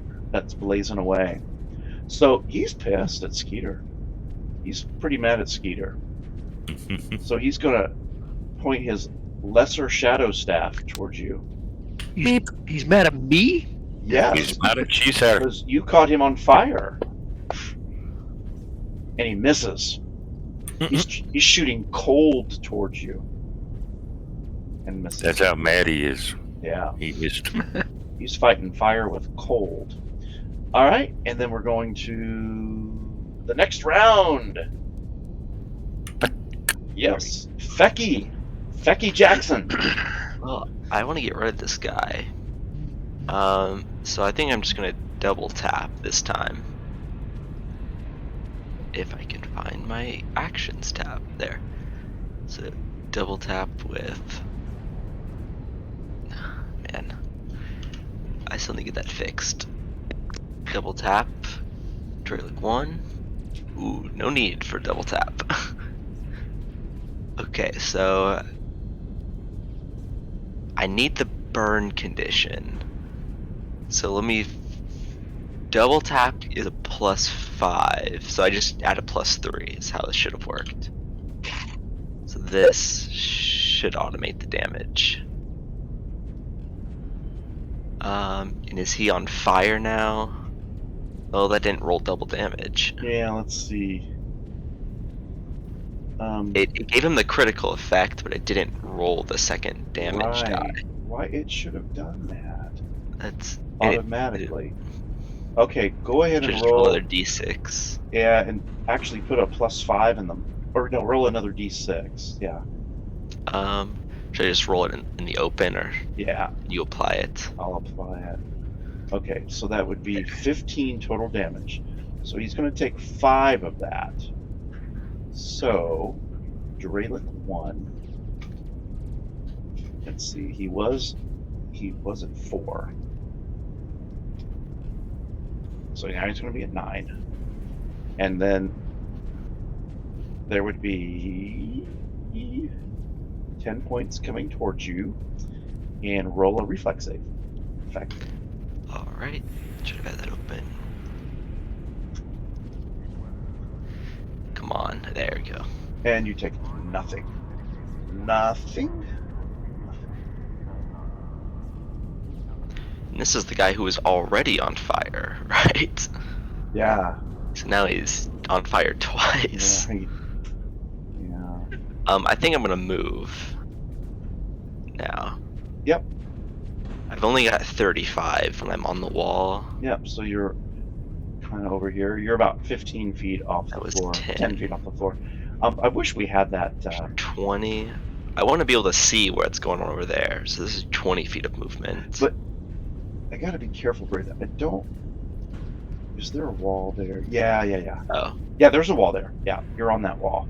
S2: blazing away. So he's pissed at Skeeter. He's pretty mad at Skeeter. So he's gonna point his lesser shadow staff towards you.
S4: He's mad at me?
S2: Yes.
S3: He's mad at Cheesehead.
S2: Because you caught him on fire. And he misses. He's shooting cold towards you. And misses.
S3: That's how mad he is.
S2: Yeah.
S3: He missed.
S2: He's fighting fire with cold. Alright, and then we're going to the next round. Yes. Fecky Jackson.
S6: Well, I want to get rid of this guy. So I think I'm just gonna double tap this time. If I can find my actions tab there. So double tap with. Man, I still need to get that fixed. Double tap. Draylick 1. Ooh, no need for double tap. Okay, so I need the burn condition. So let me double tap is a +5, so I just add a +3 is how this should have worked. So this should automate the damage. And is he on fire now? Oh, that didn't roll double damage.
S2: Yeah, let's see.
S6: It gave him the critical effect, but it didn't roll the second damage die.
S2: Right. Why it should have done that
S6: That's
S2: automatically. Okay, go ahead and
S6: just
S2: roll
S6: another d6.
S2: Yeah, and actually put a +5 in them. Or no, roll another d6. Yeah.
S6: Should I just roll it in the open, or
S2: Yeah,
S6: you apply it?
S2: I'll apply it. Okay, so that would be 15 total damage. So he's going to take 5 of that. So, Draylick 1. Let's see, he was at 4. So now he's going to be at 9. And then there would be 10 points coming towards you. And roll a reflex save. Effect.
S6: Alright, should have had that open. Come on, there we go.
S2: And you take nothing. Nothing?
S6: And this is the guy who was already on fire, right?
S2: Yeah.
S6: So now he's on fire twice.
S2: Yeah. Yeah.
S6: I think I'm gonna move now.
S2: Yep.
S6: I've only got 35 when I'm on the wall.
S2: Yep, so you're kind of over here. You're about 15 feet off
S6: That
S2: the
S6: was
S2: floor.
S6: 10.
S2: Feet off the floor. I wish we had that.
S6: 20. I want to be able to see what's going on over there. So this is 20 feet of movement.
S2: But I gotta be careful, Brady. I don't. Is there a wall there? Yeah.
S6: Oh.
S2: Yeah, there's a wall there. Yeah, you're on that wall.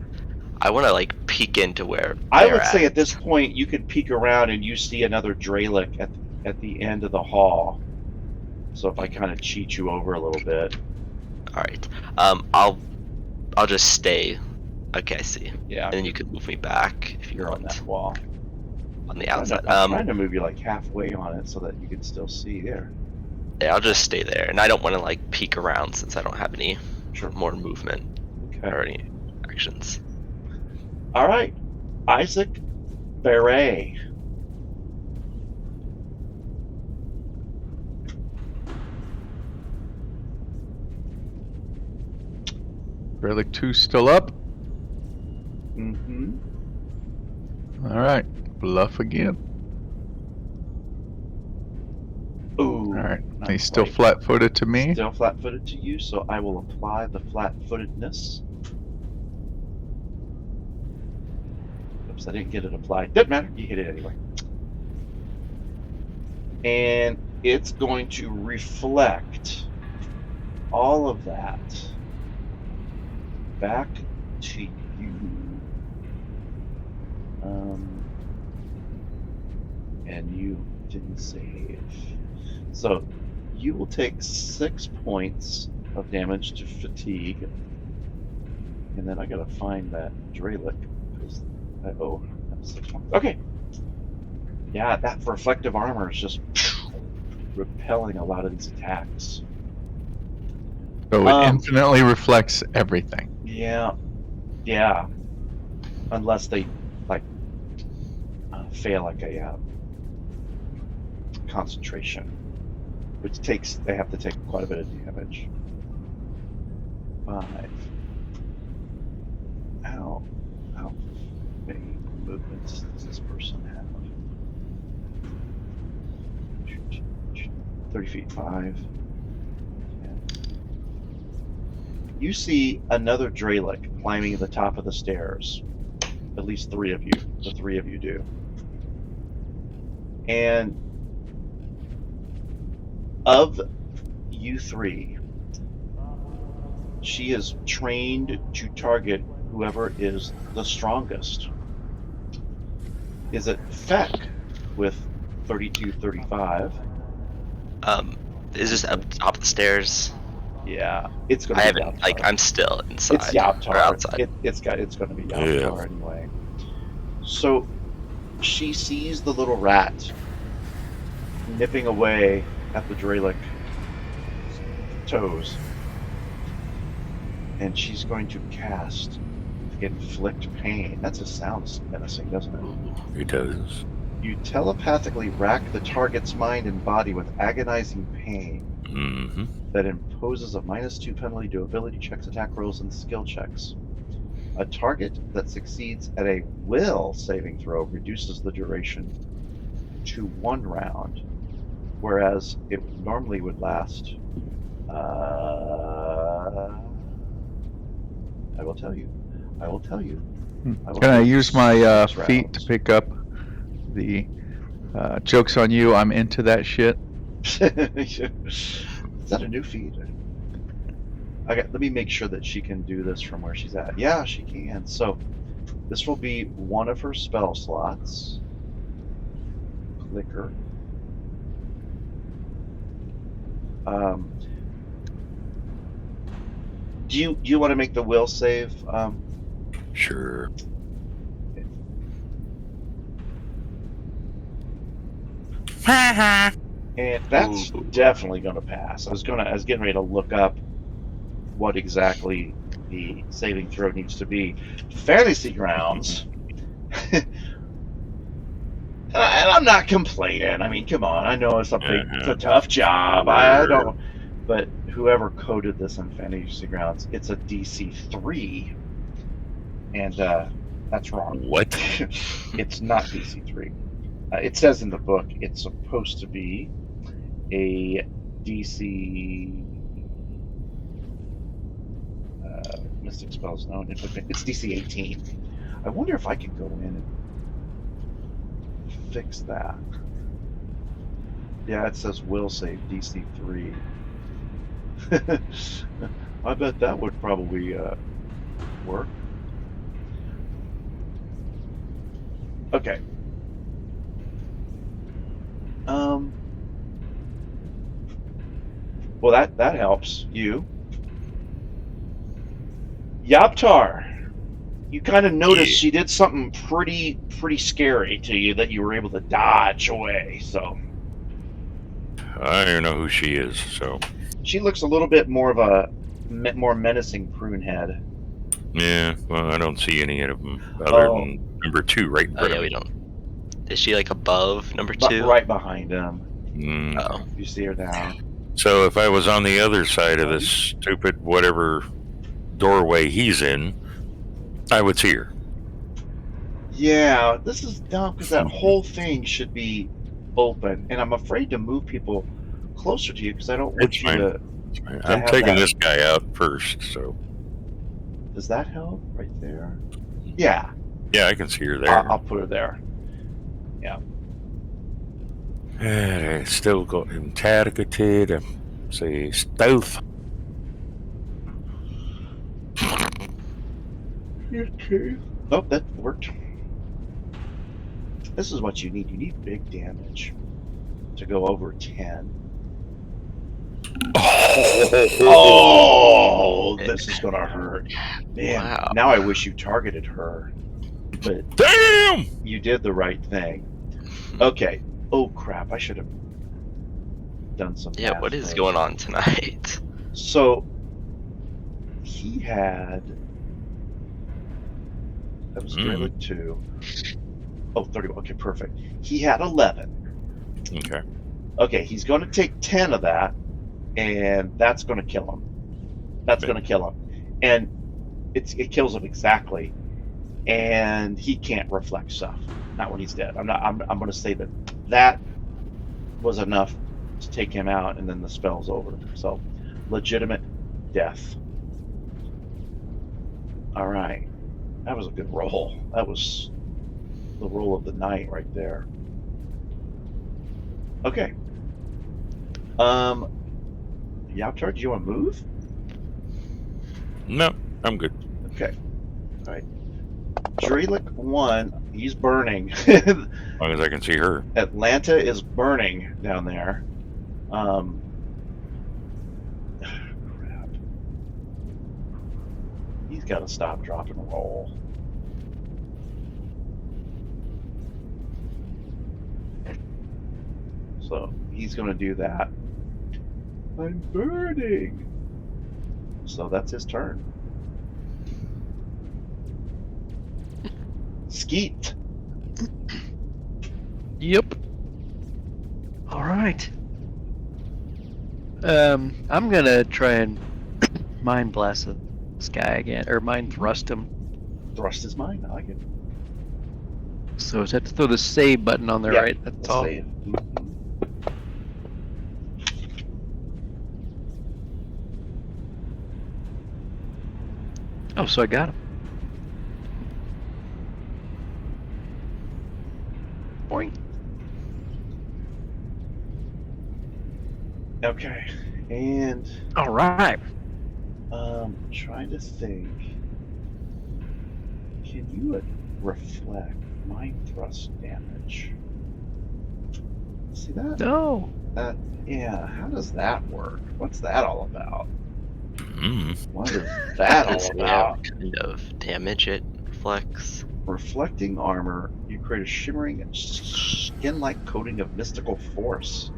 S6: I want to like peek into where
S2: I
S6: they're
S2: would say at this point you could peek around and you see another Draylick at the end of the hall. So if I kind of cheat you over a little bit.
S6: All right. I'll just stay. Okay, I see.
S2: Yeah.
S6: And then you can move me back if
S2: You're on
S6: want.
S2: that wall.
S6: On the outside.
S2: I'm trying to move you like halfway on it so that you can still see there.
S6: Yeah, I'll just stay there, and I don't want to like peek around since I don't have any more movement
S2: Okay.
S6: or any actions.
S2: All right, Isaac Beret.
S5: Relic 2 still up.
S2: Mm-hmm.
S5: All right, bluff again.
S2: Ooh.
S5: All right,
S2: not
S5: he's still
S2: quite.
S5: flat-footed to me.
S2: Still flat-footed to you, so I will apply the flat-footedness. Oops, I didn't get it applied. Doesn't matter, you hit it anyway. And it's going to reflect all of that back to you. And you didn't save. So you will take 6 points of damage to fatigue. And then I gotta find that Draylick. That's 6 points. Okay. Yeah, that reflective armor is just repelling a lot of these attacks.
S5: So it infinitely reflects everything.
S2: Yeah. Unless they fail like a concentration, which they have to take quite a bit of damage. 5. How many movements does this person have? 30 feet, 5. 10. You see another Draylick climbing at the top of the stairs. At least 3 of you. The 3 of you do. And of you three, she is trained to target whoever is the strongest. Is it Feck with 3235?
S6: Is this up top of the stairs?
S2: Yeah, it's going
S6: I
S2: to be
S6: haven't,
S2: Yaptar.
S6: like, I'm still inside.
S2: It's Yaptar.
S6: Or outside.
S2: It's going to be Yaptar anyway. So she sees the little rat nipping away at the Dralic toes, and she's going to cast Inflict Pain. That just sounds menacing, doesn't it?
S3: It does.
S2: You telepathically rack the target's mind and body with agonizing pain that imposes a -2 penalty to ability checks, attack rolls, and skill checks. A target that succeeds at a will saving throw reduces the duration to 1 round, whereas it normally would last. I will tell you.
S5: Can I use my
S2: 6
S5: feet
S2: rounds.
S5: to pick up the joke's on you, I'm into that shit?
S2: Is that a new feat? Let me make sure that she can do this from where she's at. Yeah, she can. So this will be one of her spell slots. Clicker. Do you want to make the will save?
S3: Sure.
S2: And that's definitely going to pass. I was getting ready to look up what exactly the saving throw needs to be. Fantasy grounds. And I'm not complaining. I mean, come on. I know it's a tough job. I don't. But whoever coded this in Fantasy Grounds, it's a DC 3, and that's wrong.
S3: What?
S2: It's not DC 3. It says in the book it's supposed to be a DC. Mystic spells known. It's DC 18. I wonder if I could go in and fix that. Yeah, it says will save DC 3. I bet that would probably work. Okay. Well, that helps you. Yaptar, you kind of noticed she did something pretty scary to you that you were able to dodge away. So
S3: I don't know who she is, so.
S2: She looks a little bit more of a more menacing prune head.
S3: Yeah, well, I don't see any of them other than number 2 right in front of me.
S6: We don't. Is she like above number 2?
S2: Right behind him.
S6: Oh.
S2: You see her now.
S3: So if I was on the other side of this stupid whatever doorway he's in, I would see her.
S2: Yeah, this is dumb because that whole thing should be open, and I'm afraid to move people closer to you because I don't want
S3: It's
S2: you
S3: fine.
S2: to.
S3: I'm taking this guy out first, so.
S2: Does that help right there? Yeah.
S3: Yeah, I can see her there.
S2: I'll put her there. Yeah.
S3: I still got interrogated. Say stealth.
S2: Okay. Oh, that worked. This is what you need. You need big damage to go over 10. Oh, this is gonna hurt. Man,
S6: wow.
S2: Now I wish you targeted her. But
S3: damn!
S2: You did the right thing. Okay. Oh crap! I should have done some.
S6: Yeah. What is going on tonight?
S2: So he had. That was really 2. Oh, 31. Okay, perfect. He had 11.
S3: Okay.
S2: Okay, he's going to take 10 of that, and that's going to kill him. That's going to kill him, and it kills him exactly. And he can't reflect stuff. Not when he's dead. I'm going to say that was enough to take him out, and then the spell's over. So, legitimate death. All right. That was a good roll. That was the roll of the night right there. Okay. Yaptar, do you want to move?
S3: No, I'm good.
S2: Okay. All right. Drelic 1, he's burning.
S3: As long as I can see her.
S2: Atlanta is burning down there. Crap. He's got to stop, drop, and roll. So he's going to do that. I'm burning. So that's his turn. Skeet.
S4: Yep. All right. I'm gonna try and mind blast this guy again, or mind thrust him.
S2: Thrust his mind. I like it.
S4: So I just have to throw the save button on there,
S2: Yeah,
S4: right? That's all.
S2: Save.
S4: Oh, so I got him. Boing.
S2: Okay. And
S4: All right.
S2: trying to think. Can you reflect mind thrust damage? See that?
S4: No.
S2: Yeah, how does that work? What's that all about?
S3: Mm.
S2: What is that all about?
S6: Kind of damage it reflects.
S2: Reflecting armor, you create a shimmering skin-like coating of mystical force,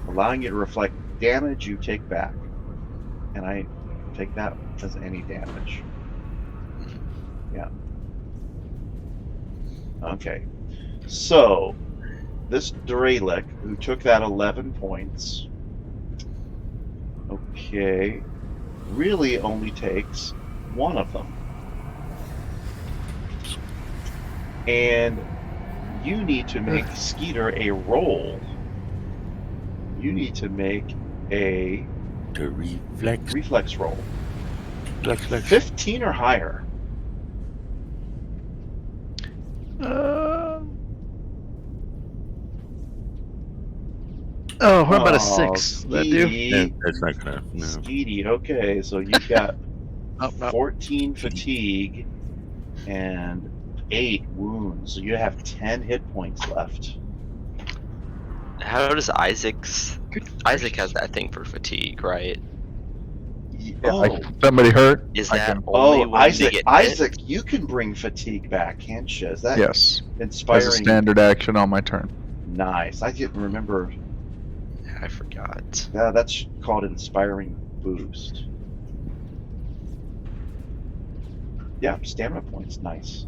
S2: allowing you to reflect damage you take back. And I take that as any damage. Yeah. Okay. So, this Drelic, who took that 11 points, okay, really only takes one of them. And you need to make Skeeter a roll. You need to make a
S3: To
S2: reflex roll.
S3: reflex.
S2: 15 or higher.
S4: Oh, what about a 6? Will that do?
S3: Yeah, that's not gonna. No.
S2: Skeety, okay, so you've got
S4: Oh, no.
S2: 14 fatigue and 8 wounds. So you have 10 hit points left.
S6: How does Isaac's?
S4: Good
S6: Isaac
S4: gracious.
S6: has that thing for fatigue, right?
S2: Oh,
S5: Like somebody hurt?
S6: Is
S5: I
S6: that
S5: can-
S6: only when
S2: Isaac,
S6: they get hit?
S2: Isaac, you can bring fatigue back, can't you? Is that
S5: Yes.
S2: inspiring?
S5: As a standard action on my turn.
S2: Nice. I didn't remember.
S6: I forgot.
S2: That's called inspiring boost. Yeah, stamina points. Nice.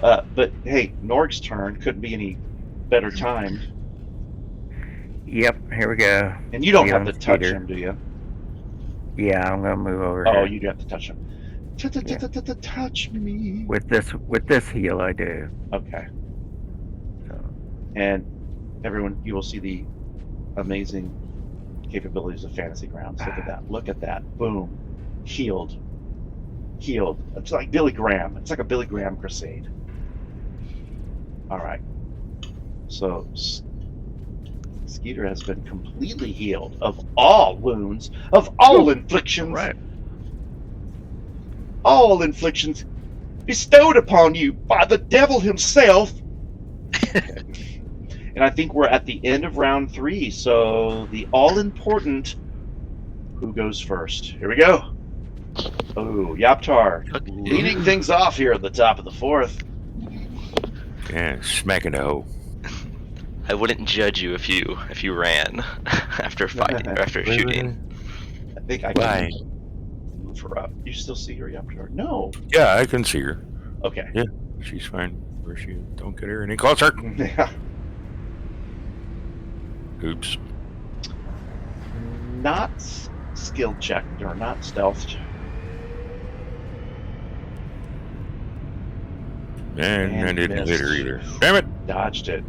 S2: But hey, Norg's turn couldn't be any better timed.
S1: Yep, here we go.
S2: And you don't
S1: Yeah,
S2: have to touch
S1: Skeeter.
S2: him, do you?
S1: Yeah, I'm gonna move over
S2: Oh,
S1: here.
S2: you do have to touch him. Touch me.
S1: With this heal, I do.
S2: Okay.
S1: So,
S2: And everyone, you will see the amazing capabilities of Fantasy Grounds. Look at that. Look at that. Boom. Healed. It's like Billy Graham. It's like a Billy Graham crusade. All right. So Skeeter has been completely healed of all wounds, of all inflictions.
S4: Right.
S2: All inflictions bestowed upon you by the devil himself. And I think we're at the end of round 3, so the all-important who goes first. Here we go. Oh, Yaptar
S6: Okay.
S2: leading things off here at the top of the 4th.
S3: Yeah, smacking the hoe.
S6: I wouldn't judge you if you ran after fighting or after shooting.
S2: I think I
S3: Why?
S2: can move her up. You still see her, Yaptar? No.
S3: Yeah, I can see her.
S2: Okay.
S3: Yeah. She's fine. Where she? Don't get her any closer.
S2: Yeah.
S3: Oops.
S2: Not skill check or not stealth check.
S3: And I
S2: And
S3: didn't hit
S2: missed.
S3: her either. Damn it!
S2: Dodged it.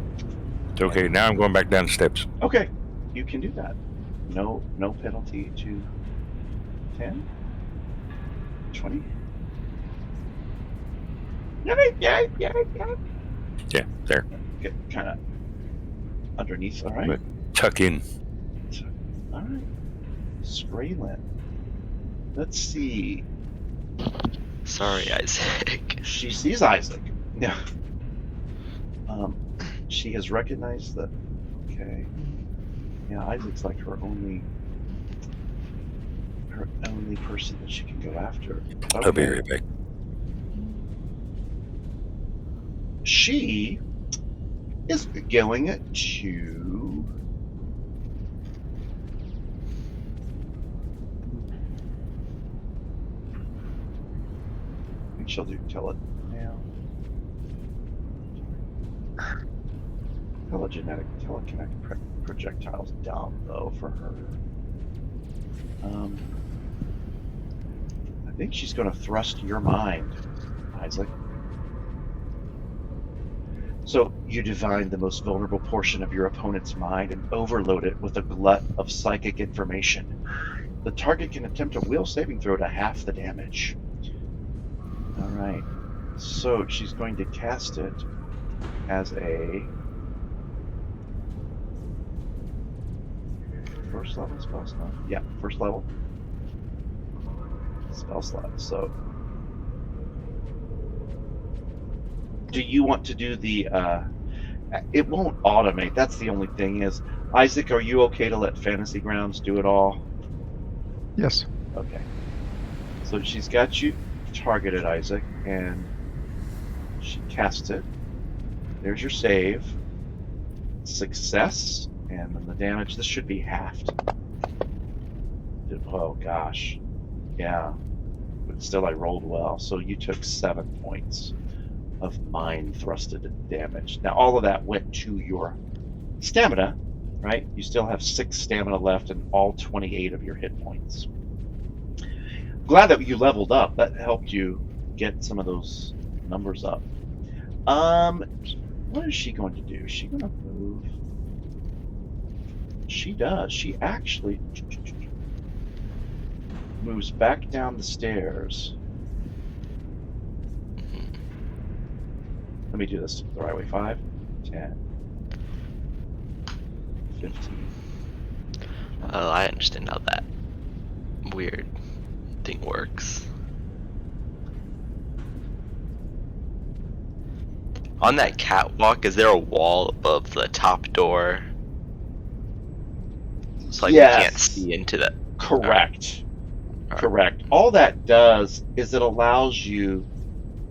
S3: It's okay. Now I'm going back down the steps.
S2: Okay, you can do that. No penalty to 10? 20? Yeah.
S3: Yeah, there.
S2: Get kind of Underneath, all right.
S3: But tuck in.
S2: All right. Skraylin. Let's see.
S6: Sorry, Isaac.
S2: She sees Isaac. Yeah. She has recognized that. Okay. Yeah, Isaac's like her only person that she can go after. Okay.
S3: I'll be right back.
S2: She is going to. I think she'll do now. Telekinetic projectiles dumb though for her. I think she's going to thrust your mind, Isaac. So you divine the most vulnerable portion of your opponent's mind and overload it with a glut of psychic information. The target can attempt a will saving throw to half the damage. All right. So she's going to cast it as a first level spell slot. Yeah, first level spell slot. So do you want to do the it won't automate, that's the only thing is, Isaac, are you okay to let Fantasy Grounds do it all?
S5: Yes.
S2: Okay. So she's got you targeted, Isaac, and she casts it. There's your save. Success, and then the damage, this should be halved. Oh gosh. Yeah. But still I rolled well. So you took 7 points of mind thrusted damage. Now all of that went to your stamina, right? You still have 6 stamina left and all 28 of your hit points. Glad that you leveled up. That helped you get some of those numbers up. What is she going to do? Is she going to move? She does. She actually moves back down the stairs. Let me do this the right way. 5, 10, 15.
S6: Oh, I understand how that weird thing works. On that catwalk, is there a wall above the top door? So like we can't see into that.
S2: Correct.
S6: Alright.
S2: Correct. All that does is it allows you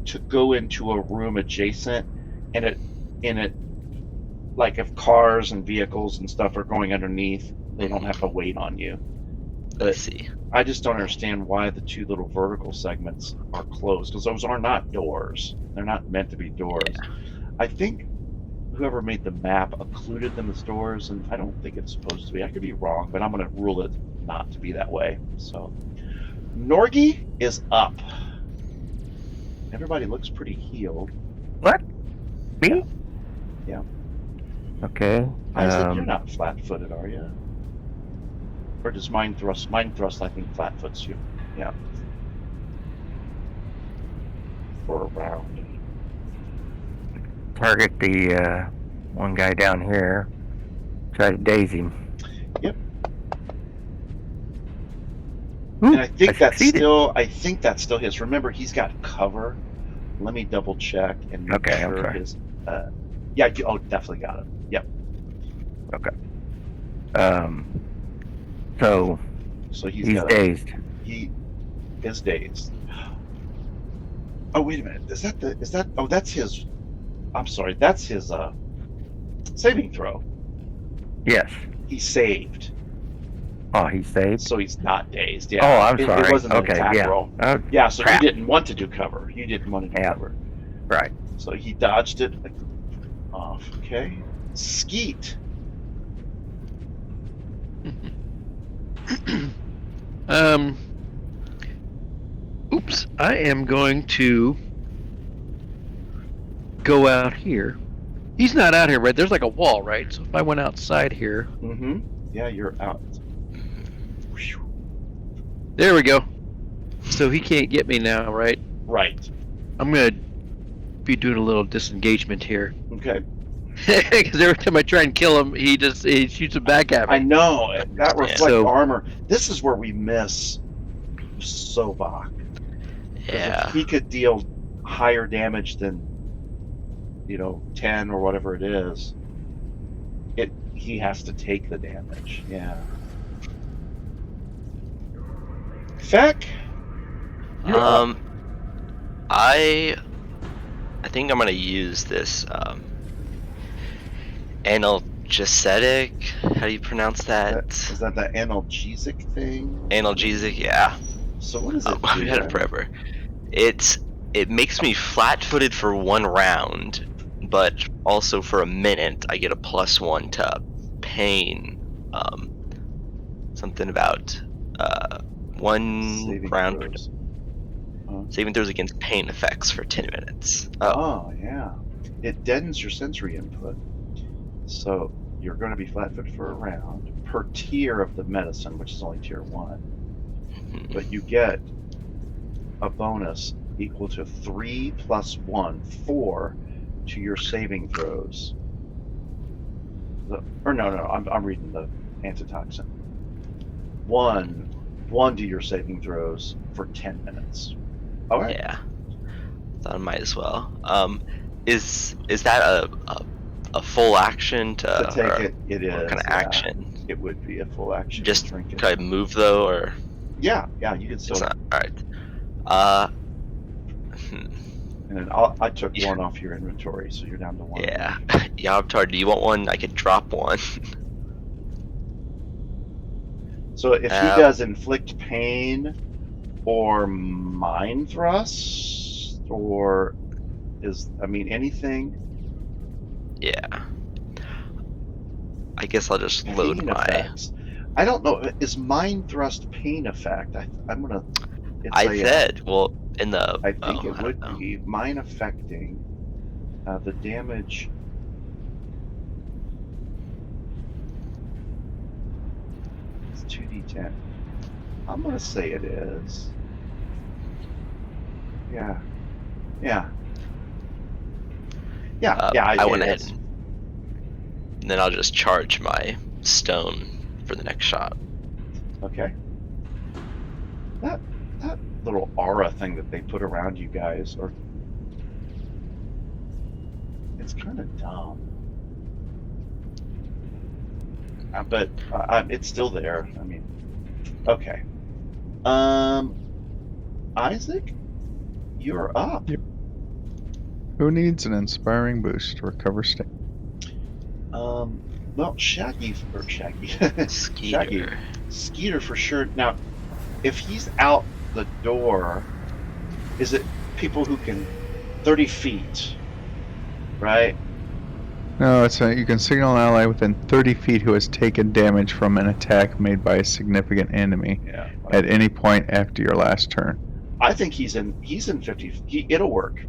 S2: to go into a room adjacent, and it like if cars and vehicles and stuff are going underneath, they don't have to wait on you.
S6: I see.
S2: I just don't understand why the 2 little vertical segments are closed, because those are not doors. They're not meant to be doors.
S6: Yeah.
S2: I think whoever made the map occluded them as doors, and I don't think it's supposed to be. I could be wrong, but I'm going to rule it not to be that way. So, Norgi is up. Everybody looks pretty healed.
S1: What? Me?
S2: Yeah.
S1: Okay.
S2: Isaac, you're not flat-footed, are you? Or does mind thrust? Mind thrust, I think, flat-foots you. Yeah. For a round.
S1: Target the one guy down here. Try to daze him.
S2: Yep.
S1: Ooh,
S2: And I think that's
S1: succeeded.
S2: still his. Remember, he's got cover. Let me double check and make
S1: Okay, I'm
S2: sure
S1: sorry.
S2: his. Yeah. Oh, definitely got it. Yep.
S1: Okay. So
S2: So
S1: he's
S2: got
S1: dazed.
S2: He is dazed. Oh, wait a minute. Is that? Oh, that's his. I'm sorry. That's his saving throw.
S1: Yes.
S2: He saved,
S1: Oh, he's saved.
S2: so he's not dazed.
S1: Oh,
S2: Yeah.
S1: I'm sorry.
S2: It wasn't an
S1: Okay,
S2: attack
S1: yeah.
S2: roll.
S1: Oh,
S2: Yeah. So
S1: crap.
S2: you didn't want to do cover. You didn't want to do
S1: Yeah.
S2: cover.
S1: Right.
S2: So he dodged it off. Okay. Skeet.
S4: Oops. I am going to go out here. He's not out here, right? There's like a wall, right? So if I went outside here.
S2: Mm-hmm. Yeah, you're out.
S4: There we go. So he can't get me now, right?
S2: Right.
S4: I'm going to be doing a little disengagement here.
S2: Okay.
S4: Because every time I try and kill him, he shoots it back at
S2: I
S4: me.
S2: know that reflect
S4: So-
S2: armor. This is where we miss Sobak. Because
S6: Yeah.
S2: if he could deal higher damage than 10 or whatever it is, he has to take the damage. Yeah. Feck, you're up.
S6: I think I'm gonna use this analgesic. How do you pronounce that?
S2: Is that the analgesic thing?
S6: Analgesic, yeah.
S2: So what does it do?
S6: I've had it forever. It makes me flat-footed for 1 round, but also for a minute I get a +1 to pain. Something about 1
S2: Saving
S6: round
S2: throws.
S6: saving throws against pain effects for 10 minutes.
S2: Oh, yeah. It deadens your sensory input. So you're going to be flat-footed for a round per tier of the medicine, which is only tier 1. But you get a bonus equal to 3 + 1, 4 to your saving throws. No, I'm reading the antitoxin. 1 to your saving throws for 10 minutes. All right.
S6: Yeah, thought I might as well. Is that a full action
S2: To take it, it is.
S6: What kind of
S2: yeah.
S6: action?
S2: It would be a full action.
S6: Just
S2: drink it.
S6: can I move though, or
S2: Yeah, you can still.
S6: it's not? All right.
S2: And then I took 1 off your inventory, so you're down to 1.
S6: Yeah. Yabtar, do you want one? I could drop one.
S2: So if he does inflict pain or mind thrust, or anything.
S6: Yeah. I guess I'll just load
S2: Pain
S6: my.
S2: effects. I don't know. Is mind thrust pain effect? I'm gonna.
S6: I said, well, in the.
S2: I think it
S6: I
S2: would
S6: don't know.
S2: be mind affecting. The damage. It's 2d10. I'm gonna say it is. Yeah.
S6: I went ahead and then I'll just charge my stone for the next shot.
S2: Okay. That little aura thing that they put around you guys, it's kind of dumb. But it's still there. Okay. Isaac, you're up.
S5: Yep. Who needs an inspiring boost to recover state?
S2: Well, Shaggy.
S6: Skeeter.
S2: Skeeter for sure. Now, if he's out the door, is it people who can 30 feet, right?
S5: No, you can signal an ally within 30 feet who has taken damage from an attack made by a significant enemy at any point after your last turn.
S2: I think he's in 50. It'll work.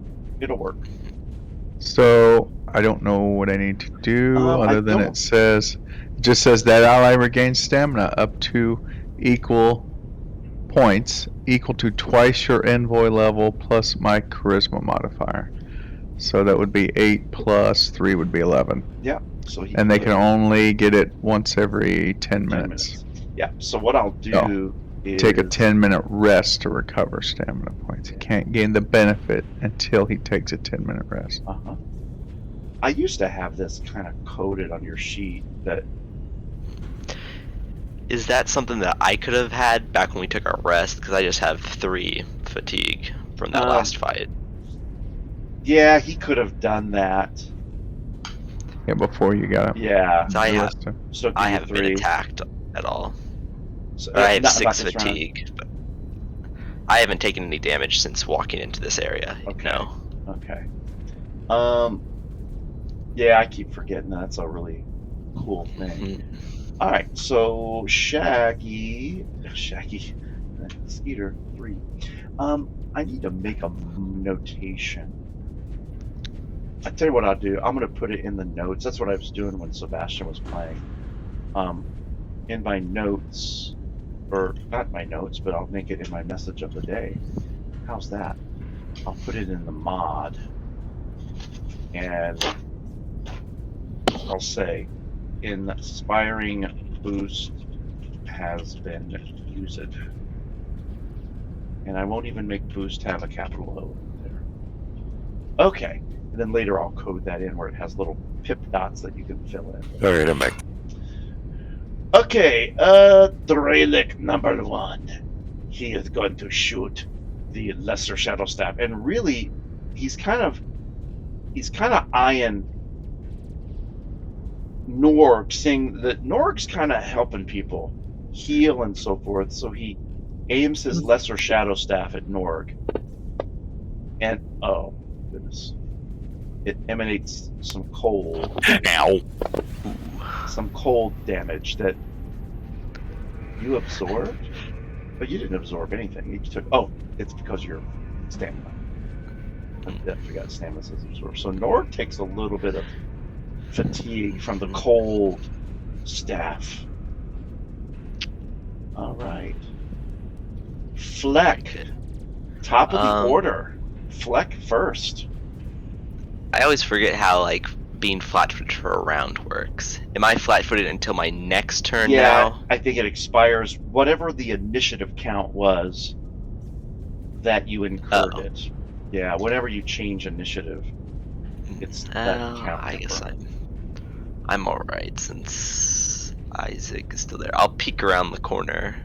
S5: So I don't know what I need to do other than
S2: don't.
S5: it just says that ally regains stamina up to equal points equal to twice your envoy level plus my charisma modifier. So that would be 8 plus 3 would be 11.
S2: Yeah. So
S5: and they can only get it once every 10 minutes.
S2: Yeah. So what I'll do is
S5: take a 10-minute rest to recover stamina points. He can't gain the benefit until he takes a 10-minute rest.
S2: I used to have this kind of coded on your sheet that.
S6: Is that something that I could have had back when we took our rest? Because I just have 3 fatigue from that last fight.
S2: Yeah, he could have done that.
S5: Yeah, before you got it.
S2: Yeah.
S6: So I haven't
S2: 3.
S6: been attacked at all.
S2: So,
S6: I have
S2: not
S6: 6
S2: this
S6: fatigue. But I haven't taken any damage since walking into this area.
S2: Okay.
S6: No.
S2: Okay. Yeah, I keep forgetting that's a really cool thing. All right, so Shaggy, Skeeter 3. I need to make a notation. I tell you what I'll do. I'm going to put it in the notes. That's what I was doing when Sebastian was playing. In my notes, or not my notes, but I'll make it in my message of the day. How's that? I'll put it in the mod, and I'll say, inspiring boost has been used. And I won't even make boost have a capital O there. Okay. And then later I'll code that in where it has little pip dots that you can fill in.
S3: All right, I'm back.
S2: Okay, Dralic number 1. He is going to shoot the lesser shadow staff, and really, he's kind of eyeing Norg, saying that Norg's kind of helping people heal and so forth. So he aims his lesser shadow staff at Norg, and oh goodness, it emanates some cold.
S3: Now.
S2: Some cold damage that you absorbed, but you didn't absorb anything. You took. Oh, it's because you're stamina. I forgot stamina says absorb. So Nord takes a little bit of fatigue from the cold staff. All right, Fleck, top of the order. Fleck first.
S6: I always forget how being flat-footed for a round works. Am I flat-footed until my next turn now?
S2: I think it expires whatever the initiative count was that you incurred it. Yeah, whenever you change initiative, it's that count.
S6: I guess I'm all right since Isaac is still there. I'll peek around the corner.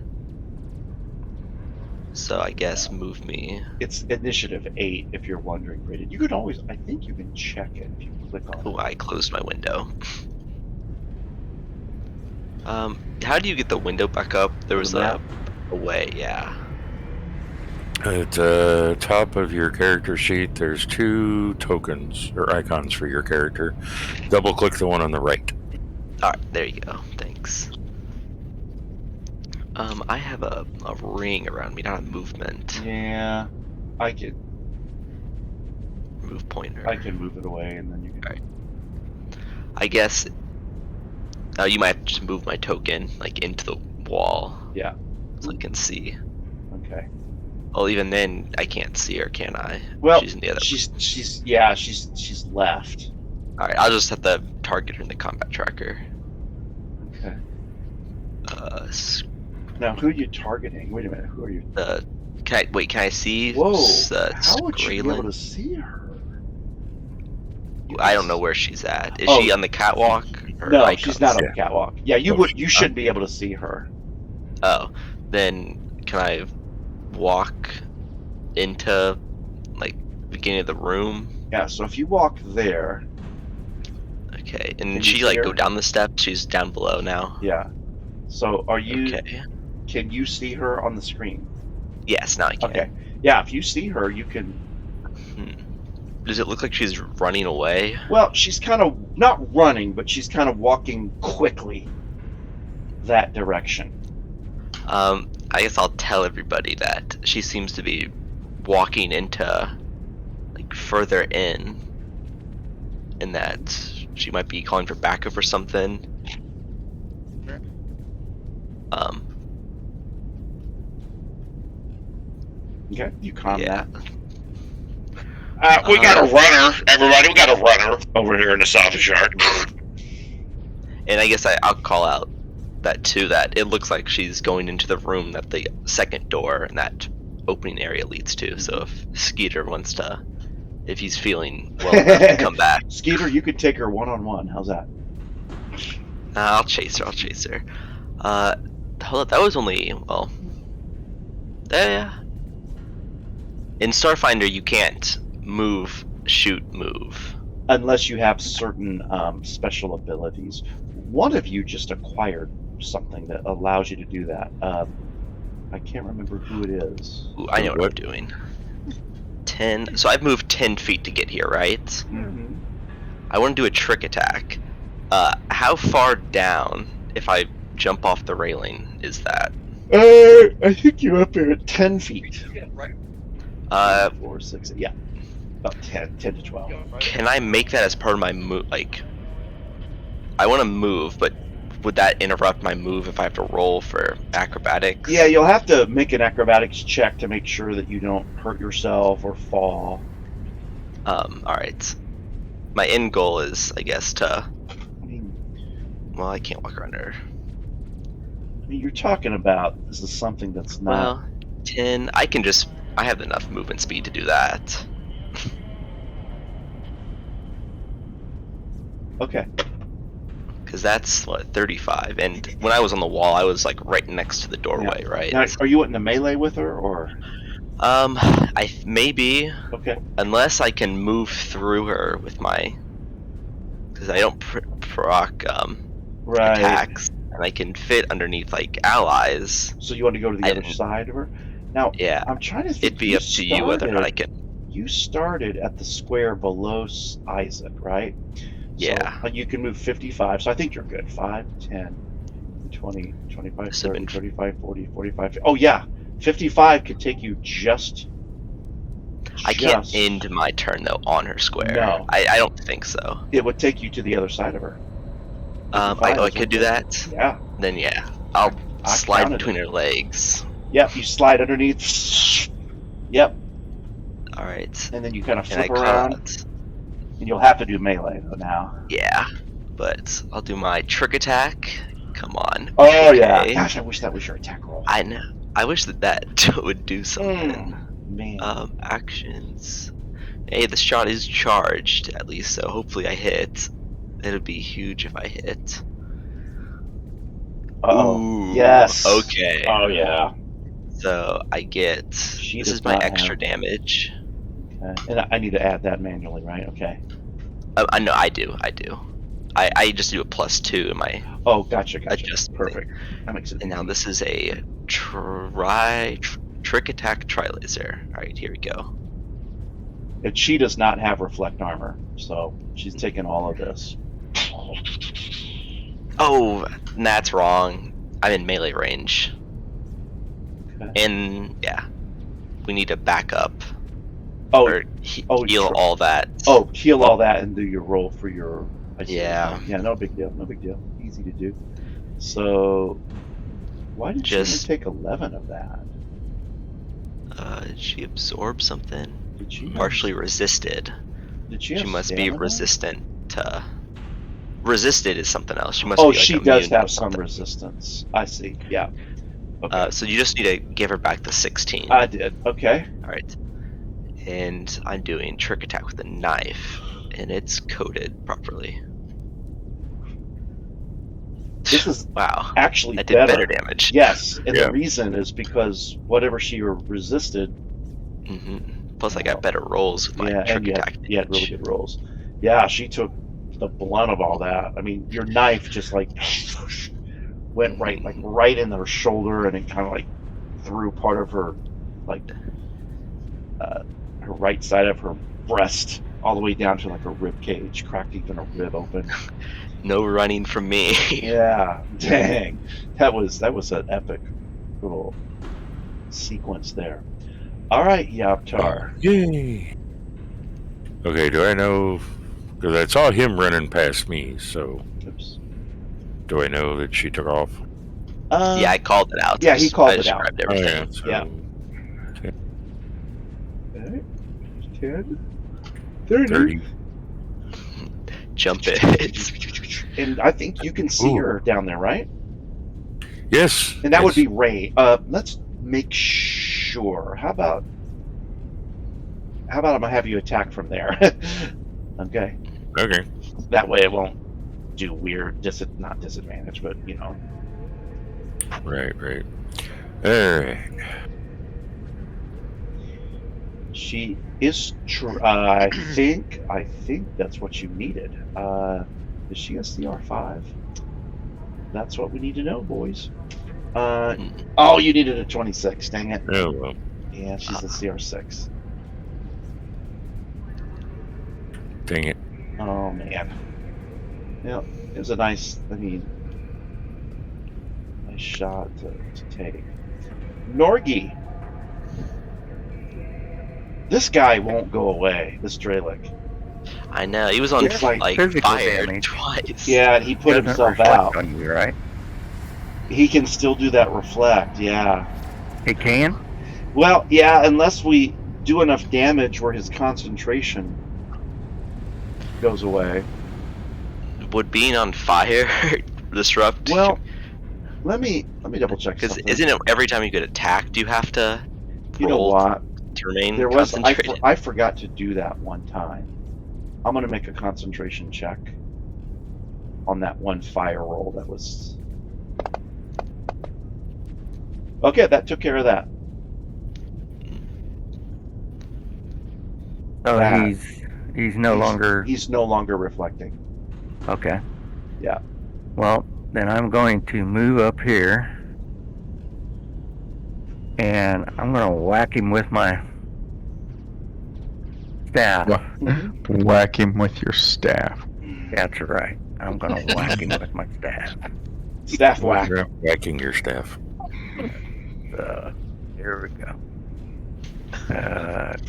S6: So I guess move me.
S2: It's initiative 8 if you're wondering, Brayden. You can always, I think you can check it if you click on
S6: Oh,
S2: it.
S6: I closed my window. How do you get the window back up? There was a way, yeah.
S3: At the top of your character sheet, there's 2 tokens or icons for your character. Double click the one on the right.
S6: Alright, there you go. Thanks. I have a ring around me, not a movement.
S2: Yeah, I can
S6: Move pointer.
S2: I can move it away and then you can.
S6: Alright. I guess you might have to just move my token into the wall.
S2: Yeah.
S6: So I can see.
S2: Okay.
S6: Well, even then I can't see her, can I?
S2: Well,
S6: she's in the other.
S2: she's left.
S6: All right, I'll just have to target her in the combat tracker.
S2: Okay. Now, who are you targeting? Wait a minute. Who are you?
S6: Can I see?
S2: Whoa! How would you be able
S6: Graylin?
S2: to see her?
S6: I don't know where she's at. Is
S2: Oh.
S6: she on the catwalk? Or
S2: No,
S6: icons?
S2: she's not on the catwalk. Yeah, you should be able to see her.
S6: Oh, then can I walk into beginning of the room?
S2: Yeah. So if you walk there,
S6: Okay,
S2: Can
S6: and
S2: you
S6: she
S2: see her?
S6: go down the steps. She's down below now.
S2: yeah. So are you?
S6: Okay.
S2: Can you see her on the screen?
S6: Yes, now I can.
S2: Okay. Yeah. If you see her, you can.
S6: Does it look like she's running away?
S2: Well, she's kind of not running, but she's kind of walking quickly that direction.
S6: I guess I'll tell everybody that she seems to be walking into further in, and that she might be calling for backup or something.
S2: Okay. You calm
S6: Yeah.
S2: that.
S9: We got a runner, everybody. We got a runner over here in the salvage yard.
S6: And I guess I'll call out that too, that it looks like she's going into the room that the second door in that opening area leads to. So if Skeeter wants to, if he's feeling well enough to come back.
S2: Skeeter, you could take her one-on-one. How's that?
S6: I'll chase her. Hold up, that was only, well, yeah. In Starfinder, you can't move, shoot, move.
S2: Unless you have certain special abilities. One of you just acquired something that allows you to do that. I can't remember who it is.
S6: Ooh, I know what I'm doing. 10. So I've moved 10 feet to get here, right?
S2: Mm-hmm.
S6: I want to do a trick attack. How far down, if I jump off the railing, is that?
S2: I think you're up there at 10 feet. 4, 6, yeah. About 10 to 12.
S6: Can I make that as part of my move? I want to move, but would that interrupt my move if I have to roll for acrobatics?
S2: Yeah, you'll have to make an acrobatics check to make sure that you don't hurt yourself or fall.
S6: Alright. My end goal is, I guess, to Well, I can't walk around her.
S2: I mean, you're talking about this is something that's not.
S6: Well, 10. I have enough movement speed to do that.
S2: Okay.
S6: Because that's, what, 35. And when I was on the wall, I was, like, right next to the doorway, right?
S2: Now, are you in a melee with her, or?
S6: Maybe.
S2: Okay.
S6: Unless I can move through her with my... Because I don't proc
S2: Right.
S6: attacks. And I can fit underneath, like, allies.
S2: So you want to go to the other side of her? Now,
S6: Yeah.
S2: I'm trying to think.
S6: It'd be up to you whether or not I can...
S2: You started at the square below Isaac, right?
S6: Yeah.
S2: So you can move 55, so I think you're good. 5, 10, 20, 25, 30, 35, 40, 45. Oh, yeah. 55 could take you just...
S6: I can't end my turn, though, on her square.
S2: No.
S6: I don't think so.
S2: It would take you to the other side of her.
S6: I could do that?
S2: Yeah.
S6: Then, yeah. I'll slide
S2: counted
S6: between her legs.
S2: Yep, you slide underneath. Yep.
S6: Alright.
S2: And then you kind of
S6: And I
S2: flip around.
S6: cut.
S2: And you'll have to do melee, though, now.
S6: Yeah. But I'll do my trick attack. Come on.
S2: Oh,
S6: okay.
S2: yeah. Gosh, I wish that was your attack roll.
S6: I know. I wish that would do something.
S2: Man.
S6: Actions. Hey, the shot is charged, at least, so hopefully I hit. It would be huge if I hit.
S2: Uh-oh.
S6: Ooh,
S2: Yes.
S6: Okay.
S2: Oh, yeah.
S6: So I get...
S2: She
S6: this
S2: does
S6: is my
S2: not
S6: extra
S2: have-
S6: damage.
S2: Okay. And I need to add that manually, right? Okay.
S6: I know, I do. I just do a +2 in my
S2: Oh, gotcha.
S6: adjustment.
S2: Perfect. That makes it
S6: And now
S2: easy.
S6: this is a trick attack tri-laser. Alright, here we go.
S2: And she does not have reflect armor, so she's taking all of this.
S6: Oh, that's wrong. I'm in melee range.
S2: Okay.
S6: And, yeah. We need to back up.
S2: Oh,
S6: Or heal
S2: sure.
S6: all that.
S2: Oh, heal all that and do your roll for your... I see.
S6: Yeah.
S2: Yeah, no big deal. No big deal. Easy to do. So, why did she only take 11 of that?
S6: Did she absorb something?
S2: Did she have-
S6: Partially resisted.
S2: Did she
S6: She
S2: have
S6: must be
S2: stamina?
S6: resistant to... Resisted is something else. She must
S2: Oh,
S6: be, like,
S2: she
S6: immune
S2: does
S6: to
S2: have some
S6: something.
S2: resistance. I see. Yeah. Okay.
S6: So you just need to give her back the 16.
S2: I did. Okay.
S6: Alright. And I'm doing trick attack with a knife. And it's coded properly.
S2: This is
S6: wow.
S2: actually
S6: I did better damage.
S2: Yes, and
S3: Yeah.
S2: the reason is because whatever she resisted.
S6: hmm Plus, I got better rolls with my
S2: Yeah,
S6: trick
S2: and you
S6: attack.
S2: had really good rolls. Yeah, she took the blunt of all that. I mean, your knife just like went right in her shoulder, and it kind of like through part of her her right side of her breast all the way down to like her rib cage, cracked even a rib open.
S6: No running from me.
S2: Yeah, dang, that was an epic little sequence there. All right, Yaptar.
S3: Yay! Okay, do I know? Because I saw him running past me, so
S2: Oops.
S3: do I know that she took off?
S6: Yeah, I called it out.
S2: Yeah, he called
S6: I
S2: it out.
S6: described
S3: Oh,
S6: everything.
S3: yeah. So,
S2: Yeah. Okay. 10, 30.
S3: 30.
S6: Jump it.
S2: And I think you can see her down there, right?
S3: Yes.
S2: And that would
S3: yes.
S2: be Ray. Let's make sure. How about I'm gonna have you attack from there? Okay.
S3: Okay.
S2: That way it won't do weird not disadvantage, but you know.
S3: Right. All right.
S2: She is I think that's what you needed. Is she a CR5? That's what we need to know, boys. Oh, you needed a 26. Dang it.
S3: Oh well.
S2: Yeah, she's a CR6.
S3: Dang it.
S2: Oh man. Yeah, it was a nice. Nice shot to take. Norgi. This guy won't go away. This Dralic.
S6: I know. He was on
S2: It's like
S1: physical
S6: fire
S1: damage.
S6: twice.
S2: Yeah, and he put
S1: Doesn't
S2: himself
S1: reflect
S2: out.
S1: on you, right?
S2: He can still do that reflect. Yeah.
S1: It can.
S2: Well, yeah, unless we do enough damage where his concentration goes away.
S6: Would being on fire disrupt?
S2: Well, let me double check
S6: Because
S2: something.
S6: isn't it every time you get attacked, you have to
S2: You know
S6: roll
S2: what?
S6: to remain
S2: There was
S6: concentrated?
S2: I forgot to do that one time. I'm gonna make a concentration check on that one fire roll that was. Okay, that took care of that.
S1: So
S2: That.
S1: he's no longer
S2: He's no longer reflecting.
S1: okay.
S2: Yeah.
S1: Well, then I'm going to move up here, and I'm going to whack him with my staff.
S5: Whack him with your staff.
S1: That's right. I'm going to whack him with my staff.
S2: Staff whack.
S3: Whacking your staff.
S1: Here we go.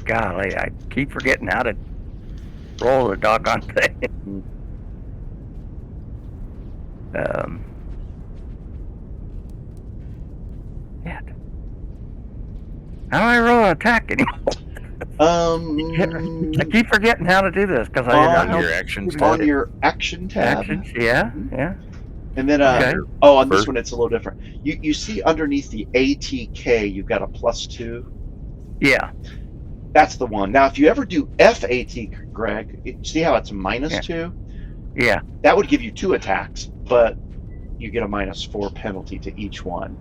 S1: Golly, I keep forgetting how to roll the doggone thing. Yeah. How do I roll an attack anymore? I keep forgetting how to do this because I
S3: On your actions
S2: on
S3: tab.
S2: your action tab.
S1: actions. Yeah, yeah.
S2: And then
S1: Okay.
S2: on this
S3: First.
S2: one it's a little different. You see underneath the ATK you've got a +2.
S1: Yeah.
S2: That's the one. Now if you ever do FAT, Greg, see how it's -2?
S1: Yeah.
S2: That would give you 2 attacks, but you get a -4 penalty to each one.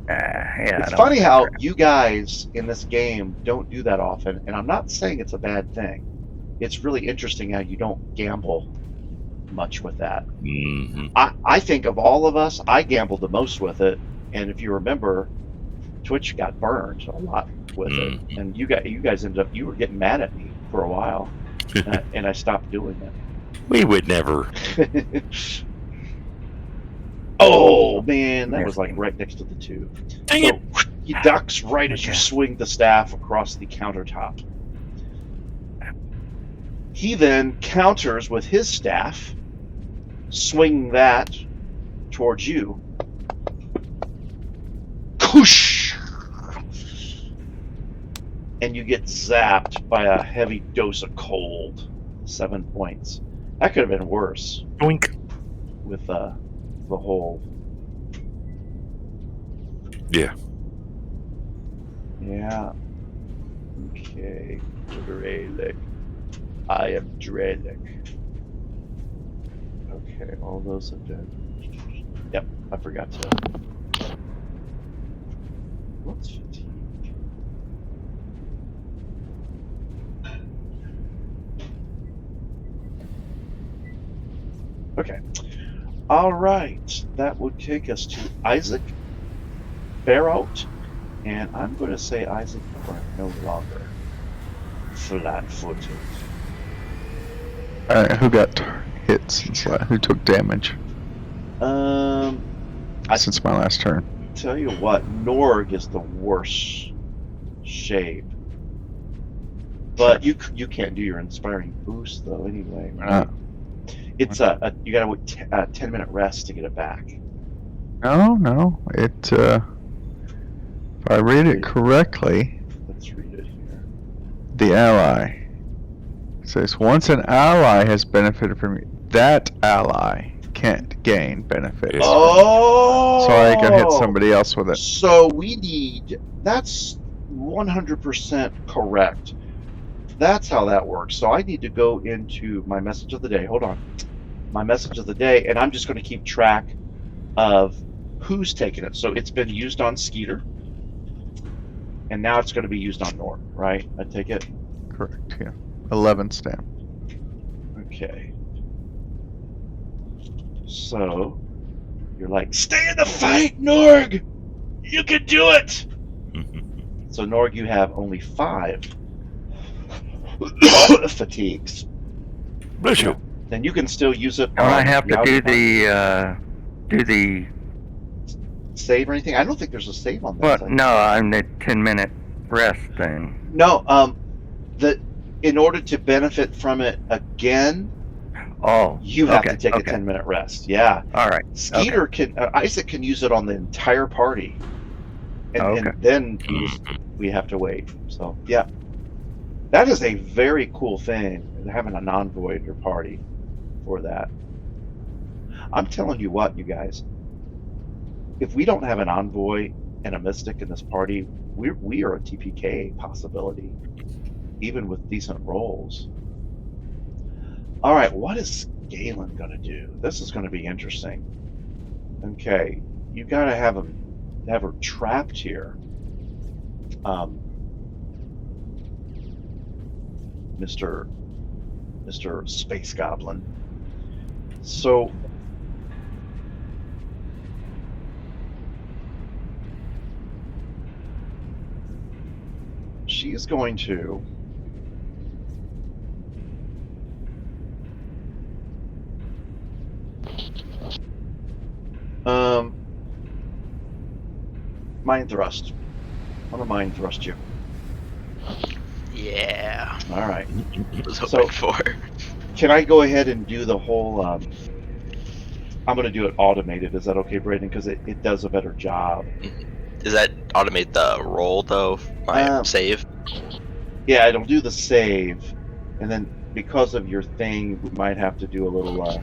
S1: Yeah.
S2: It's funny how you guys in this game don't do that often, and I'm not saying it's a bad thing. It's really interesting how you don't gamble much with that.
S3: Mm-hmm.
S2: I think of all of us, I gambled the most with it, and if you remember, Twitch got burned a lot with it, and you guys ended up, you were getting mad at me for a while, and I stopped doing it.
S3: We would never.
S2: Oh man, that was like right next to the tube.
S3: Dang
S2: it! He ducks right as you swing the staff across the countertop. He then counters with his staff, swinging that towards you. Koosh! And you get zapped by a heavy dose of cold. 7 points. That could have been worse.
S3: Oink.
S2: With the whole.
S3: Yeah.
S2: Yeah. Okay. Dralic. I am Dralic. Okay, all those have been. Yep, I forgot to. What's fatigue? Okay. All right. That would take us to Isaac Barrout. And I'm going to say, Isaac, you are no longer flat-footed.
S5: Alright, who got hit since who took damage since my last turn?
S2: Tell you what, Norg is the worst shape. But you can't do your inspiring boost though anyway. Right? It's you gotta wait a 10-minute rest to get it back.
S5: No. It if I read it correctly,
S2: let's read it here.
S5: The ally says once an ally has benefited from that ally can't gain benefits.
S2: Oh,
S5: so I can hit somebody else with it.
S2: So we need. That's 100% correct. That's how that works. So I need to go into my message of the day. Hold on. My message of the day, and I'm just going to keep track of who's taken it. So it's been used on Skeeter, and now it's going to be used on Nord, right? I take it?
S5: Correct, yeah. 11 stamp.
S2: Okay. So, you're like, stay in the fight, Norg! You can do it! So, Norg, you have only 5 fatigues.
S3: Bless you.
S2: Then you can still use it.
S1: Don't I have to do the
S2: save or anything? I don't think there's a save on that.
S1: Well, no, I'm the 10-minute rest thing.
S2: No, in order to benefit from it again, you have to take a 10-minute rest. Yeah.
S1: All right.
S2: Skeeter can, Isaac can use it on the entire party, and then we have to wait. So yeah, that is a very cool thing, having a non-void in your party for that. I'm telling you what, you guys. If we don't have an envoy and a mystic in this party, we are a TPK possibility, even with decent rolls. All right, what is Galen gonna do? This is gonna be interesting. Okay, you gotta have her trapped here. Mr. Space Goblin. So she is going to mind thrust. I'm gonna mind thrust you.
S6: Yeah.
S2: All right.
S6: Was hoping for.
S2: Can I go ahead and do the whole? I'm going to do it automated. Is that okay, Braden? Because it does a better job.
S6: Does that automate the roll though? My save.
S2: Yeah, it'll do the save, and then because of your thing, we might have to do a little.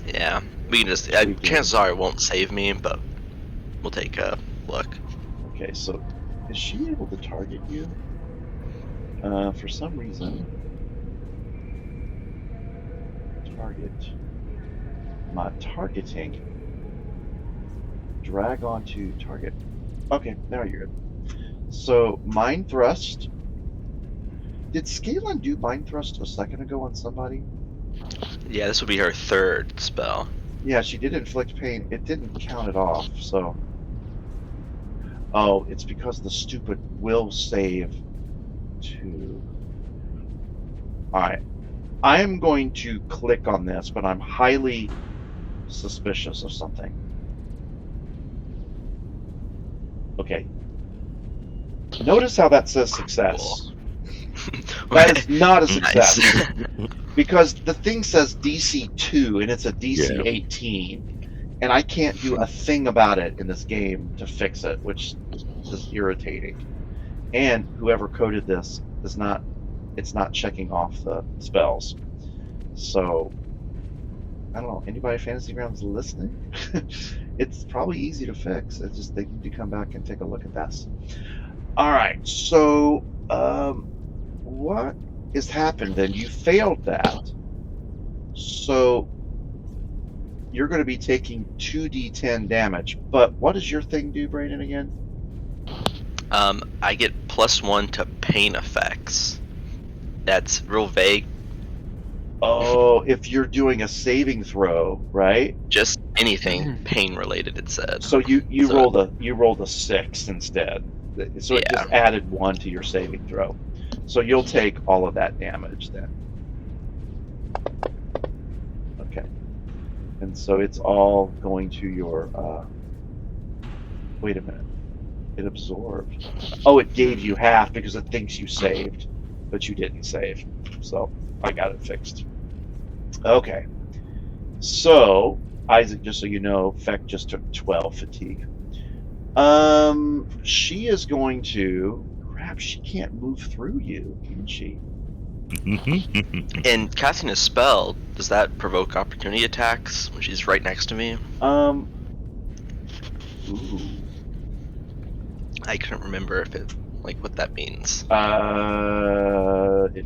S6: Yeah, we can just. Chances are it won't save me, but we'll take a look.
S2: Okay, so is she able to target you? For some reason, target. Not targeting. Drag onto target. Okay, now you're good. So mind thrust. Did Scalon do mind thrust a second ago on somebody?
S6: Yeah, this will be her third spell.
S2: Yeah, she did inflict pain. It didn't count it off, so. Oh, it's because the stupid will save 2. Alright. I am going to click on this, but I'm highly suspicious of something. Okay. Notice how that says success. That is not a success.
S6: Nice.
S2: Because the thing says DC 2 and it's a DC 18. And I can't do a thing about it in this game to fix it, which is irritating. And whoever coded this it's not checking off the spells. So I don't know, anybody at Fantasy Grounds listening? It's probably easy to fix. It's just they need to come back and take a look at this. Alright, so what has happened then? You failed that. So you're going to be taking 2d10 damage. But what does your thing do, Brayden, again?
S6: I get +1 to pain effects. That's real vague.
S2: Oh, if you're doing a saving throw, right?
S6: Just anything pain related, it said.
S2: So you rolled a 6 instead. So it just added 1 to your saving throw. So you'll take all of that damage then. Okay. And so it's all going to your wait a minute. It absorbed. Oh, it gave you half because it thinks you saved, but you didn't save. So I got it fixed. Okay. So Isaac, just so you know, Feck just took 12 fatigue. She is going to. Crap, she can't move through you, can she?
S6: And casting a spell, does that provoke opportunity attacks when she's right next to me?
S2: Ooh.
S6: I couldn't remember if it, like, what that means.
S2: It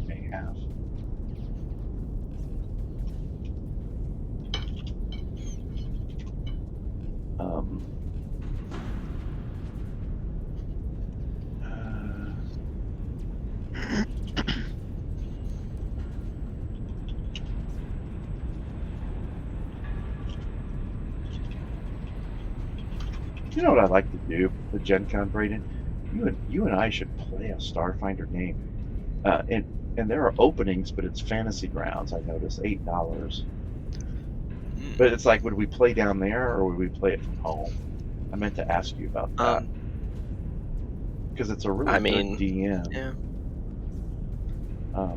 S2: may have. You know what I'd like to do with Gen Con, Braden? You and I should play a Starfinder game. And there are openings, but it's Fantasy Grounds, I noticed, $8. But it's like, would we play down there, or would we play it from home? I meant to ask you about that. Because it's a really good DM.
S6: Yeah.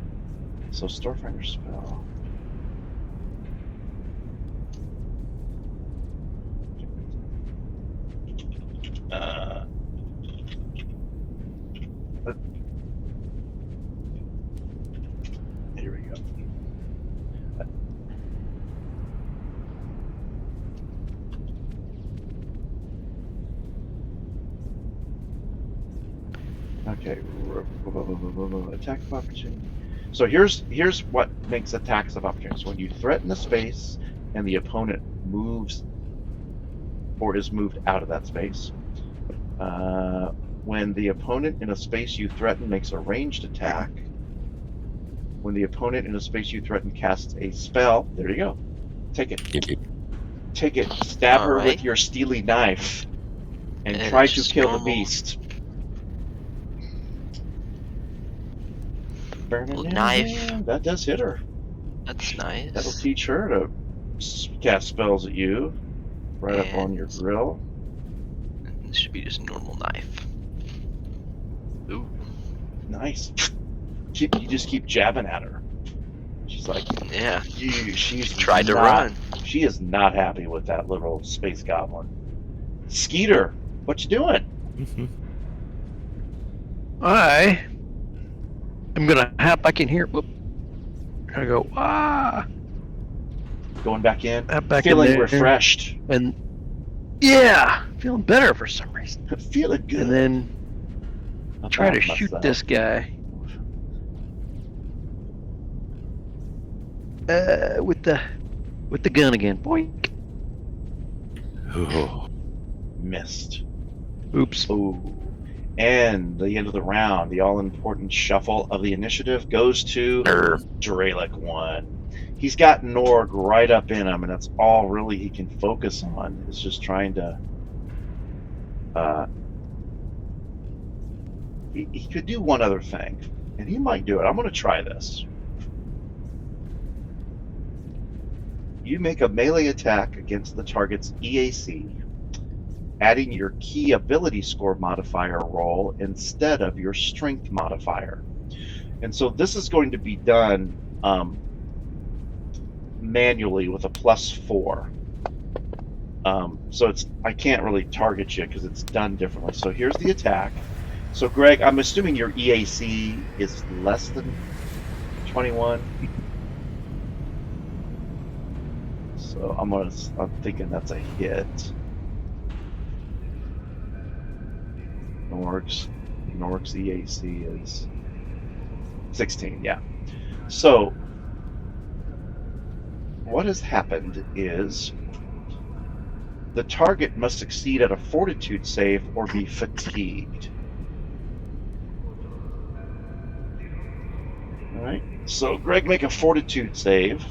S2: So Starfinder spell. Here we go. Okay. Attack of opportunity. So here's what makes attacks of opportunity. So when you threaten a space and the opponent moves or is moved out of that space. When the opponent in a space you threaten makes a ranged attack. When the opponent in a space you threaten casts a spell. There you go. Take it. Take it. Stab her with your steely knife. And try to kill the beast.
S6: Knife.
S2: That does hit her.
S6: That's nice.
S2: That'll teach her to cast spells at you. Right up on your grill.
S6: This should be just a normal knife. Ooh.
S2: Nice. You just keep jabbing at her. She's like,
S6: yeah.
S2: She's
S6: tried to run.
S2: She is not happy with that little space goblin. Skeeter, what you doing?
S4: I am gonna hop back in here. Whoop. I go
S2: Going back in.
S4: Back
S2: feeling
S4: in there.
S2: Refreshed.
S4: And yeah, feeling better for some reason.
S2: Feeling good.
S4: And then try to shoot this guy. With the gun again. Boink.
S3: Oh.
S2: Missed.
S4: Oops.
S2: Ooh. And the end of the round, the all-important shuffle of the initiative goes to Dralic 1. He's got Norg right up in him, and that's all really he can focus on. Is just trying to. He could do one other thing, and he might do it. I'm going to try this. You make a melee attack against the target's EAC, adding your key ability score modifier roll instead of your strength modifier. And so this is going to be done manually with a +4. So I can't really target you because it's done differently. So here's the attack. So Greg, I'm assuming your EAC is less than 21. So I'm thinking that's a hit. Norg's EAC is 16, yeah. So what has happened is the target must succeed at a fortitude save or be fatigued. Alright, so Greg, make a fortitude save.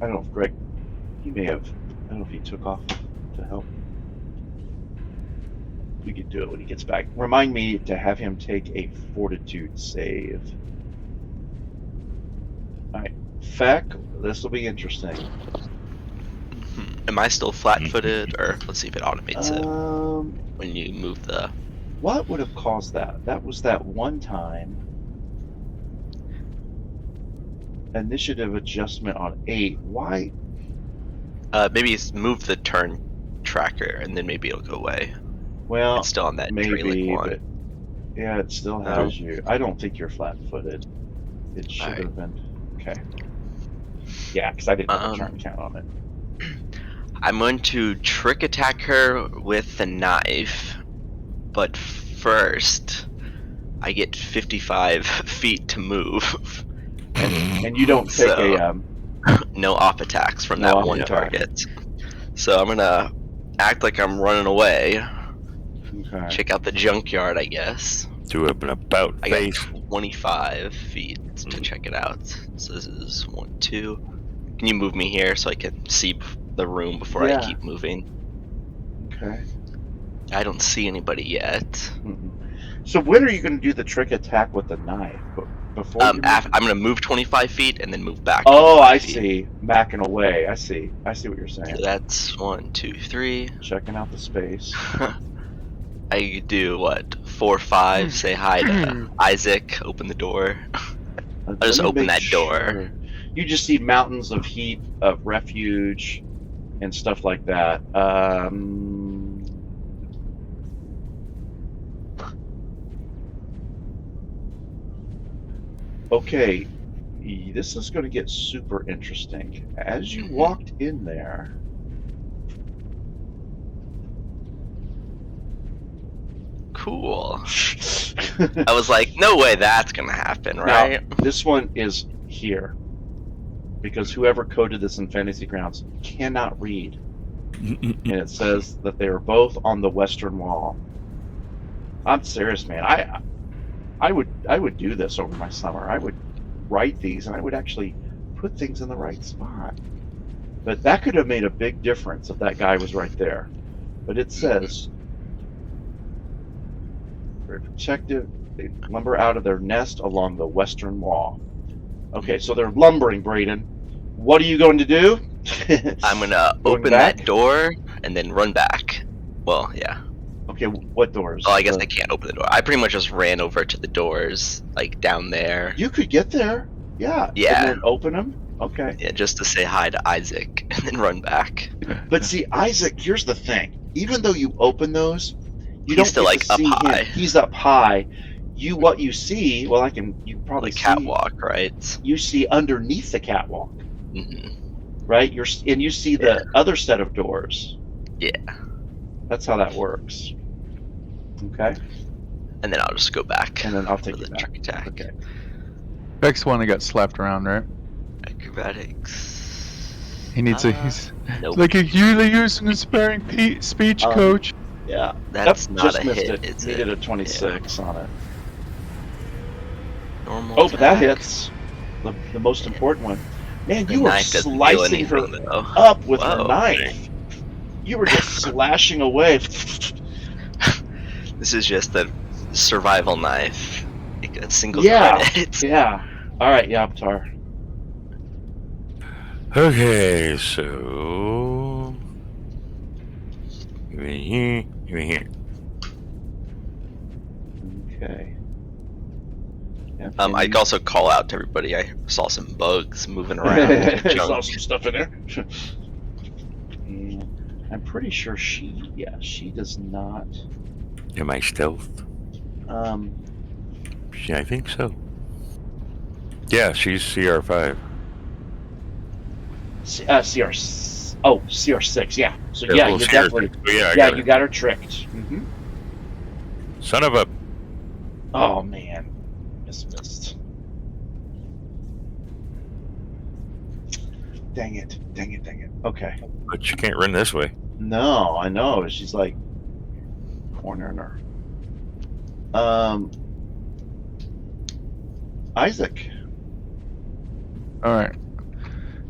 S2: I don't know if Greg, he may have, I don't know if he took off to help. We could do it when he gets back. Remind me to have him take a fortitude save. Alright, Feck, this will be interesting.
S6: Am I still flat-footed, or let's see if it automates it when you move the...
S2: What would have caused that? That was that one time. Initiative adjustment on 8. Why?
S6: Maybe it's move the turn tracker, and then maybe it'll go away.
S2: Well,
S6: it's still on that
S2: maybe,
S6: one.
S2: but yeah, it still has you. I don't think you're flat-footed. It should have been. Okay. Yeah, because I didn't have a turn count on it.
S6: I'm going to trick attack her with the knife, but first I get 55 feet to move.
S2: And you don't take
S6: no off attacks from that one target. So I'm gonna act like I'm running away.
S2: Okay.
S6: Check out the junkyard, I guess.
S3: Do an about face.
S6: I got 25 feet to check it out. So this is 1, 2. Can you move me here so I can see the room before I keep moving?
S2: Okay.
S6: I don't see anybody yet.
S2: Mm-mm. So when are you going to do the trick attack with the knife? Before
S6: I'm going to move 25 feet and then move back.
S2: Oh, I see. Backing away. I see what you're saying.
S6: So that's 1, 2, 3.
S2: Checking out the space.
S6: I do what? 4, 5. Say hi to Isaac. Open the door. I'll just open that door.
S2: You just see mountains of heat, of refuge, and stuff like that. Okay, this is going to get super interesting. As you walked in there,
S6: Cool. I was like, no way that's gonna happen, right?
S2: Now, this one is here because whoever coded this in Fantasy Grounds cannot read, and it says that they are both on the western wall. I'm serious, man. I would do this over my summer. I would write these, and I would actually put things in the right spot. But that could have made a big difference if that guy was right there. But it says, very protective. They lumber out of their nest along the western wall. Okay, so they're lumbering, Braden. What are you going to do?
S6: I'm gonna
S2: Going
S6: open
S2: back?
S6: that door and then run back. Well, yeah.
S2: Okay, what doors?
S6: Well, I guess I can't open the door. I pretty much just ran over to the doors, like down there.
S2: You could get there. Yeah.
S6: Yeah.
S2: And then open them. Okay.
S6: Yeah, just to say hi to Isaac and then run back.
S2: But see, Isaac, here's the thing. Even though you open those, you
S6: He's
S2: don't
S6: still,
S2: get
S6: like,
S2: to
S6: up
S2: see
S6: high.
S2: him. He's up high. What you see, well, you probably
S6: The catwalk, right?
S2: You see underneath the catwalk,
S6: Mm-hmm.
S2: right? You see the other set of doors.
S6: Yeah.
S2: That's how that works. Okay.
S6: And then I'll just go back.
S2: And then I'll
S6: for
S2: take
S6: the
S2: you back.
S6: trick attack.
S2: Okay.
S5: Beck's the one that got slapped around, right?
S6: Acrobatics.
S5: He needs he's
S6: Nope.
S5: like a usually using a sparing speech coach.
S2: Yeah.
S6: That's
S2: Yep,
S6: not
S2: just
S6: a
S2: missed
S6: hit,
S2: it.
S6: is
S2: Needed
S6: it?
S2: a 26 on it.
S6: Normal
S2: Oh, but that
S6: attack.
S2: hits. The most important one. Man,
S6: The
S2: you were
S6: knife doesn't do
S2: slicing her
S6: anything, though.
S2: up with her
S6: Whoa.
S2: knife. You were just slashing away.
S6: This is just a survival knife. Like a single
S2: Yeah.
S6: credit.
S2: Yeah. All right, Yaptar.
S3: Okay, so you in here, you in here.
S2: Okay. Yeah,
S6: I
S2: and
S6: could also call out to everybody. I saw some bugs moving around.
S2: saw
S6: Junk.
S2: some stuff in there. And I'm pretty sure she does not.
S3: Am I stealth? Yeah, I think so. Yeah, she's CR5.
S2: CR6. Yeah. So
S3: Yeah,
S2: yeah,
S3: well,
S2: you
S3: CR6,
S2: definitely.
S3: but yeah, I
S2: Yeah,
S3: got
S2: you
S3: her.
S2: got her tricked. Mm-hmm.
S3: Son of a.
S2: Oh man, missed. Dang it. Okay.
S3: But you can't run this way.
S2: No, I know. She's like cornering her. Isaac.
S5: All right.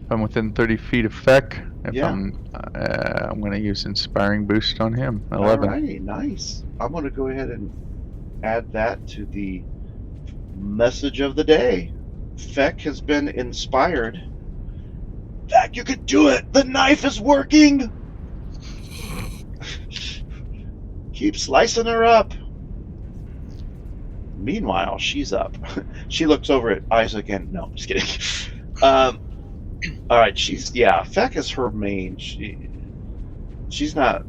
S5: If I'm within 30 feet of Feck, if
S2: Yeah.
S5: I'm going to use Inspiring Boost on him. 11.
S2: Alrighty, nice. I'm gonna go ahead and add that to the message of the day. Feck has been inspired. Feck, you can do it! The knife is working! Keep slicing her up. Meanwhile, she's up. She looks over at Isaac and no, I'm just kidding. Alright, Feck is her main. She's not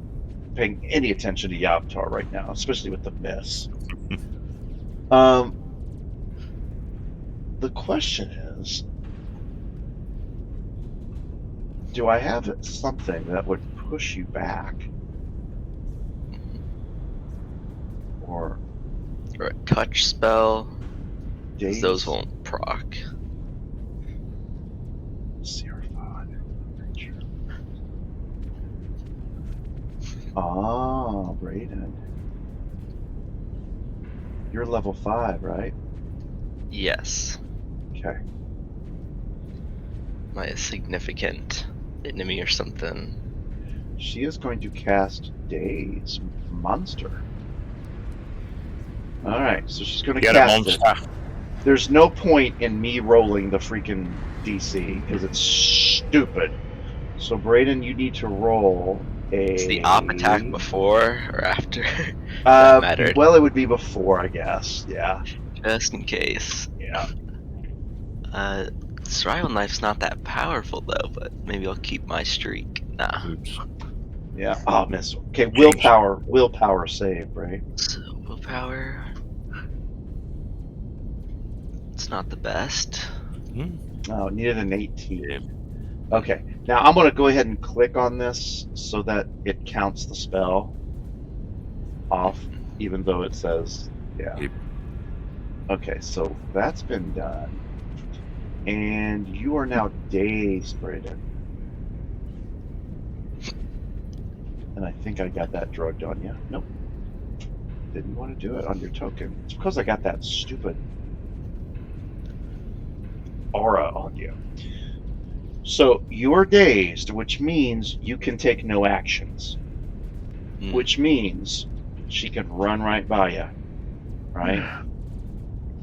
S2: paying any attention to Yabtar right now, especially with the miss. The question is, do I have something that would push you back? Or
S6: a touch spell. 'Cause
S2: days?
S6: those won't proc.
S2: Ah, Brayden. You're level 5, right?
S6: Yes.
S2: Okay.
S6: Am I a significant enemy or something?
S2: She is going to cast Daze Monster. Alright, so she's going to
S3: Get it,
S2: cast it.
S3: monster.
S2: There's no point in me rolling the freaking DC, because it's stupid. So, Brayden, you need to roll a...
S6: Is the op attack before or after? That mattered.
S2: Well, it would be before, I guess. Yeah.
S6: Just in case.
S2: Yeah.
S6: Survival knife's not that powerful though, but maybe I'll keep my streak. Nah.
S3: Oops.
S2: Yeah. Oh, miss. Okay, willpower save, right?
S6: So willpower. It's not the best.
S2: Oh, needed an 18. Okay, now I'm going to go ahead and click on this so that it counts the spell off, even though it says, yeah.
S3: Yep.
S2: Okay, so that's been done. And you are now dazed, Brayden. And I think I got that drugged on you. Nope. Didn't want to do it on your token. It's because I got that stupid aura on you. So you are dazed, which means you can take no actions. Which means she can run right by you. Right?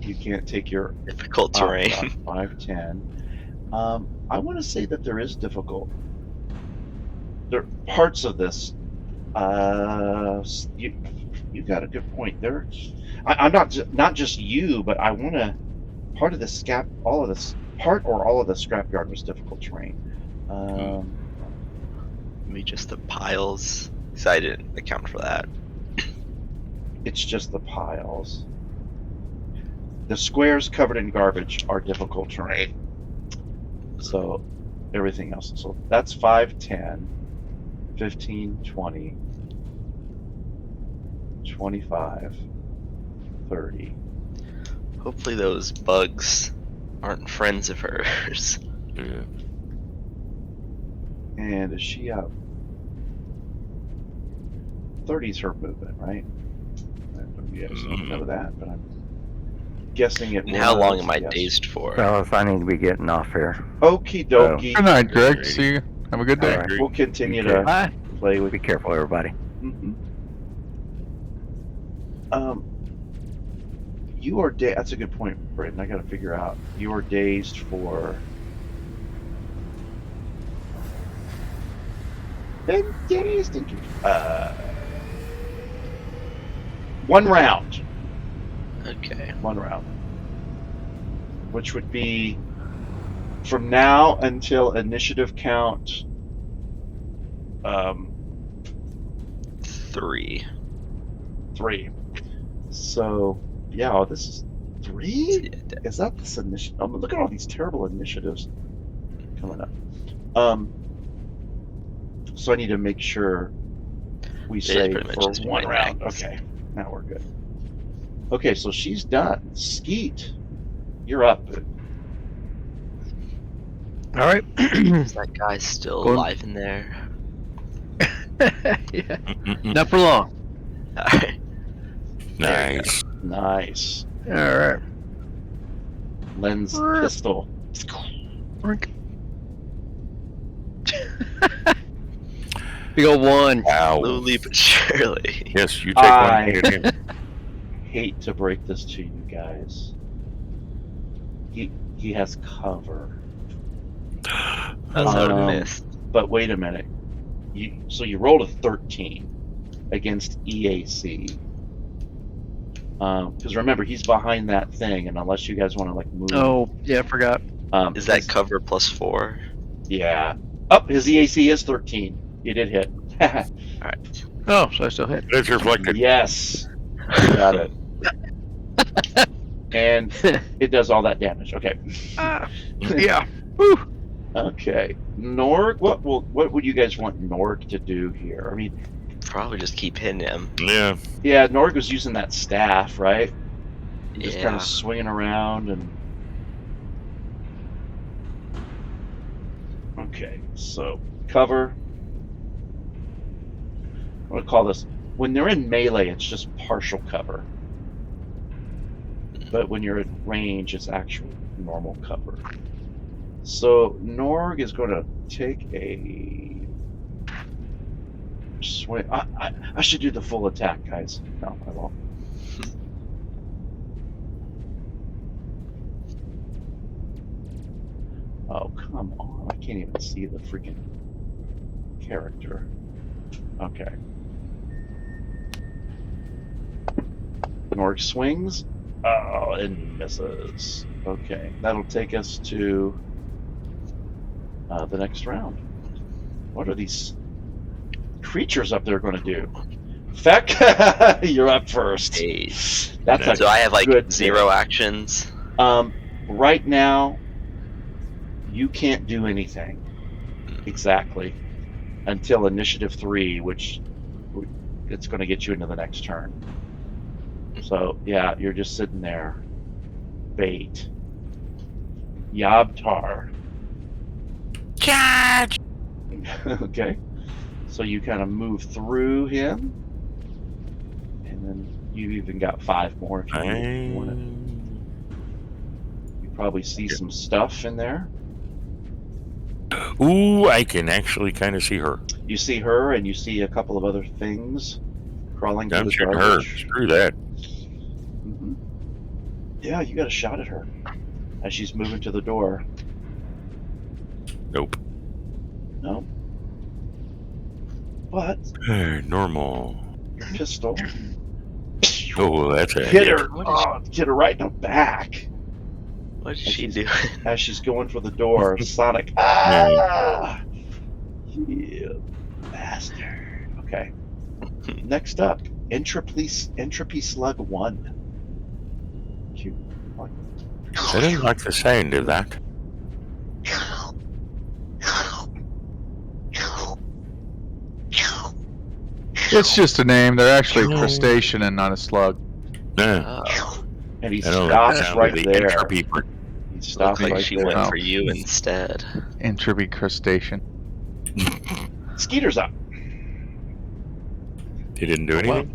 S2: You can't take your
S6: Difficult terrain.
S2: 5, 10. I want to say that there is difficult. There are parts of this. You got a good point there. I'm not just you, but I want to. Part of the all of the scrapyard was difficult terrain.
S6: Maybe just the piles. Because I didn't account for that.
S2: It's just the piles. The squares covered in garbage are difficult terrain. So everything else. So that's 5, 10, 15, 20, 25, 30.
S6: Hopefully those bugs aren't friends of hers.
S3: Yeah.
S2: And is she up? 30's her movement, right? I don't know that, but I'm guessing it.
S6: And how long am I
S2: yes.
S6: dazed for?
S1: Fellas, I need to be getting off here.
S2: Okie dokie.
S5: Good night, Greg. See you. Have a good day.
S1: All right.
S2: We'll continue
S1: Okay.
S2: to
S1: Bye.
S2: play with.
S1: Be careful, everybody.
S2: Mm-hmm. You are dazed. That's a good point, Braden. I got to figure out. You are dazed for. Been dazed and 1 round.
S6: Okay.
S2: 1 round. Which would be from now until initiative count
S6: 3.
S2: 3. So, yeah, this is 3? Is that this initiative? Oh, look at all these terrible initiatives coming up. So I need to make sure we say
S6: pretty much
S2: for
S6: just
S2: 1
S6: my
S2: round.
S6: ranks.
S2: Okay, now we're good. Okay, so she's done. Skeet, you're up.
S4: All right.
S6: Is that guy still
S4: Go on.
S6: alive in there?
S4: Yeah. Not for long.
S6: Alright.
S3: Nice.
S2: Nice.
S4: All right.
S2: Lens pistol.
S4: Big old 1.
S3: Wow.
S6: Slowly but surely.
S3: Yes, you take one. Hit him.
S2: Hate to break this to you guys. He has cover.
S6: That's how I missed.
S2: But wait a minute. So you rolled a 13 against EAC. Because remember, he's behind that thing, and unless you guys want to like move.
S4: Oh, yeah, I forgot.
S6: Is that cover +4?
S2: Yeah. Oh, his EAC is 13. You did hit.
S6: Alright.
S4: Oh, so I still hit.
S3: It's reflected.
S2: Yes. You got it. And it does all that damage. Okay.
S4: Yeah. Woo.
S2: Okay. Norg, what would you guys want Norg to do here? I mean,
S6: Probably just keep hitting him.
S3: Yeah.
S2: yeah, Norg was using that staff, right? Just kind
S6: Yeah.
S2: of swinging around and. Okay, so cover. I'm gonna call this. When they're in melee, it's just partial cover. But when you're at range, it's actual normal cover. So Norg is going to take a swing. I should do the full attack, guys. No, I won't. Oh, come on. I can't even see the freaking character. Okay. Norg swings. Oh, and misses. Okay, that'll take us to the next round. What are these creatures up there going to do? Feck, you're up first.
S6: Hey.
S2: That's
S6: So I have like
S2: good
S6: 0 actions.
S2: Right now, You can't do anything exactly until initiative 3, which it's going to get you into the next turn. So yeah, you're just sitting there. Bait. Yabtar.
S8: Charge!
S2: Okay. So you kind of move through him, and then you've even got 5 more if you want it. You probably see some stuff in there.
S3: Ooh, I can actually kind of see her.
S2: You see her, and you see a couple of other things crawling through
S3: I'm
S2: the
S3: shooting her.
S2: garbage.
S3: Screw that.
S2: Mm-hmm. Yeah, you got a shot at her as she's moving to the door.
S3: Nope.
S2: No. But
S3: Normal.
S2: your pistol
S3: Oh, that's a
S2: hit
S3: hit.
S2: her. Hit her right in the back
S6: What did she do?
S2: as she's going for the door. Sonic. Ah! You bastard. Okay. Next up, Entropy Slug 1. Cute.
S3: I didn't like the sound of that.
S5: It's just a name. They're actually a crustacean and not a slug.
S3: Yeah.
S6: Oh,
S2: And he
S3: I don't like the
S2: stops
S3: sound
S2: right
S3: of the
S2: there.
S3: entropy.
S2: He stops
S6: like
S2: right
S6: she
S2: there.
S6: went for you instead.
S5: Entropy crustacean.
S2: Skeeter's up.
S3: He didn't do anything?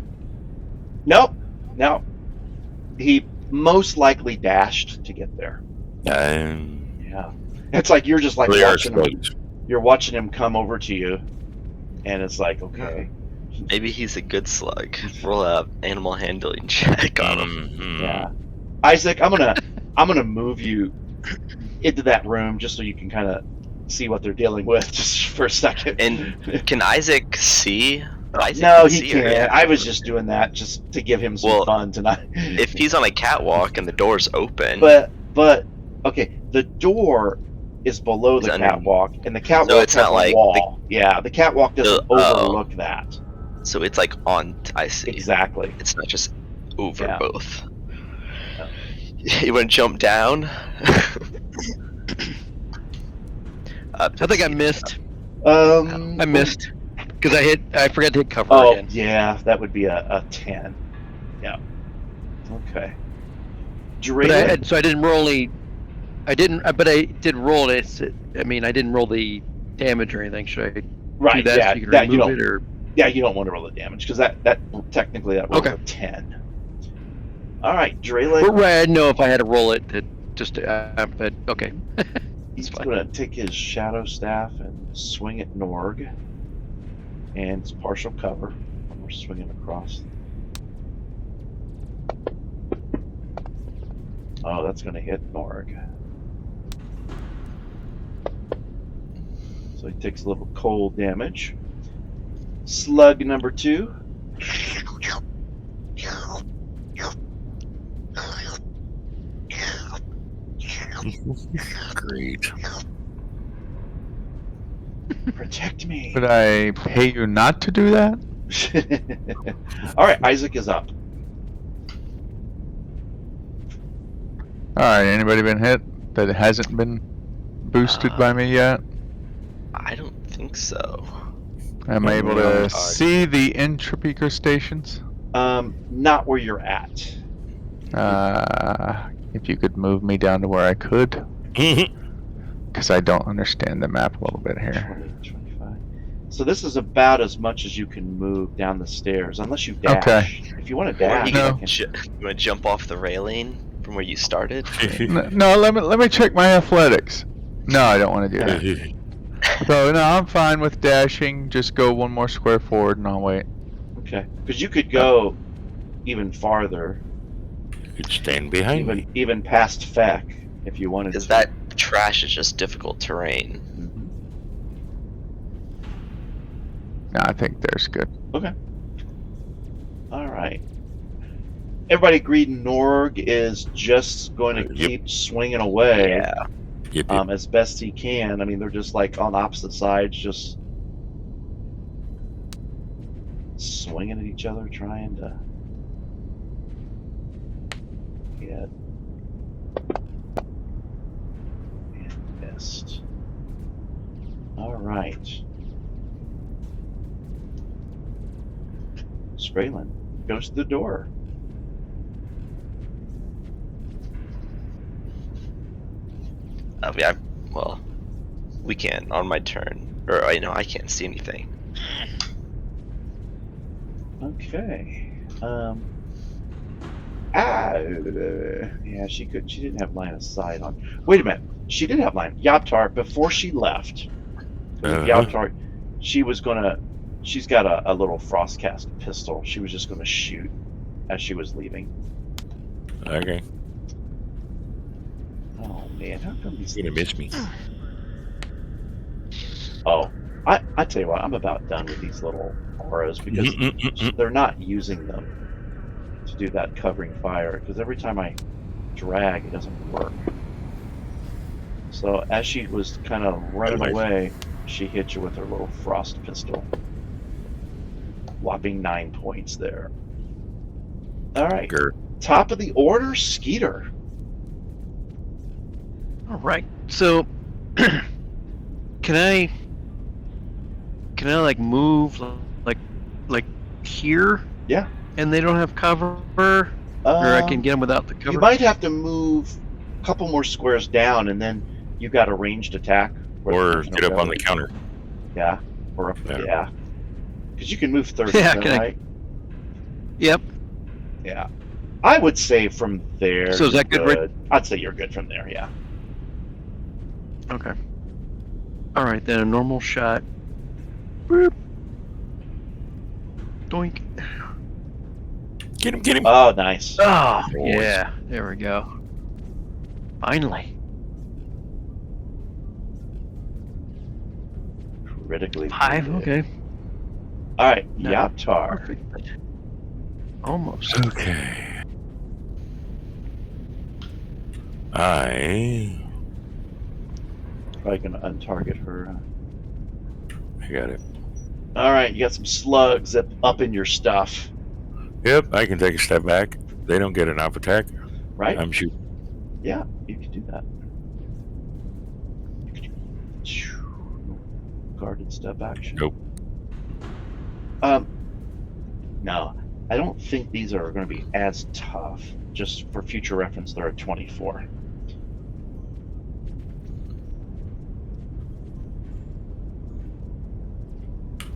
S2: Nope. No. He most likely dashed to get there. Yeah. It's like you're just like
S3: They are
S2: watching him.
S3: slugs.
S2: You're watching him come over to you, and it's like, okay.
S6: Maybe he's a good slug. Roll a animal handling check on him.
S3: Mhm.
S2: Yeah. Isaac, I'm gonna move you into that room just so you can kind of see what they're dealing with just for a second.
S6: And can Isaac see? Isaac
S2: no,
S6: can
S2: he
S6: see her.
S2: can't. I was just doing that just to give him some fun tonight.
S6: If he's on a catwalk and the door's open,
S2: but okay, the door is below the
S6: Is under-
S2: catwalk, and the catwalk
S6: So it's
S2: has
S6: not
S2: a
S6: like
S2: wall. Yeah, the catwalk doesn't
S6: oh.
S2: overlook that.
S6: so it's like on. I see.
S2: Exactly.
S6: It's not just over
S2: Yeah.
S6: both. You want to jump down?
S4: I think I missed.
S2: I
S4: I missed because I forgot to hit cover
S2: Oh
S4: again.
S2: yeah, that would be a 10. Yeah. Okay.
S4: But I didn't roll any. But I did roll it. I mean, I didn't roll the damage or anything. Should I
S2: right?
S4: do that
S2: Yeah,
S4: so you can
S2: that you
S4: remove
S2: don't.
S4: it or?
S2: Yeah, you don't want to roll the damage because that technically that rolls
S4: Okay.
S2: a 10. All right, Drayleg.
S4: Right, I didn't know if I had to roll it to just. But okay.
S2: He's
S4: fine.
S2: going to take his shadow staff and swing at Norg, and it's partial cover. And we're swinging across. Oh, that's going to hit Norg. So he takes a little cold damage. Slug number 2.
S3: Great.
S2: Protect me.
S5: Would I pay you not to do that?
S2: All right, Isaac is up.
S5: Alright, anybody been hit that hasn't been boosted by me yet?
S6: I don't think so.
S5: I'm able to see the entropy crustaceans.
S2: Not where you're at.
S5: If you could move me down to where I could. Because I don't understand the map a little bit here.
S2: 20, 25. So this is about as much as you can move down the stairs, unless you dash.
S5: Okay.
S2: If you want to
S6: Or
S2: dash,
S6: you
S5: No.
S6: can you want to jump off the railing from where you started?
S5: No, let me check my athletics. No, I don't want to do that. So no, I'm fine with dashing. Just go one more square forward and I'll wait.
S2: okay, because you could go even farther,
S3: You'd stand behind me.
S2: even past Feck if you wanted
S6: Because
S2: to.
S6: that trash is just difficult terrain.
S5: No, I think there's good.
S2: Okay. All right. Everybody agreed Norg is just going to
S3: Yep.
S2: keep swinging away.
S6: Yeah.
S3: Yep,
S2: As best he can. I mean, they're just like on opposite sides, just swinging at each other, trying to get and missed. right. Spraylin goes to the door.
S6: Yeah, well, we can't on my turn. Or, I can't see anything.
S2: Okay. Yeah, she didn't have line of sight on. Wait a minute. She did have line. Yaptar, before she left, Yaptar, she's got a little frostcast pistol. She was just going to shoot as she was leaving.
S3: Okay.
S2: Oh man, how come these
S3: You're gonna miss me.
S2: Oh, I tell you what, I'm about done with these little auras because they're not using them to do that covering fire, because every time I drag, it doesn't work. So as she was kind of running away, she hit you with her little frost pistol. Whopping 9 points there. All right. Top of the order, Skeeter.
S4: All right. So, can I like move like here?
S2: Yeah.
S4: And they don't have cover, or I can get them without the cover.
S2: You might have to move a couple more squares down, and then you got a ranged attack.
S3: Or get up on the counter.
S2: Yeah. Or up. Yeah. Because you can move 30, right?
S4: Yep.
S2: Yeah. I would say from there.
S4: So is that good?
S2: I'd say you're good from there. Yeah.
S4: Okay. All right, then a normal shot. Boop. Doink.
S3: Get him.
S2: Oh, nice.
S4: Oh, yeah. There we go. Finally.
S2: Critically.
S4: 5, okay.
S2: All right,
S4: No,
S2: Yaptar.
S4: Perfect, but almost.
S3: Okay. I
S2: Probably gonna untarget her.
S3: got it.
S2: All right, you got some slugs up in your stuff.
S3: Yep, I can take a step back. They don't get an off attack.
S2: Right?
S3: I'm shooting.
S2: Yeah, you can do that. Guarded step action.
S3: Nope.
S2: No, I don't think these are going to be as tough. Just for future reference, they're at 24.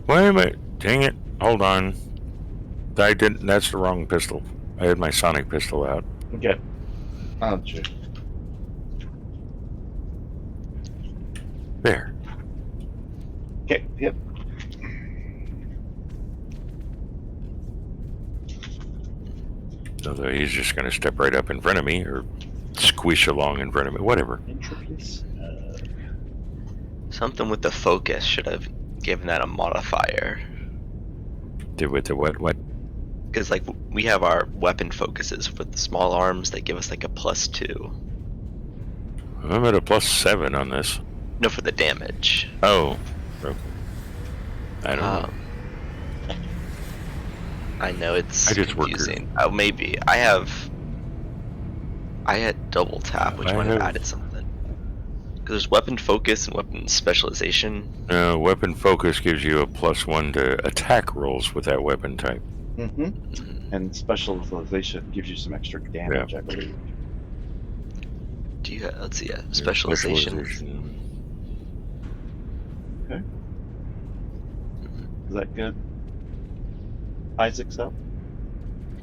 S3: Wait a minute. Dang it. Hold on. I didn't. That's the wrong pistol. I had my sonic pistol out.
S2: Okay. I'll check.
S3: There.
S2: Okay, yep.
S3: So he's just going to step right up in front of me or squish along in front of me. Whatever.
S6: Something with the focus should have given that a modifier.
S3: Did with the what?
S6: Because like we have our weapon focuses with the small arms, they give us like a +2.
S3: I'm at a +7 on this.
S6: No, for the damage.
S3: Oh. Okay. I don't know.
S6: I know it's
S3: I just
S6: confusing. Oh, maybe. I had double tap, which might have added something. Because there's weapon focus and weapon specialization.
S3: No, weapon focus gives you a +1 to attack rolls with that weapon type.
S2: Mm-hmm. And specialization gives you some extra damage, I believe.
S6: Do you have, let's see, specialization.
S2: Okay. Is that good? Isaac's up.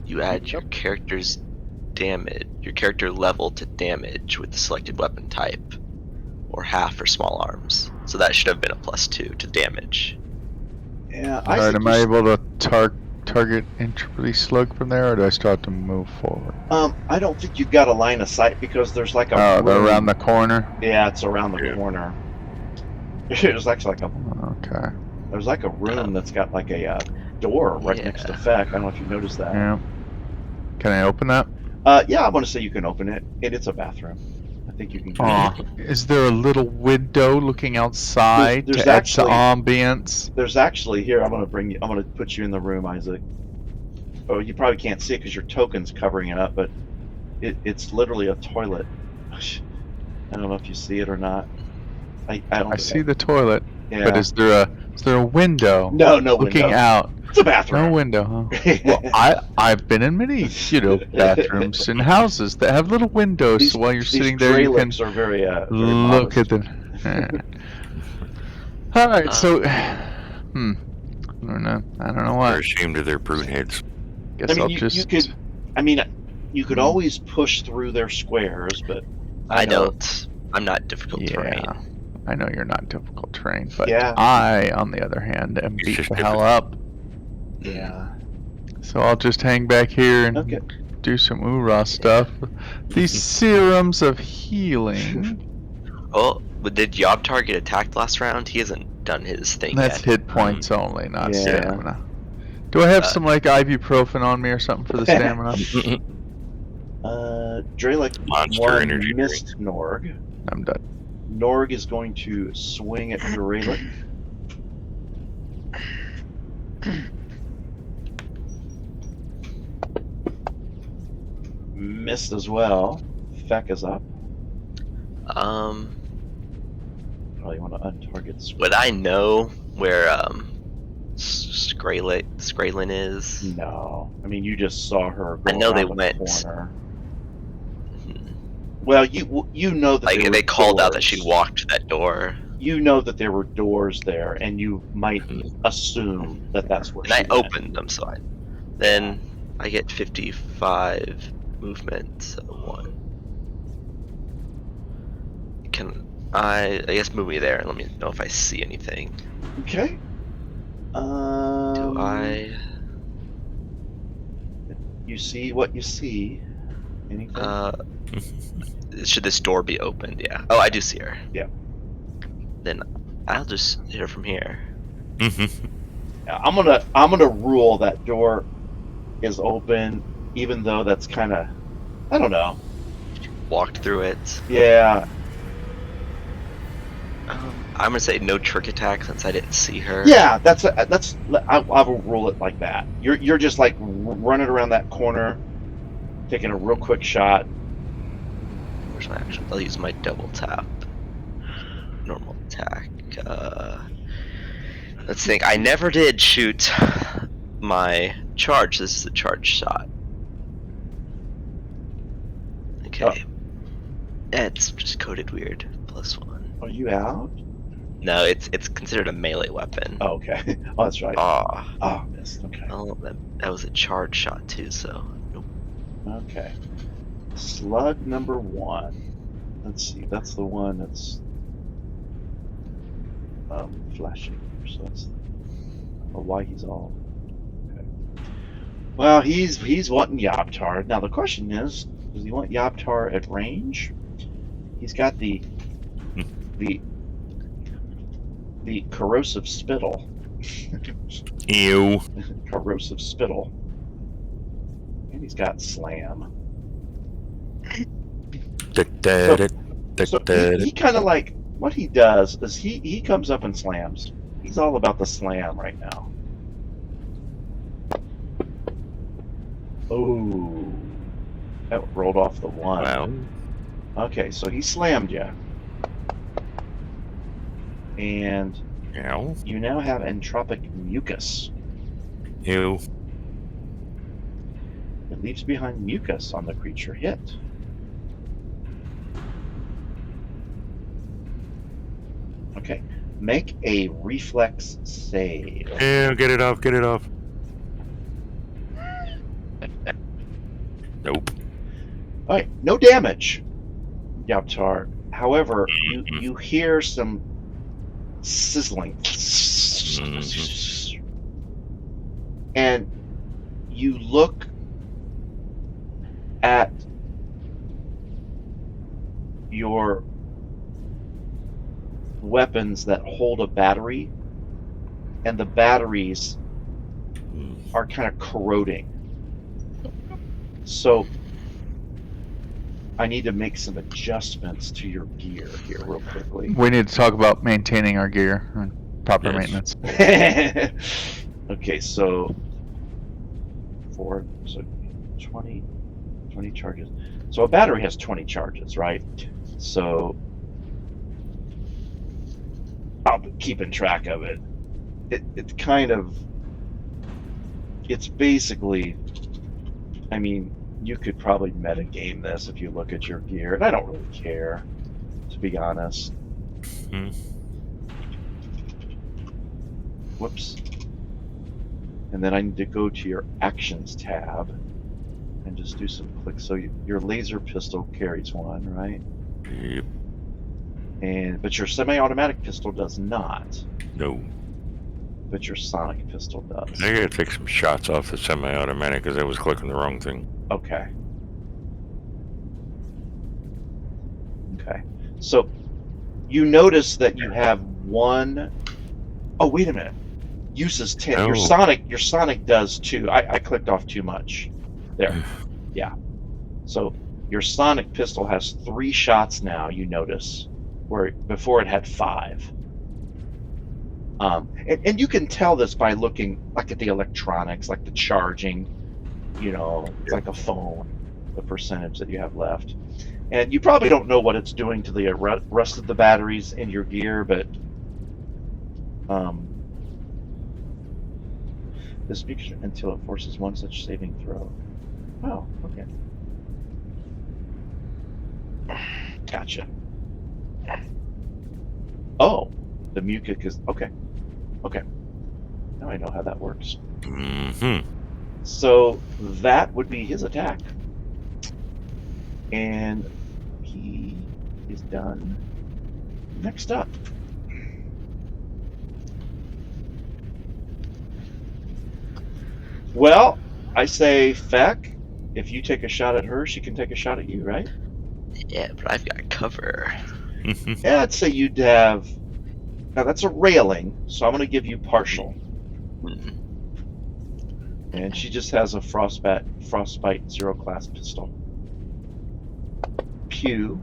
S6: You add your character's damage, your character level to damage with the selected weapon type, or half for small arms. So that should have been a +2 to damage.
S2: Yeah.
S5: Alright, am I able to target entry slug from there, or do I still have to move forward?
S2: I don't think you've got a line of sight because there's like a.
S5: Oh, they're around the corner.
S2: Yeah, it's around the corner. There's actually like a.
S5: Okay.
S2: There's like a room that's got like a door right next to Feck. I don't know if you noticed that.
S5: Yeah. Can I open that?
S2: Yeah, I want to say you can open it. It's a bathroom. I think you can.
S5: Is there a little window looking outside
S2: There's
S5: to add
S2: actually-
S5: some ambience?
S2: There's actually here. I'm gonna put you in the room, Isaac. Oh, you probably can't see it because your token's covering it up, but it's literally a toilet. I don't know if you see it or not. I don't.
S5: I see the toilet.
S2: Yeah.
S5: But is there a window?
S2: No
S5: looking
S2: window.
S5: out?
S2: It's a bathroom.
S5: No window, huh? Well, I've been in many, bathrooms in houses that have little windows, so while you're sitting there, you can
S2: are very
S5: look at
S2: modest.
S5: them. All right, so, I don't know. I don't know
S3: They're
S5: what.
S3: ashamed of their prune heads.
S5: Guess
S2: I mean,
S5: I'll
S2: you
S5: just.
S2: could. I mean, you could always push through their squares, but
S6: I don't. I'm not difficult
S5: Yeah,
S6: terrain.
S5: I know you're not difficult terrain, but
S2: Yeah.
S5: I, on the other hand, am
S3: It's
S5: beat
S3: just
S5: the hell up.
S2: Yeah.
S5: So I'll just hang back here and
S2: Okay.
S5: do some oorah stuff. These serums of healing.
S6: Oh, but did Yobtar get attacked last round? He hasn't done his thing
S5: That's
S6: yet.
S5: hit points only, not
S2: Yeah.
S5: stamina. Do I have some like ibuprofen on me or something for the stamina?
S2: Dralic
S3: Monster
S2: one
S3: energy
S2: missed Norg.
S5: I'm done.
S2: Norg is going to swing at Dralic. Missed as well. Feck is up. Probably want to untarget swing.
S6: Would I know where Skraylin is?
S2: No. I mean, you just saw her go
S6: I know they
S2: around the
S6: went.
S2: corner. Well, you know that
S6: Like
S2: there
S6: they
S2: were
S6: called out that
S2: doors.
S6: she walked to that door,
S2: You know that there were doors there, and you might assume that that's where
S6: and
S2: she
S6: I
S2: went.
S6: opened them. So then I get 55 movement. So 1. Can I guess move me there and let me know if I see anything.
S2: Okay.
S6: Do I?
S2: You see what you see. Anything?
S6: Should this door be opened? Yeah. Oh, I do see her.
S2: Yeah.
S6: Then I'll just hit her from here.
S2: I'm gonna rule that door is open, even though that's kind of, I don't know.
S6: Walked through it.
S2: Yeah.
S6: I'm gonna say no trick attack since I didn't see her.
S2: Yeah. I will rule it like that. You're just like running around that corner, taking a real quick shot.
S6: Where's my action? I'll use my double tap. Normal attack. Let's think. I never did shoot my charge. This is a charge shot. Okay.
S2: Oh.
S6: It's just coded weird. +1.
S2: Are you out?
S6: No, it's considered a melee weapon.
S2: Oh, okay. Oh, that's right.
S6: Ah.
S2: Missed. Okay.
S6: Oh, that was a charge shot too. So nope.
S2: Okay. Slug number 1. Let's see. That's the one that's flashing. So that's why he's all. Okay. Well, he's wanting Yobtar. Now the question is, does he want Yobtar at range? He's got the corrosive spittle.
S3: Ew.
S2: Corrosive spittle. And he's got slam. So he kind of like, what he does is he comes up and slams. He's all about the slam right now. Oh, that rolled off the 1.
S3: Wow.
S2: Okay, so he slammed you. And
S3: Ew.
S2: you now have entropic mucus.
S3: Ew.
S2: It leaves behind mucus on the creature hit. Okay, make a reflex save.
S3: Ew, get it off, get it off. Nope.
S2: Alright, no damage, Yobtar. However, you hear some sizzling. And you look at your weapons that hold a battery, and the batteries are kind of corroding. So I need to make some adjustments to your gear here real quickly.
S5: We need to talk about maintaining our gear and proper
S3: Yes.
S5: maintenance.
S2: Okay, so 20 charges. So a battery has 20 charges, right? So I'll be keeping track of it. It's kind of, it's basically, I mean, you could probably metagame this if you look at your gear, and I don't really care, to be honest. Whoops. And then I need to go to your actions tab and just do some clicks. So your laser pistol carries one, right?
S3: Yep.
S2: But your semi-automatic pistol does not.
S3: No.
S2: But your sonic pistol does.
S3: I gotta take some shots off the semi-automatic because I was clicking the wrong thing.
S2: Okay. Okay. So you notice that you have one. Oh, wait a minute. Uses 10.
S3: Oh.
S2: Your sonic does 2. I clicked off too much. There. Yeah. So your sonic pistol has 3 shots now, you notice, where before it had 5. And you can tell this by looking like at the electronics, like the charging, it's like a phone, the percentage that you have left. And you probably don't know what it's doing to the rest of the batteries in your gear, but this speaks until it forces one such saving throw. Oh, okay. Gotcha. Oh, the mucic is okay. Okay. Now I know how that works.
S3: Mm-hmm.
S2: So that would be his attack. And he is done. Next up. Well, I say, Feck, if you take a shot at her, she can take a shot at you, right?
S6: Yeah, but I've got cover.
S2: Yeah, I'd say you'd have... Now, that's a railing, so I'm going to give you partial. And she just has a frostbite 0 class pistol. Pew.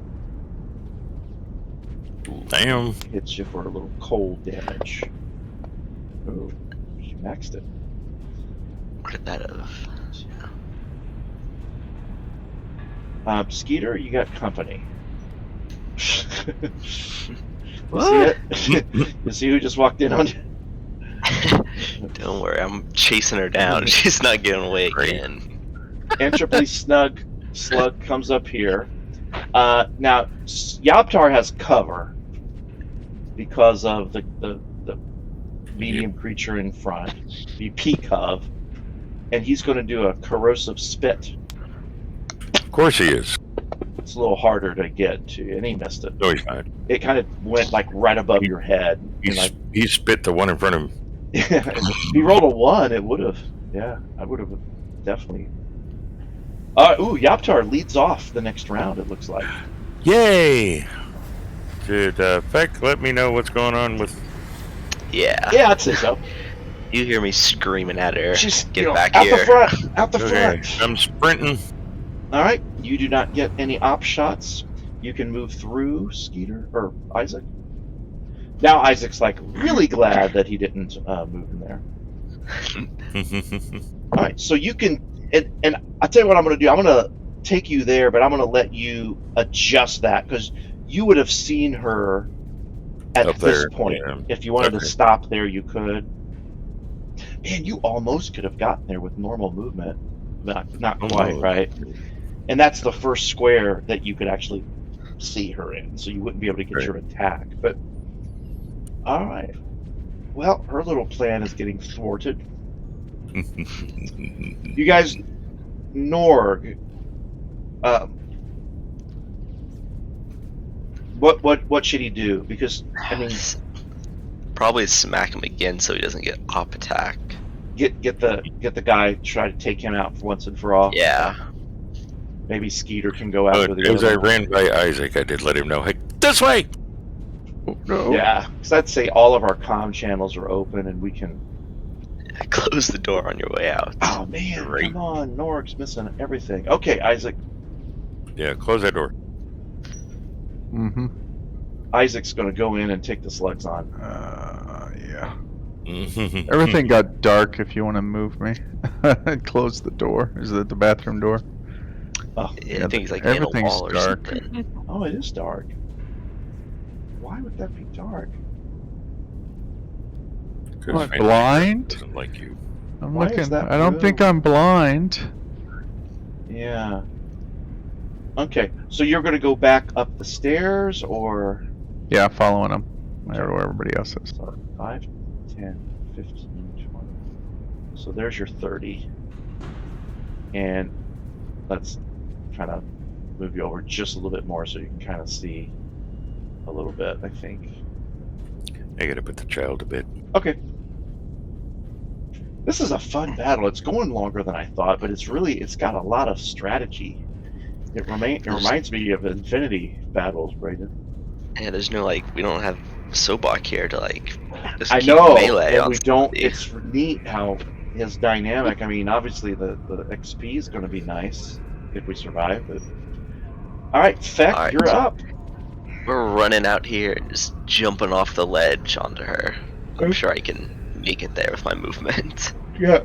S3: Damn.
S2: Hits you for a little cold damage. Ooh, she maxed it.
S6: What did that have?
S2: Skeeter, you got company. You
S6: What?
S2: see it? You see who just walked in on you?
S6: Don't worry, I'm chasing her down. She's not getting away again.
S2: Entropy Slug comes up here. Now, Yoptar has cover because of the medium creature in front, the P-Cov, and he's going to do a corrosive spit.
S3: Of course he is.
S2: It's a little harder to get to, and he missed it.
S3: No, he's not.
S2: It kind of went like right above your head.
S3: He spit the one in front of him.
S2: If he rolled a 1, it would have. Yeah, I would have definitely. Ooh, Yoptar leads off the next round, it looks like.
S3: Yay! Did Feck let me know what's going on with...
S6: Yeah.
S2: Yeah, I'd say so.
S6: You hear me screaming at her.
S2: She's
S6: Get back
S2: out
S6: here.
S2: the front. Out the
S3: Okay,
S2: front.
S3: I'm sprinting.
S2: All right. You do not get any op shots. You can move through Skeeter or Isaac. Now Isaac's like really glad that he didn't move in there. All right. So you can, and I'll tell you what I'm going to do. I'm going to take you there, but I'm going to let you adjust that because you would have seen her at
S3: Up
S2: this
S3: there,
S2: point.
S3: yeah.
S2: If you wanted
S3: Okay.
S2: to stop there, you could. Man, you almost could have gotten there with normal movement. Not quite,
S3: Almost.
S2: right? And that's the first square that you could actually see her in, so you wouldn't be able to get
S3: Right.
S2: your attack. But all right. Well, her little plan is getting thwarted. You guys, Norg. What should he do? Because I mean,
S6: Probably smack him again so he doesn't get op attack.
S2: get the guy, try to take him out for once and for all.
S6: Yeah.
S2: Maybe Skeeter can go after the
S3: As I
S2: other one.
S3: ran by Isaac, I did let him know, hey, this way!
S5: Oh, no.
S2: Yeah, because I'd say all of our comm channels are open and we can.
S6: Close the door on your way out.
S2: Oh man,
S3: Great.
S2: come on, Norg's missing everything. Okay, Isaac.
S3: Yeah, close that door.
S5: Mm-hmm.
S2: Isaac's going to go in and take the slugs on.
S5: Yeah.
S3: Mhm.
S5: Everything got dark if you want to move me. Close the door. Is it the bathroom door?
S2: Oh,
S6: Yeah, I think he's like in a
S5: everything's
S6: wall or
S5: dark.
S6: something.
S2: oh, it is dark. Why would that be dark?
S3: Because
S5: What, blind?
S3: doesn't like you.
S5: I'm
S2: Why is
S5: looking.
S2: that
S5: I don't think
S2: blue?
S5: I'm blind.
S2: Yeah. Okay, so you're going to go back up the stairs, or
S5: Yeah, following him. Where everybody else is.
S2: so 5, 10, 15, 20. So there's your 30. And let's kind of move you over just a little bit more so you can kind of see a little bit, I think.
S3: I gotta put the child to bed.
S2: Okay. This is a fun battle. It's going longer than I thought, but it's got a lot of strategy. It reminds me of Infinity battles, Brayden.
S6: Yeah, there's no we don't have Sobok here to just
S2: I
S6: keep
S2: know,
S6: melee
S2: and
S6: on
S2: we don't.
S6: somebody.
S2: It's neat how his dynamic. I mean, obviously the XP is going to be nice if we survive. But all right, Feck,
S6: All right.
S2: you're up.
S6: We're running out here and just jumping off the ledge onto her. I'm sure I can make it there with my movement.
S2: Yeah.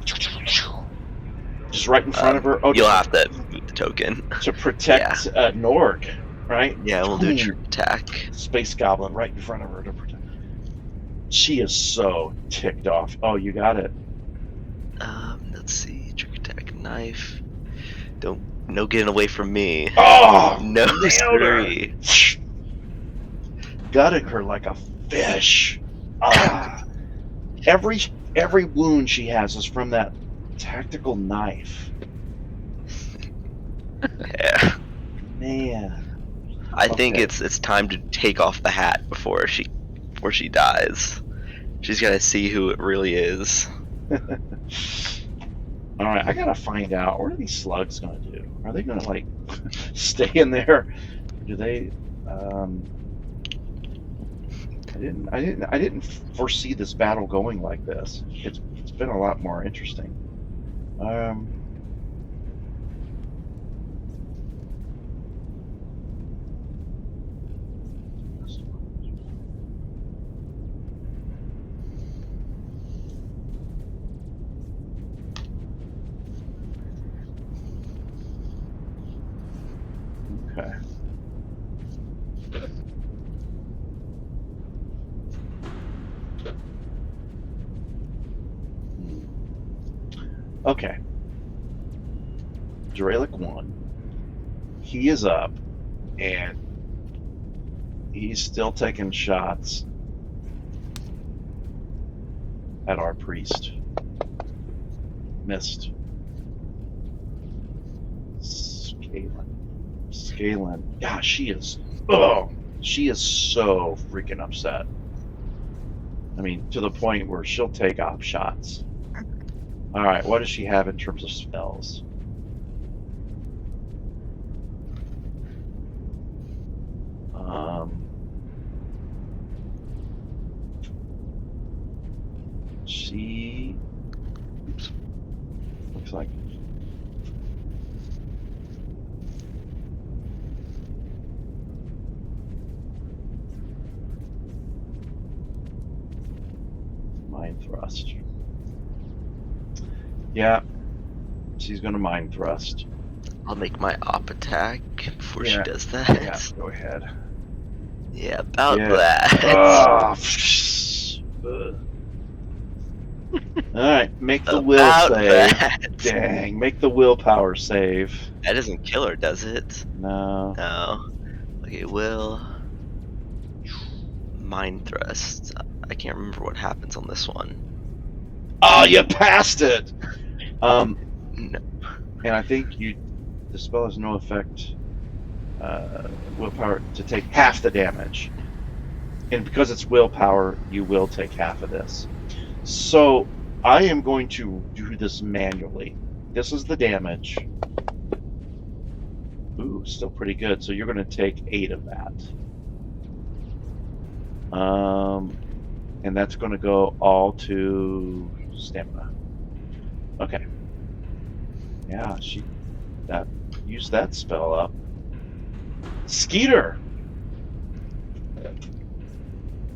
S2: Just right in front of her. Oh,
S6: You'll have to move the token.
S2: to protect Norg, right?
S6: Yeah, we'll do a
S2: Boom.
S6: troop attack.
S2: Space Goblin right in front of her to protect. She is so ticked off. Oh, you got it.
S6: Let's see. Trick attack, knife. No getting away from me.
S2: Oh,
S6: No
S2: nailed her.
S6: scurry.
S2: Gutted her like a fish. Ah. Every wound she has is from that tactical knife.
S6: Yeah.
S2: Man.
S6: I think
S2: Okay.
S6: it's time to take off the hat before she dies. She's gotta see who it really is.
S2: All right, I gotta find out what are these slugs gonna do. Are they gonna stay in there? Do they? I didn't foresee this battle going like this. It's been a lot more interesting. Okay. Okay. Dralic 1. He is up, and he's still taking shots at our priest. Missed. Scalen. Yeah, she is. Oh, she is so freaking upset. I mean, to the point where she'll take off shots. All right, what does she have in terms of spells? She looks like mind thrust. Yeah, she's gonna mind thrust.
S6: I'll make my op attack before she
S2: Yeah.
S6: does that.
S2: Yeah, go ahead.
S6: Yeah, about
S2: Yeah.
S6: that.
S2: Oh, all right, make the will
S6: About
S2: save.
S6: that.
S2: Dang, make the willpower save.
S6: That doesn't kill her, does it?
S2: No.
S6: No. Okay, will. Mind thrust. I can't remember what happens on this one.
S2: Oh, you passed it.
S6: No.
S2: And I think the spell has no effect. Willpower to take half the damage, and because it's willpower, you will take half of this. So I am going to do this manually. This is the damage. Ooh, still pretty good. So you're going to take 8 of that. And that's going to go all to stamina. Okay. Yeah, used that spell up. Skeeter.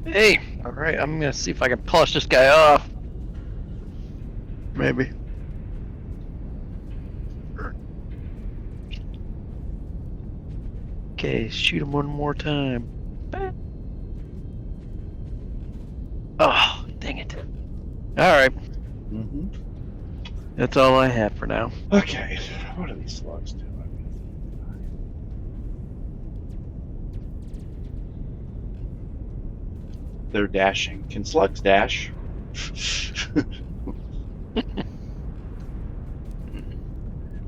S4: Hey, all right. I'm gonna see if I can polish this guy off. Maybe. Okay, shoot him one more time. Oh, Dang it. Alright,
S2: Mm-hmm.
S4: that's all I have for now.
S2: Okay, what are these slugs doing? They're dashing. Can slugs dash?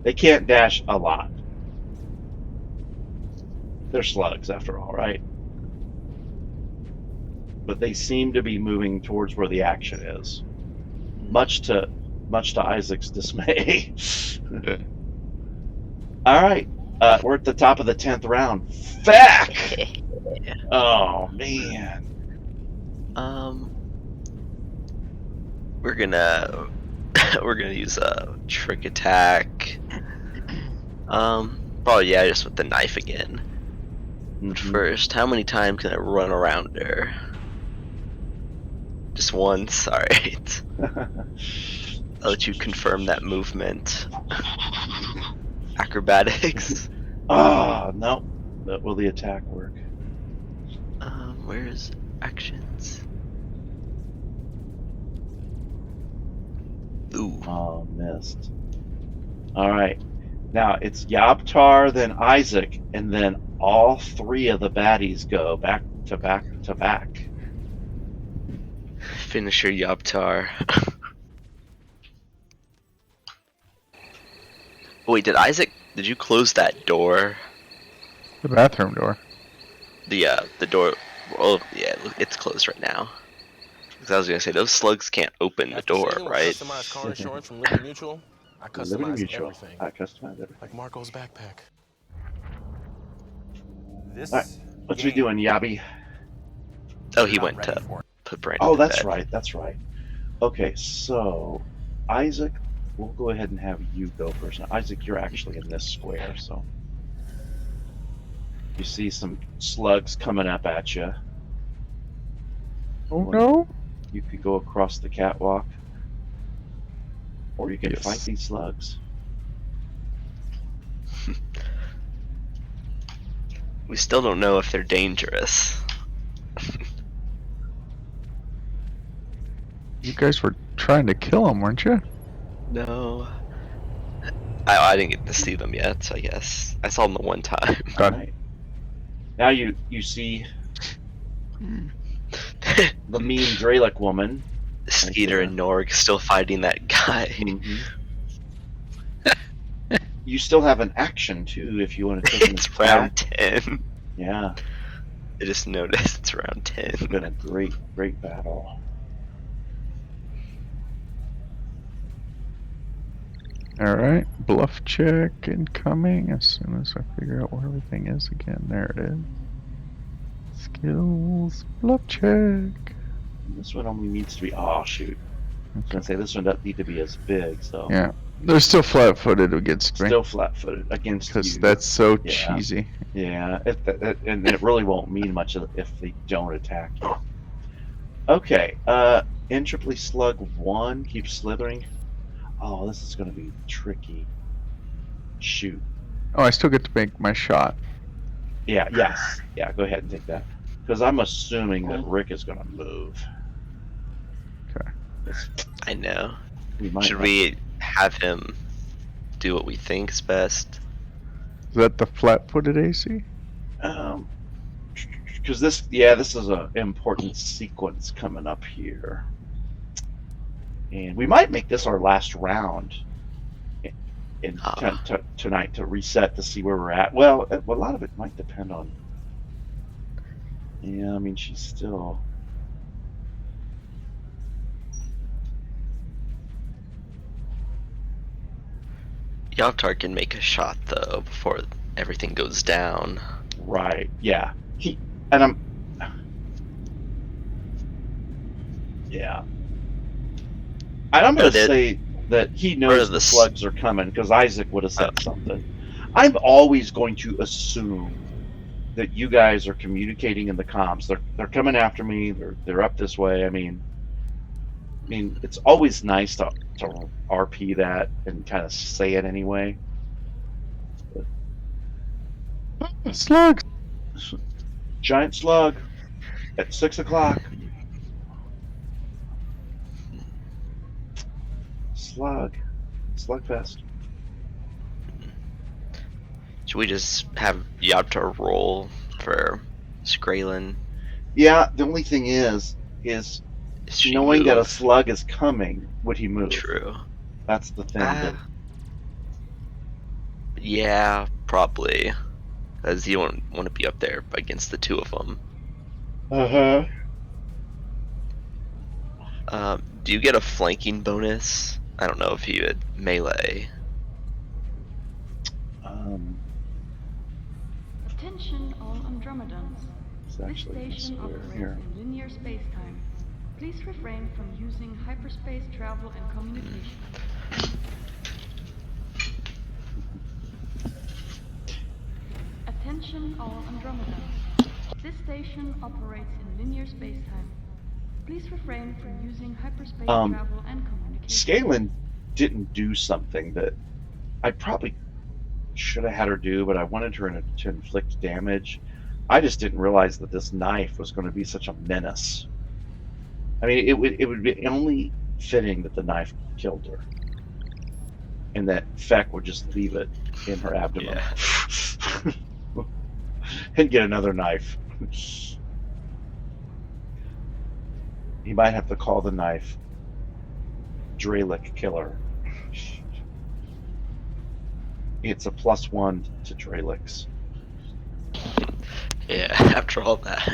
S2: They can't dash a lot. They're slugs, after all, right? But they seem to be moving towards where the action is, much to Isaac's dismay. All right, we're at the top of the 10th round. Fuck! Oh man.
S6: We're gonna use a trick attack. Probably yeah, just with the knife again. But first, how many times can I run around her? Just once, alright. I'll let you confirm that movement. Acrobatics.
S2: No. But will the attack work?
S6: Where's actions? Ooh.
S2: Oh, missed. All right. Now it's Yabtar, then Isaac, and then all three of the baddies go back to back to back.
S6: Finisher Yabtar. Wait, did you close that door?
S5: The bathroom door.
S6: The door. Oh yeah, it's closed right now. Because I was gonna say those slugs can't open the door, right?
S10: Customized car insurance from Liberty Mutual. I customize everything.
S2: I customize everything.
S10: Like Marco's backpack.
S2: All right. What's we doing, Yabi?
S6: Oh, he went to put Brandon.
S2: Oh,
S6: to
S2: that's
S6: bed.
S2: right. That's right. Okay, so Isaac, we'll go ahead and have you go first. Now, Isaac, you're actually in this square, so you see some slugs coming up at you.
S5: Oh no!
S2: You could go across the catwalk, or you can
S5: Yes.
S2: fight these slugs.
S6: We still don't know if they're dangerous.
S5: You guys were trying to kill him, weren't you?
S6: No. I didn't get to see them yet, I guess. I saw them the one time.
S2: All right. Now you see the mean Dralic woman.
S6: Skeeter and Norg still fighting that guy.
S2: You still have an action too if you want to take an
S6: It's
S2: attack.
S6: round 10.
S2: Yeah.
S6: I just noticed it's round 10.
S2: It's been a great battle.
S5: Alright, bluff check incoming as soon as I figure out where everything is again. There it is. Skills, bluff check.
S2: This one only needs to be. Oh shoot! I was gonna say this one doesn't need to be as big. So
S5: Yeah, they're still flat-footed against me.
S2: still flat-footed against you.
S5: Because that's so
S2: Yeah.
S5: cheesy.
S2: Yeah, and it really won't mean much if they don't attack you. Okay, Entropy Slug 1 keeps slithering. Oh, this is gonna be tricky. Shoot.
S5: Oh, I still get to make my shot.
S2: Yeah. Yes. Yeah. Go ahead and take that. Because I'm assuming that Rick is gonna move.
S5: Okay.
S6: I know.
S2: We might
S6: Should
S2: not-
S6: we have him do what we think is best?
S5: Is that the flat-footed AC?
S2: Because this is an important sequence coming up here, and we might make this our last round tonight to reset to see where we're at. Well, a lot of it might depend on. Yeah, I mean she's still.
S6: Yavtar can make a shot though before everything goes down.
S2: Right. Yeah. Yeah. And I'm going to say that he knows the slugs are coming because Isaac would have said something. I'm always going to assume that you guys are communicating in the comms. They're coming after me. They're up this way. I mean, it's always nice to RP that and kind of say it anyway.
S5: Slug!
S2: Giant slug at 6 o'clock. Slugfest.
S6: Should we just have Yabtar roll for Skraylen?
S2: Yeah, the only thing is
S6: She
S2: knowing that a
S6: move?
S2: slug is coming, would he move?
S6: True.
S2: That's the thing.
S6: Yeah, probably. Because you don't want to be up there against the two of them. Do you get a flanking bonus? I don't know if you had melee.
S7: Attention all Andromedans.
S2: It's
S7: This
S2: actually
S7: station
S2: square
S7: operates
S2: here.
S7: in linear space-time. Please refrain from using hyperspace travel and communication. Attention all Andromedans. This station operates in linear space-time. Please refrain from using hyperspace travel and communication.
S2: Skraylen didn't do something that I probably should have had her do, but I wanted her to inflict damage. I just didn't realize that this knife was going to be such a menace. I mean, it would be only fitting that the knife killed her, and that Feck would just leave it in her abdomen and get another knife. He might have to call the knife Dralic Killer. It's a +1 to Dralics.
S6: Yeah, after all that.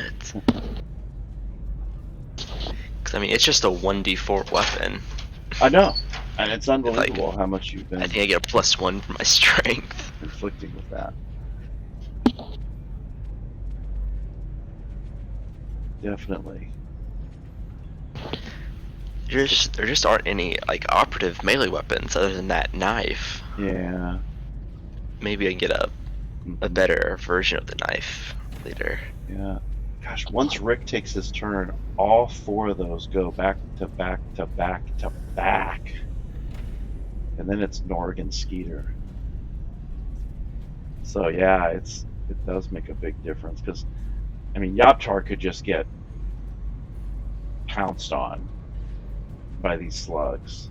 S6: Because, I mean, it's just a 1d4 weapon.
S2: I know. And it's unbelievable how much you've been
S6: I think I get a +1 for my strength.
S2: inflicting with that. Definitely.
S6: There just aren't any like operative melee weapons other than that knife.
S2: Yeah.
S6: Maybe I can get a better version of the knife later.
S2: Yeah. Gosh, once Rick takes his turn, all 4 of those go back to back to back to back. And then it's Norg and Skeeter. So yeah, it does make a big difference, because I mean, Yabtar could just get pounced on by these slugs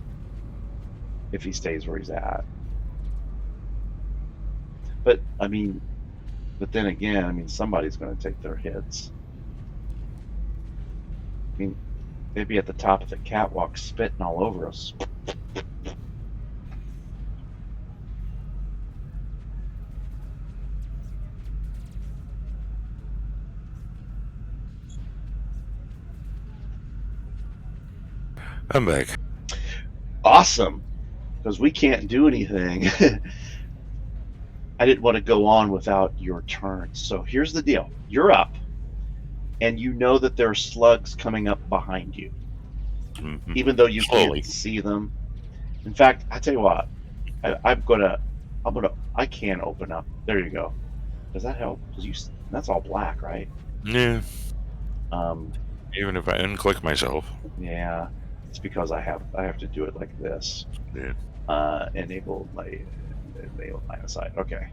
S2: if he stays where he's at. But I mean, then again, I mean, somebody's going to take their hits. I mean, they'd be at the top of the catwalk spitting all over us.
S3: I'm back.
S2: Awesome, because we can't do anything. I didn't want to go on without your turn. So here's the deal. You're up, and you know that there are slugs coming up behind you.
S3: Mm-hmm.
S2: Even though you
S3: Slowly.
S2: can't see them. In fact, I tell you what, I can open up. There you go. Does that help? Because that's all black, right?
S3: Yeah. Even if I unclick myself.
S2: Yeah. It's because I have to do it like this.
S3: Yeah.
S2: Enable line of sight. Okay.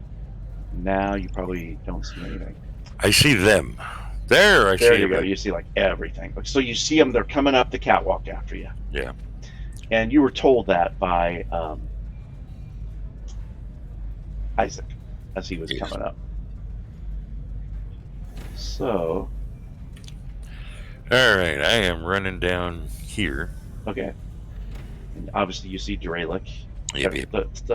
S2: Now you probably don't see anything.
S3: I see them. There
S2: you go. You see like everything. So you see them. They're coming up the catwalk after you.
S3: Yeah.
S2: And you were told that by Isaac as he was coming up. So.
S3: All right. I am running down here.
S2: Okay. And obviously you see Dralic.
S3: Yep.
S2: The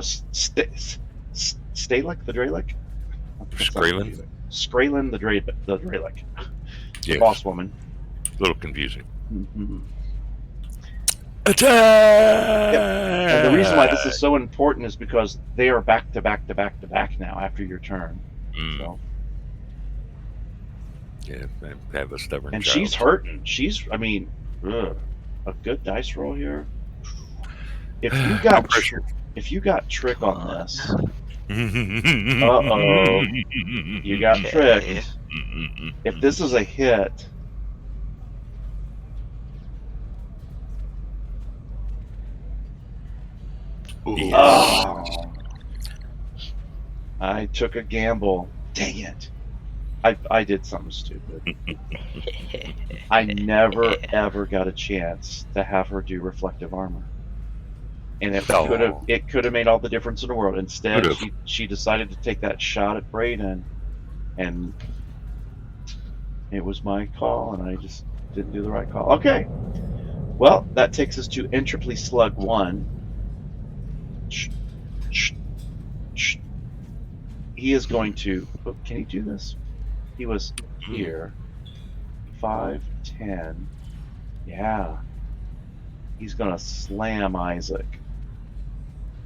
S2: Stalic, the Dralic?
S3: Skraylen?
S2: Skraylen, the Dralic.
S3: Yes.
S2: The boss woman.
S3: A little confusing.
S2: Mm-hmm.
S3: Attack!
S2: Yep. And the reason why this is so important is because they are back to back to back to back now after your turn. So.
S3: Yeah, I have a stubborn
S2: and
S3: child.
S2: She's hurting. I mean, a good dice roll here. If you got trick on this, you got tricked. If this is a hit, I took a gamble. Dang it. I did something stupid. I never ever got a chance to have her do reflective armor. and
S3: Oh.
S2: it could have made all the difference in the world. Instead,
S3: Could've.
S2: she decided to take that shot at Braden, and it was my call, and I just didn't do the right call. Okay, well, that takes us to Entropy Slug 1. He is going to. Oh, can he do this? He was here. 5, 10. Yeah. He's going to slam Isaac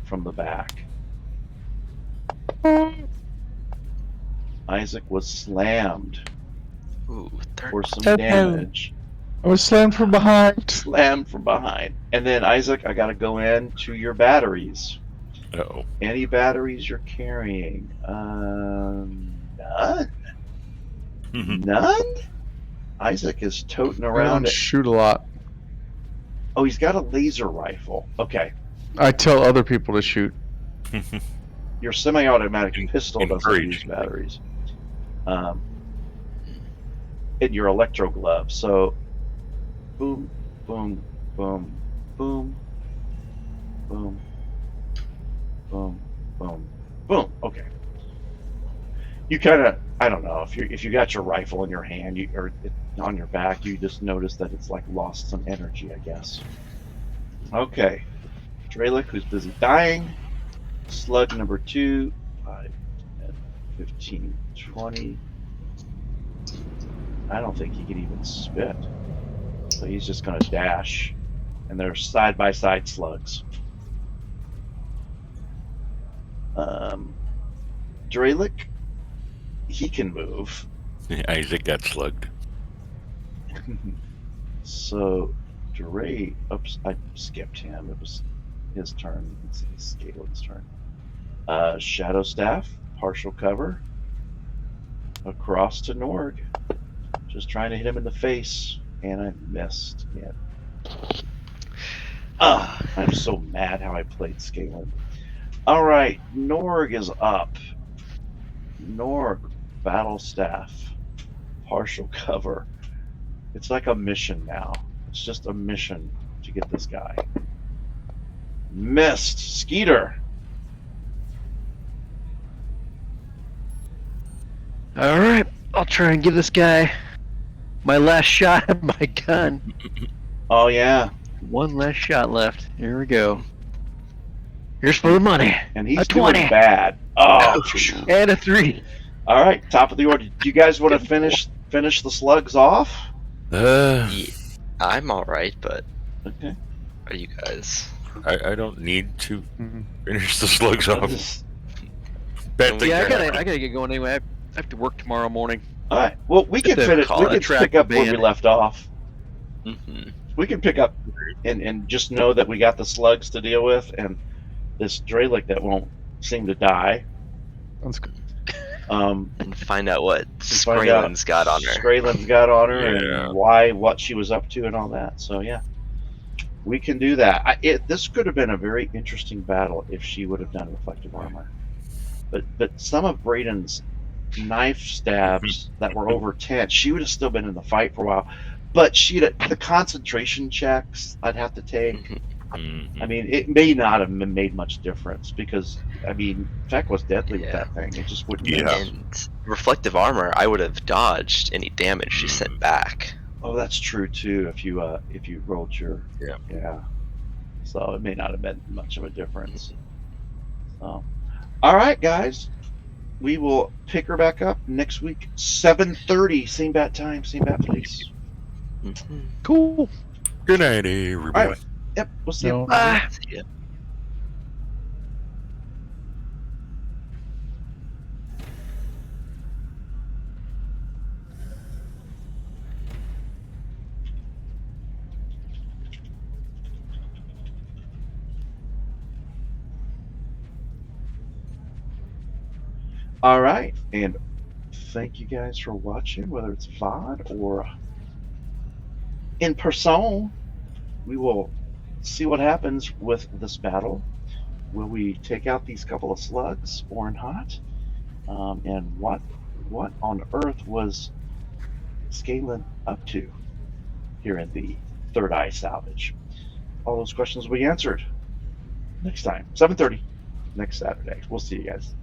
S2: from the back. Isaac was slammed
S6: Ooh,
S2: for some
S8: Okay.
S2: damage.
S5: I was slammed from behind.
S2: Slammed from behind. And then, Isaac, I got to go into your batteries.
S3: Uh-oh.
S2: Any batteries you're carrying? None. None? Isaac is toting
S5: I
S2: around
S5: don't
S2: it.
S5: shoot a lot.
S2: Oh, he's got a laser rifle. Okay.
S5: I tell other people to shoot.
S2: Your semi-automatic pistol doesn't
S3: Encourage.
S2: use batteries. And your electro glove. So, boom, boom, boom, boom, boom, boom, boom, boom. Okay. You kind of, I don't know, if you got your rifle in your hand or on your back, you just notice that it's like lost some energy, I guess. Okay. Dralic, who's busy dying. Slug number 2, 5, 10, 15, 20. I don't think he can even spit. So he's just going to dash. And they're side-by-side slugs. Dralic, he can move.
S3: Isaac got slugged.
S2: So, Dre, oops, I skipped him. It was his turn. It's Scalen's turn. Shadow Staff, partial cover. Across to Norg. Just trying to hit him in the face, and I missed it. I'm so mad how I played Scalen. Alright, Norg is up. Norg, Battle Staff, partial cover. It's like a mission now. It's just a mission to get this guy. Missed. Skeeter.
S4: All right, I'll try and give this guy my last shot of my gun.
S2: Oh, yeah.
S4: One last shot left. Here we go. Here's for the money.
S2: And he's
S4: A 20.
S2: doing bad. Oh.
S4: And a 3.
S2: All right, top of the order. Do you guys want to finish the slugs off?
S6: Yeah, I'm all right, but
S2: Okay.
S6: are you guys?
S3: I don't need to finish the slugs off. Bad thing
S4: Yeah, I
S3: there.
S4: gotta get going anyway. I have to work tomorrow morning.
S2: All right. Well, we can
S4: Just to
S2: finish.
S6: call
S2: We
S6: it
S2: can
S6: a
S4: track
S2: pick up where we
S4: band.
S2: left off.
S6: Mm-hmm.
S2: We can pick up and just know that we got the slugs to deal with and this Dralic that won't seem to die.
S5: That's good.
S6: And find out what
S2: Find out
S6: Skralen's got on her.
S2: Skralen's got on her
S3: Yeah.
S2: and what she was up to and all that. So yeah, we can do that. This could have been a very interesting battle if she would have done reflective armor. But some of Braden's knife stabs that were over 10, she would have still been in the fight for a while. But the concentration checks I'd have to take. I mean, it may not have made much difference because, I mean, Feck was deadly with that thing. It just wouldn't.
S3: Yeah.
S6: And reflective armor, I would have dodged any damage she sent back.
S2: Oh, that's true too. If you rolled your
S3: Yeah.
S2: So it may not have been much of a difference. So, all right, guys, we will pick her back up next week, 7:30, same bat time, same bat place.
S5: Cool.
S3: Good night, everybody.
S2: All right. Yep, we'll see you.
S5: No.
S2: Bye.
S6: See ya.
S2: All right, and thank you guys for watching, whether it's VOD or in person. We will see what happens with this battle. Will we take out these couple of slugs or not? And what on earth was Scalen up to here in the Third Eye Salvage? All those questions will be answered next time, 7:30 next Saturday. We'll see you guys.